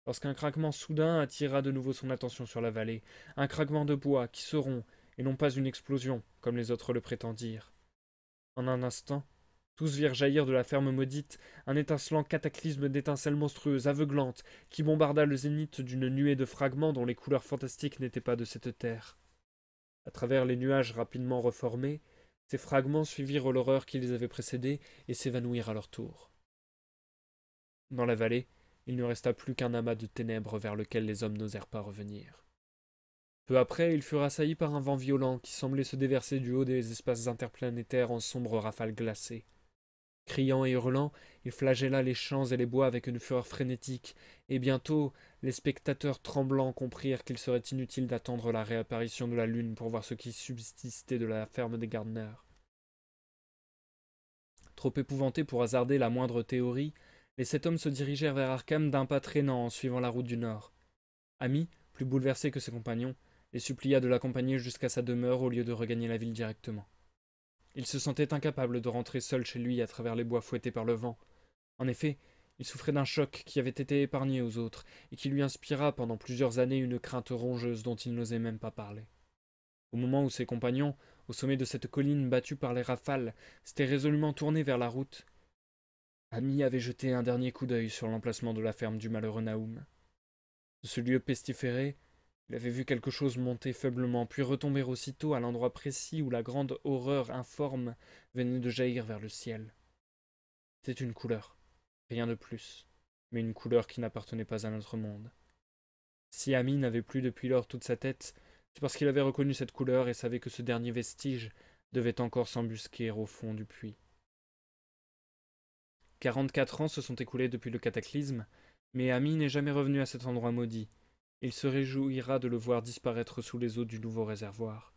Lorsqu'un craquement soudain attira de nouveau son attention sur la vallée, un craquement de bois qui se rompt, et non pas une explosion, comme les autres le prétendirent. En un instant, tous virent jaillir de la ferme maudite un étincelant cataclysme d'étincelles monstrueuses, aveuglantes, qui bombarda le zénith d'une nuée de fragments dont les couleurs fantastiques n'étaient pas de cette terre. À travers les nuages rapidement reformés, ces fragments suivirent l'horreur qui les avait précédés et s'évanouirent à leur tour. Dans la vallée, il ne resta plus qu'un amas de ténèbres vers lequel les hommes n'osèrent pas revenir. Peu après, ils furent assaillis par un vent violent qui semblait se déverser du haut des espaces interplanétaires en sombres rafales glacées. Criant et hurlant, il flagella les champs et les bois avec une fureur frénétique, et bientôt les spectateurs tremblants comprirent qu'il serait inutile d'attendre la réapparition de la lune pour voir ce qui subsistait de la ferme des Gardner. Trop épouvantés pour hasarder la moindre théorie, les 7 hommes se dirigèrent vers Arkham d'un pas traînant en suivant la route du nord. Ami, plus bouleversé que ses compagnons, les supplia de l'accompagner jusqu'à sa demeure au lieu de regagner la ville directement. Il se sentait incapable de rentrer seul chez lui à travers les bois fouettés par le vent. En effet, il souffrait d'un choc qui avait été épargné aux autres, et qui lui inspira pendant plusieurs années une crainte rongeuse dont il n'osait même pas parler. Au moment où ses compagnons, au sommet de cette colline battue par les rafales, s'étaient résolument tournés vers la route, Ami avait jeté un dernier coup d'œil sur l'emplacement de la ferme du malheureux Naoum. De ce lieu pestiféré, il avait vu quelque chose monter faiblement, puis retomber aussitôt à l'endroit précis où la grande horreur informe venait de jaillir vers le ciel. C'était une couleur, rien de plus, mais une couleur qui n'appartenait pas à notre monde. Si Ami n'avait plus depuis lors toute sa tête, c'est parce qu'il avait reconnu cette couleur et savait que ce dernier vestige devait encore s'embusquer au fond du puits. 44 ans se sont écoulés depuis le cataclysme, mais Ami n'est jamais revenu à cet endroit maudit. Il se réjouira de le voir disparaître sous les eaux du nouveau réservoir.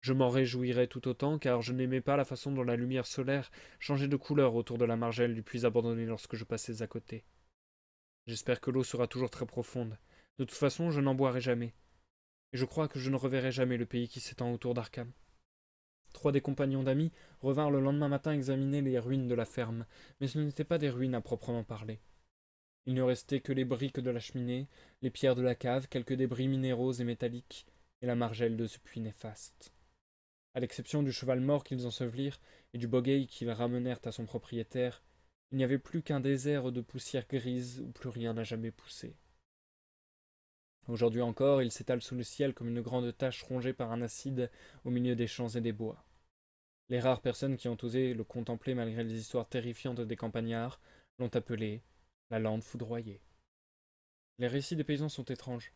Je m'en réjouirais tout autant, car je n'aimais pas la façon dont la lumière solaire changeait de couleur autour de la margelle du puits abandonné lorsque je passais à côté. J'espère que l'eau sera toujours très profonde. De toute façon, je n'en boirai jamais. Et je crois que je ne reverrai jamais le pays qui s'étend autour d'Arkham. 3 des compagnons d'Ami revinrent le lendemain matin examiner les ruines de la ferme, mais ce n'étaient pas des ruines à proprement parler. Il ne restait que les briques de la cheminée, les pierres de la cave, quelques débris minéraux et métalliques, et la margelle de ce puits néfaste. À l'exception du cheval mort qu'ils ensevelirent et du bogueil qu'ils ramenèrent à son propriétaire, il n'y avait plus qu'un désert de poussière grise où plus rien n'a jamais poussé. Aujourd'hui encore, il s'étale sous le ciel comme une grande tache rongée par un acide au milieu des champs et des bois. Les rares personnes qui ont osé le contempler malgré les histoires terrifiantes des campagnards l'ont appelé la lande foudroyée. Les récits des paysans sont étranges.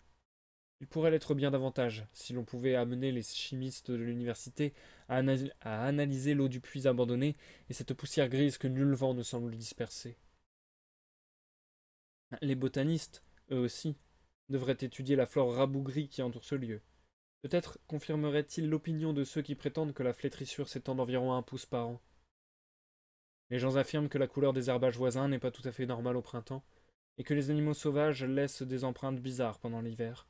Il pourrait l'être bien davantage, si l'on pouvait amener les chimistes de l'université à analyser l'eau du puits abandonné et cette poussière grise que nul vent ne semble disperser. Les botanistes, eux aussi, devraient étudier la flore rabougrie qui entoure ce lieu. Peut-être confirmerait-il l'opinion de ceux qui prétendent que la flétrissure s'étend d'environ 1 pouce par an. Les gens affirment que la couleur des herbages voisins n'est pas tout à fait normale au printemps, et que les animaux sauvages laissent des empreintes bizarres pendant l'hiver.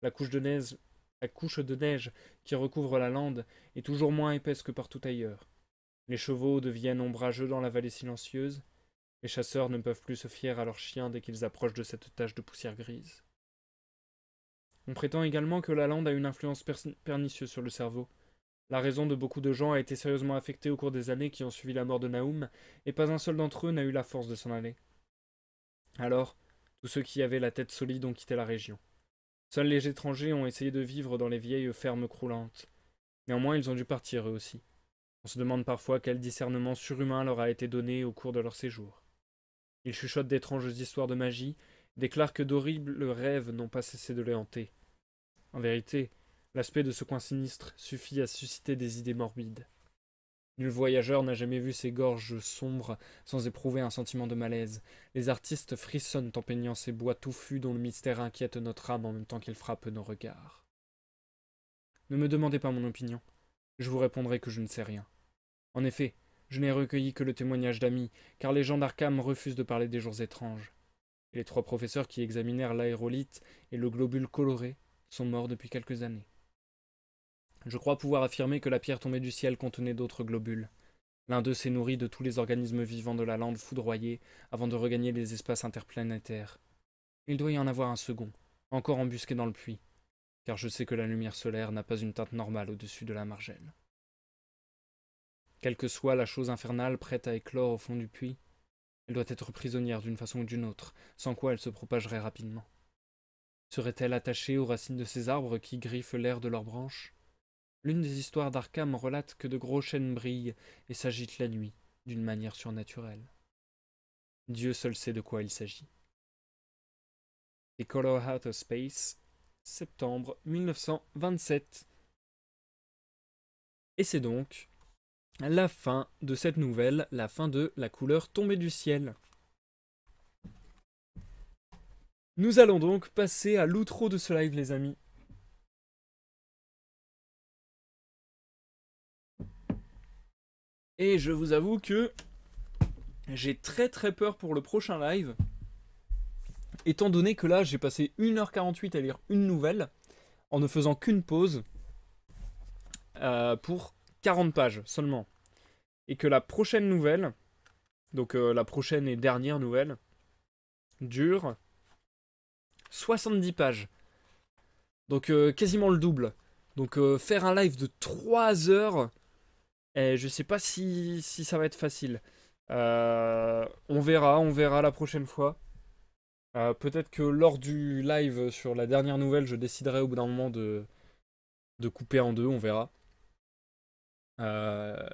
La couche de neige qui recouvre la lande est toujours moins épaisse que partout ailleurs. Les chevaux deviennent ombrageux dans la vallée silencieuse. Les chasseurs ne peuvent plus se fier à leurs chiens dès qu'ils approchent de cette tache de poussière grise. On prétend également que la lande a une influence pernicieuse sur le cerveau. La raison de beaucoup de gens a été sérieusement affectée au cours des années qui ont suivi la mort de Naoum, et pas un seul d'entre eux n'a eu la force de s'en aller. Alors, tous ceux qui avaient la tête solide ont quitté la région. Seuls les étrangers ont essayé de vivre dans les vieilles fermes croulantes. Néanmoins, ils ont dû partir eux aussi. On se demande parfois quel discernement surhumain leur a été donné au cours de leur séjour. Ils chuchotent d'étranges histoires de magie, déclarent que d'horribles rêves n'ont pas cessé de les hanter. En vérité, l'aspect de ce coin sinistre suffit à susciter des idées morbides. Nul voyageur n'a jamais vu ces gorges sombres sans éprouver un sentiment de malaise. Les artistes frissonnent en peignant ces bois touffus dont le mystère inquiète notre âme en même temps qu'il frappe nos regards. Ne me demandez pas mon opinion. Je vous répondrai que je ne sais rien. En effet, je n'ai recueilli que le témoignage d'amis, car les gens d'Arkham refusent de parler des jours étranges. Et les 3 professeurs qui examinèrent l'aérolithe et le globule coloré sont morts depuis quelques années. Je crois pouvoir affirmer que la pierre tombée du ciel contenait d'autres globules. L'un d'eux s'est nourri de tous les organismes vivants de la lande foudroyée avant de regagner les espaces interplanétaires. Il doit y en avoir un second, encore embusqué dans le puits, car je sais que la lumière solaire n'a pas une teinte normale au-dessus de la margelle. Quelle que soit la chose infernale prête à éclore au fond du puits, elle doit être prisonnière d'une façon ou d'une autre, sans quoi elle se propagerait rapidement. Serait-elle attachée aux racines de ces arbres qui griffent l'air de leurs branches ? L'une des histoires d'Arkham relate que de gros chênes brillent et s'agitent la nuit, d'une manière surnaturelle. Dieu seul sait de quoi il s'agit. The Color Out of Space, septembre 1927. Et c'est donc la fin de cette nouvelle, la fin de La couleur tombée du ciel. Nous allons donc passer à l'outro de ce live, les amis. Et je vous avoue que j'ai très peur pour le prochain live, étant donné que là j'ai passé 1h48 à lire une nouvelle, en ne faisant qu'une pause, pour 40 pages seulement. Et que la prochaine nouvelle, donc la prochaine et dernière nouvelle, dure 70 pages. Donc quasiment le double. Donc faire un live de 3 heures, je sais pas si ça va être facile. On verra la prochaine fois. Peut-être que lors du live sur la dernière nouvelle, je déciderai au bout d'un moment de couper en deux, on verra.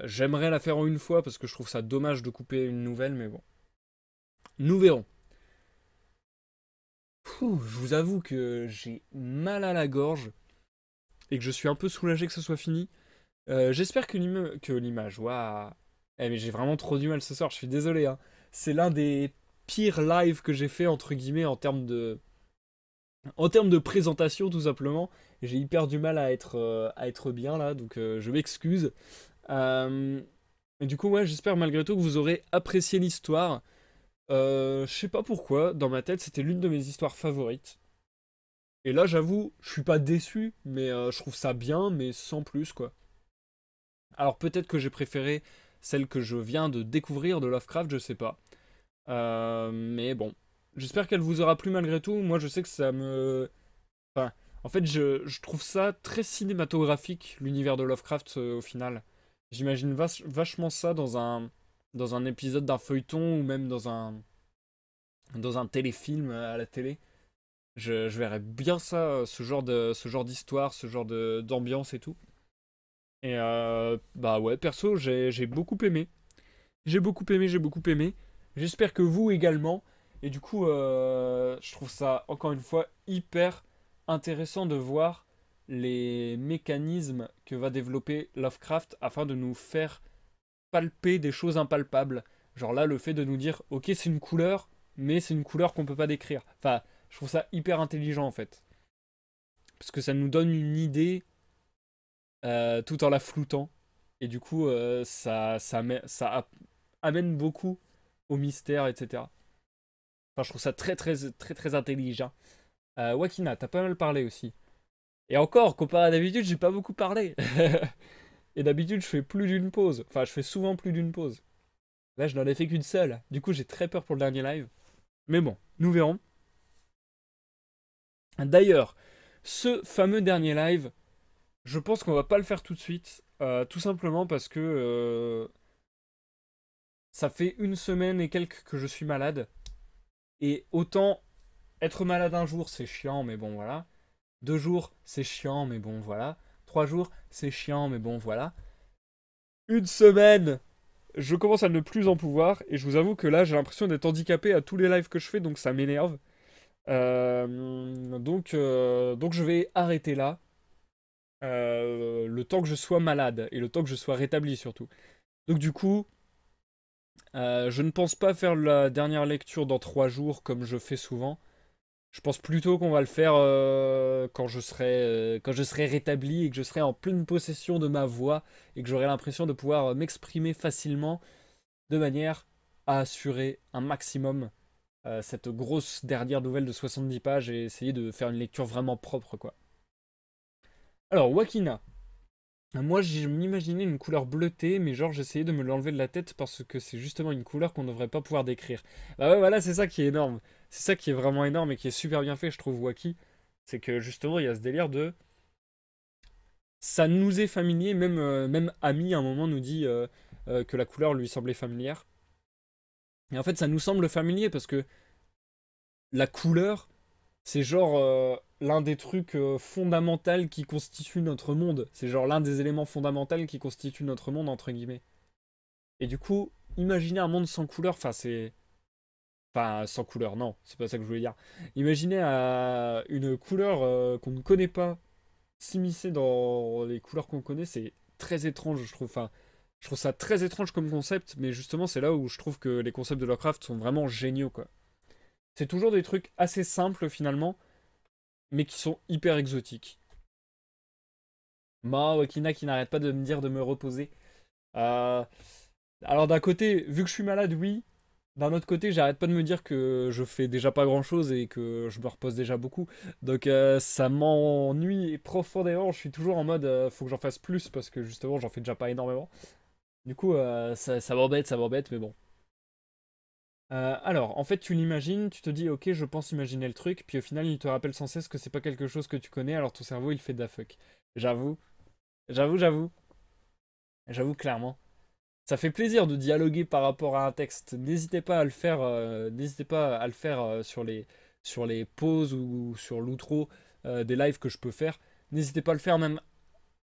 J'aimerais la faire en une fois parce que je trouve ça dommage de couper une nouvelle, mais bon. Nous verrons. Je vous avoue que j'ai mal à la gorge et que je suis un peu soulagé que ce soit fini. J'espère que l'image, waouh. Mais j'ai vraiment trop du mal ce soir, je suis désolé, hein. C'est l'un des pires lives que j'ai fait, entre guillemets, en termes de présentation, tout simplement. J'ai hyper du mal à être bien, là, donc je m'excuse. Et du coup, ouais, j'espère malgré tout que vous aurez apprécié l'histoire. Je sais pas pourquoi, dans ma tête, c'était l'une de mes histoires favorites. Et là, j'avoue, je suis pas déçu, mais je trouve ça bien, mais sans plus, quoi. Alors peut-être que j'ai préféré celle que je viens de découvrir de Lovecraft, je sais pas. Mais bon, j'espère qu'elle vous aura plu malgré tout. Moi, je sais que ça me... Enfin, en fait, je trouve ça très cinématographique, l'univers de Lovecraft, au final. J'imagine vachement ça dans un épisode d'un feuilleton ou même dans un téléfilm à la télé. Je verrais bien ça, ce genre d'histoire, ce genre d'ambiance et tout. Et bah ouais, perso, j'ai beaucoup aimé. J'ai beaucoup aimé. J'espère que vous également. Et du coup, je trouve ça, encore une fois, hyper intéressant de voir les mécanismes que va développer Lovecraft afin de nous faire palper des choses impalpables. Genre là, le fait de nous dire, ok, c'est une couleur, mais c'est une couleur qu'on peut pas décrire. Enfin, je trouve ça hyper intelligent en fait. Parce que ça nous donne une idée tout en la floutant. Et du coup, amène beaucoup au mystère, etc. Enfin, je trouve ça très très très très intelligent. Wakina, t'as pas mal parlé aussi. Et encore, comparé à d'habitude, j'ai pas beaucoup parlé. Et d'habitude, je fais plus d'une pause. Enfin, je fais souvent plus d'une pause. Là, je n'en ai fait qu'une seule. Du coup, j'ai très peur pour le dernier live. Mais bon, nous verrons. D'ailleurs, ce fameux dernier live, je pense qu'on va pas le faire tout de suite. Tout simplement parce que ça fait une semaine et quelques que je suis malade. Et autant être malade un jour, c'est chiant, mais bon, voilà. 2 jours, c'est chiant, mais bon, voilà. 3 jours, c'est chiant, mais bon, voilà. Une semaine, je commence à ne plus en pouvoir. Et je vous avoue que là, j'ai l'impression d'être handicapé à tous les lives que je fais, donc ça m'énerve. Donc je vais arrêter là. Le temps que je sois malade et le temps que je sois rétabli surtout. Donc du coup, je ne pense pas faire la dernière lecture dans 3 jours comme je fais souvent. Je pense plutôt qu'on va le faire quand je serai rétabli et que je serai en pleine possession de ma voix et que j'aurai l'impression de pouvoir m'exprimer facilement de manière à assurer un maximum cette grosse dernière nouvelle de 70 pages et essayer de faire une lecture vraiment propre quoi. Alors Wakina, moi je m'imaginais une couleur bleutée mais genre j'essayais de me l'enlever de la tête parce que c'est justement une couleur qu'on ne devrait pas pouvoir décrire. Bah ouais voilà c'est ça qui est énorme. C'est ça qui est vraiment énorme et qui est super bien fait je trouve Waki. C'est que justement il y a ce délire de ça nous est familier, même Ami à un moment nous dit que la couleur lui semblait familière. Et en fait ça nous semble familier parce que la couleur c'est genre l'un des trucs fondamentaux qui constitue notre monde. C'est genre l'un des éléments fondamentaux qui constitue notre monde, entre guillemets. Et du coup, imaginer un monde sans couleur, enfin c'est... Enfin, sans couleur, non, c'est pas ça que je voulais dire. Imaginez une couleur qu'on ne connaît pas s'immiscer dans les couleurs qu'on connaît, c'est très étrange, je trouve. Enfin, je trouve ça très étrange comme concept, mais justement, c'est là où je trouve que les concepts de Lovecraft sont vraiment géniaux, quoi. C'est toujours des trucs assez simples, finalement, mais qui sont hyper exotiques. Moi, Wakina qui n'arrête pas de me dire de me reposer. Euh, Alors d'un côté, vu que je suis malade, oui. D'un autre côté, j'arrête pas de me dire que je fais déjà pas grand chose et que je me repose déjà beaucoup. Donc ça m'ennuie profondément. Je suis toujours en mode faut que j'en fasse plus parce que justement j'en fais déjà pas énormément. Du coup, ça m'embête, mais bon. Alors, en fait, tu l'imagines, tu te dis, ok, je pense imaginer le truc, puis au final, il te rappelle sans cesse que c'est pas quelque chose que tu connais, alors ton cerveau, il fait de la fuck. J'avoue, j'avoue, j'avoue clairement. Ça fait plaisir de dialoguer par rapport à un texte. N'hésitez pas à le faire, sur les pauses ou sur l'outro des lives que je peux faire. N'hésitez pas à le faire même,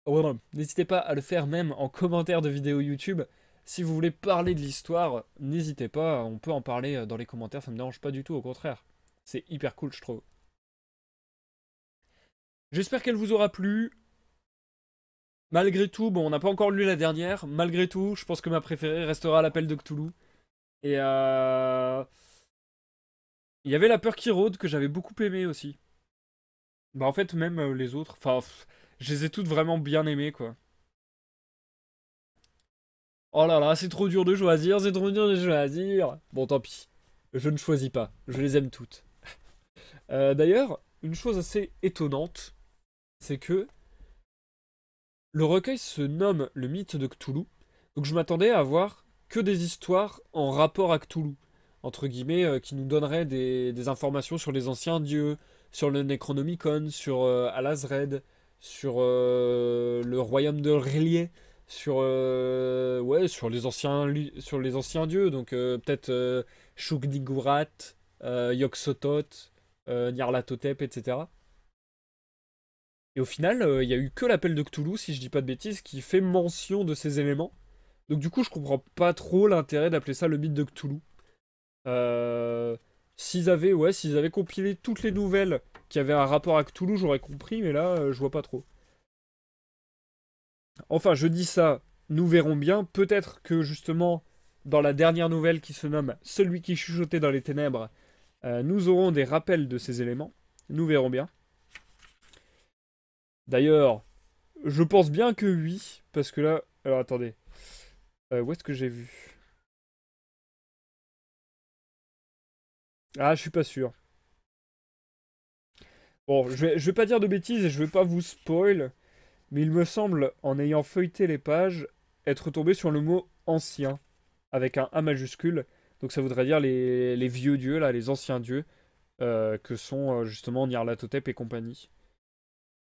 oh non, n'hésitez pas à le faire même en commentaire de vidéo YouTube. Si vous voulez parler de l'histoire, n'hésitez pas, on peut en parler dans les commentaires, ça me dérange pas du tout, au contraire. C'est hyper cool, je trouve. J'espère qu'elle vous aura plu. Malgré tout, bon, on n'a pas encore lu la dernière. Malgré tout, je pense que ma préférée restera l'appel de Cthulhu. Et il y avait La Peur qui rôde que j'avais beaucoup aimé aussi. Bah en fait même les autres, enfin je les ai toutes vraiment bien aimées quoi. Oh là là, c'est trop dur de choisir, c'est trop dur de choisir. Bon tant pis, je ne choisis pas, je les aime toutes. D'ailleurs, une chose assez étonnante, c'est que le recueil se nomme Le mythe de Cthulhu. Donc je m'attendais à voir que des histoires en rapport à Cthulhu, entre guillemets, qui nous donneraient des informations sur les anciens dieux, sur le Necronomicon, sur Alazred, sur le royaume de R'lyeh, sur, ouais, sur les anciens dieux, donc peut-être Shub-Niggurath, Yog-Sothoth, Nyarlathotep, etc. Et au final, il y a eu que l'appel de Cthulhu, si je dis pas de bêtises, qui fait mention de ces éléments. Donc du coup, je comprends pas trop l'intérêt d'appeler ça le mythe de Cthulhu. Euh, s'ils avaient compilé toutes les nouvelles qui avaient un rapport avec Cthulhu, j'aurais compris, mais là, je vois pas trop. Enfin, je dis ça, nous verrons bien. Peut-être que justement, dans la dernière nouvelle qui se nomme Celui qui chuchotait dans les ténèbres, nous aurons des rappels de ces éléments. Nous verrons bien. D'ailleurs, je pense bien que oui, parce que là... Alors attendez. Où est-ce que j'ai vu? Ah, je suis pas sûr. Bon, je vais pas dire de bêtises et je vais pas vous spoil, mais il me semble, en ayant feuilleté les pages, être tombé sur le mot ancien, avec un A majuscule. Donc ça voudrait dire les vieux dieux, là, les anciens dieux, que sont justement Nyarlathotep et compagnie.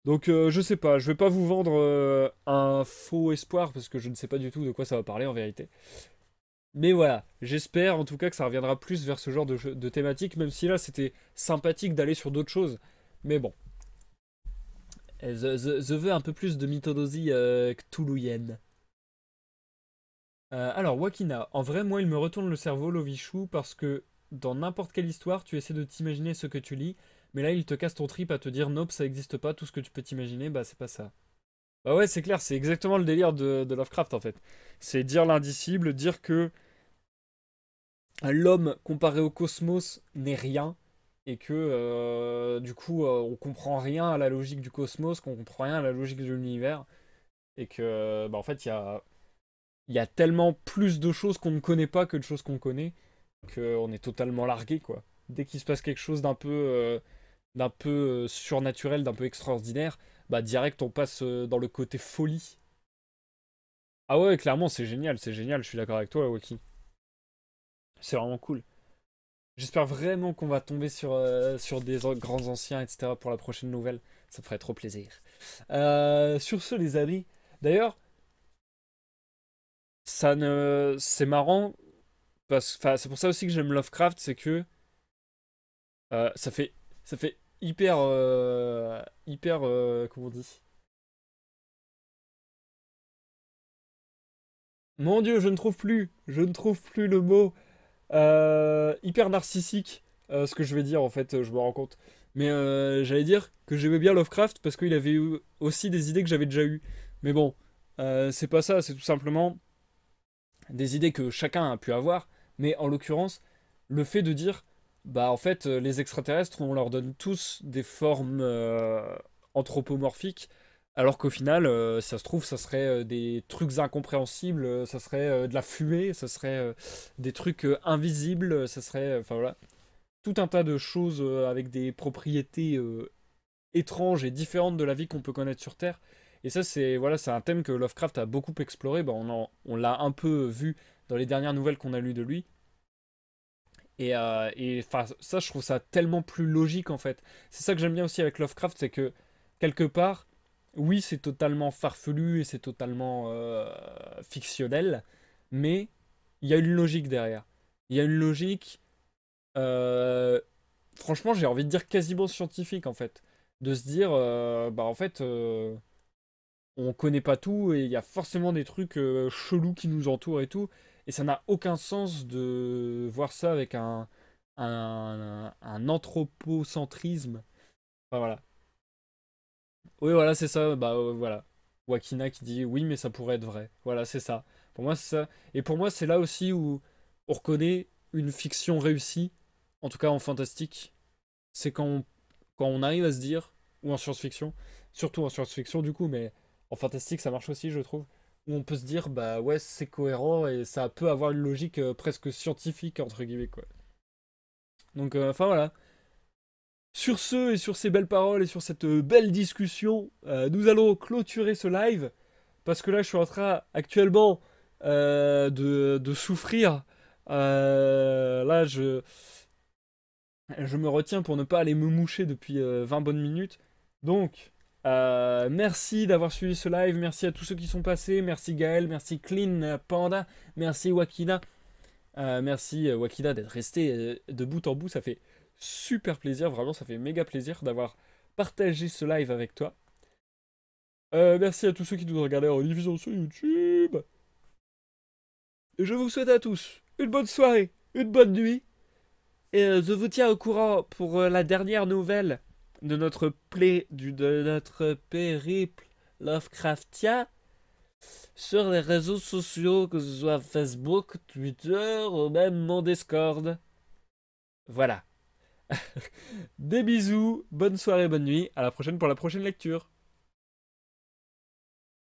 Donc je sais pas, je vais pas vous vendre un faux espoir, parce que je ne sais pas du tout de quoi ça va parler en vérité. Mais voilà, j'espère en tout cas que ça reviendra plus vers ce genre de thématique, même si là c'était sympathique d'aller sur d'autres choses. Mais bon, je veux un peu plus de mythologie cthulhuienne. Alors, Wakina, en vrai, moi, il me retourne le cerveau, Lovichou, parce que dans n'importe quelle histoire, tu essaies de t'imaginer ce que tu lis, mais là, il te casse ton trip à te dire, nope, ça existe pas, tout ce que tu peux t'imaginer, bah, c'est pas ça. Bah ouais, c'est clair, c'est exactement le délire de Lovecraft, en fait. C'est dire l'indicible, dire que l'homme, comparé au cosmos, n'est rien, et que, du coup, on comprend rien à la logique du cosmos, qu'on comprend rien à la logique de l'univers, et que, bah, en fait, il y a tellement plus de choses qu'on ne connaît pas que de choses qu'on connaît qu'on est totalement largué, quoi. Dès qu'il se passe quelque chose d'un peu surnaturel, d'un peu extraordinaire, bah direct on passe dans le côté folie. Ah ouais, clairement c'est génial, je suis d'accord avec toi, Waki. C'est vraiment cool. J'espère vraiment qu'on va tomber sur des grands anciens, etc. pour la prochaine nouvelle. Ça me ferait trop plaisir. Sur ce, les amis, d'ailleurs, c'est marrant enfin, c'est pour ça aussi que j'aime Lovecraft, c'est que ça fait hyper, comment on dit? Mon Dieu, je ne trouve plus le mot. Hyper narcissique, ce que je vais dire en fait, je me rends compte. Mais j'allais dire que j'aimais bien Lovecraft parce qu'il avait eu aussi des idées que j'avais déjà eues. Mais bon, c'est pas ça, c'est tout simplement des idées que chacun a pu avoir. Mais en l'occurrence, le fait de dire, bah en fait, les extraterrestres, on leur donne tous des formes anthropomorphiques, alors qu'au final, ça se trouve, ça serait des trucs incompréhensibles, ça serait de la fumée, ça serait des trucs invisibles, ça serait, enfin voilà, tout un tas de choses avec des propriétés étranges et différentes de la vie qu'on peut connaître sur Terre. Et ça, c'est voilà, c'est un thème que Lovecraft a beaucoup exploré. Bah, on l'a un peu vu dans les dernières nouvelles qu'on a lues de lui. Et enfin, ça, je trouve ça tellement plus logique en fait. C'est ça que j'aime bien aussi avec Lovecraft, c'est que quelque part, oui, c'est totalement farfelu et c'est totalement fictionnel, mais il y a une logique derrière. Il y a une logique, euh, franchement, j'ai envie de dire quasiment scientifique en fait. De se dire, bah en fait, on connaît pas tout et il y a forcément des trucs chelous qui nous entourent et tout. Et ça n'a aucun sens de voir ça avec un anthropocentrisme. Enfin voilà. Oui, voilà, c'est ça. Bah voilà. Wakina qui dit oui, mais ça pourrait être vrai. Voilà, c'est ça. Pour moi, c'est ça. Et pour moi, c'est là aussi où on reconnaît une fiction réussie, en tout cas en fantastique. C'est quand on arrive à se dire, ou en science-fiction, surtout en science-fiction du coup, mais en fantastique ça marche aussi je trouve, où on peut se dire bah ouais c'est cohérent et ça peut avoir une logique presque scientifique entre guillemets quoi. Donc enfin voilà. Sur ce et sur ces belles paroles et sur cette belle discussion, nous allons clôturer ce live parce que là je suis en train actuellement de souffrir. Là je me retiens pour ne pas aller me moucher depuis 20 bonnes minutes. Donc, merci d'avoir suivi ce live. Merci à tous ceux qui sont passés. Merci Gaël, merci Clean Panda, merci Wakina. Merci Wakina d'être resté de bout en bout. Ça fait super plaisir, vraiment, ça fait méga plaisir d'avoir partagé ce live avec toi. Merci à tous ceux qui nous regardaient en division sur YouTube. Et je vous souhaite à tous une bonne soirée, une bonne nuit. Et je vous tiens au courant pour la dernière nouvelle de de notre périple Lovecraftien sur les réseaux sociaux, que ce soit Facebook, Twitter ou même mon Discord. Voilà. Des bisous, bonne soirée, bonne nuit, à la prochaine pour la prochaine lecture.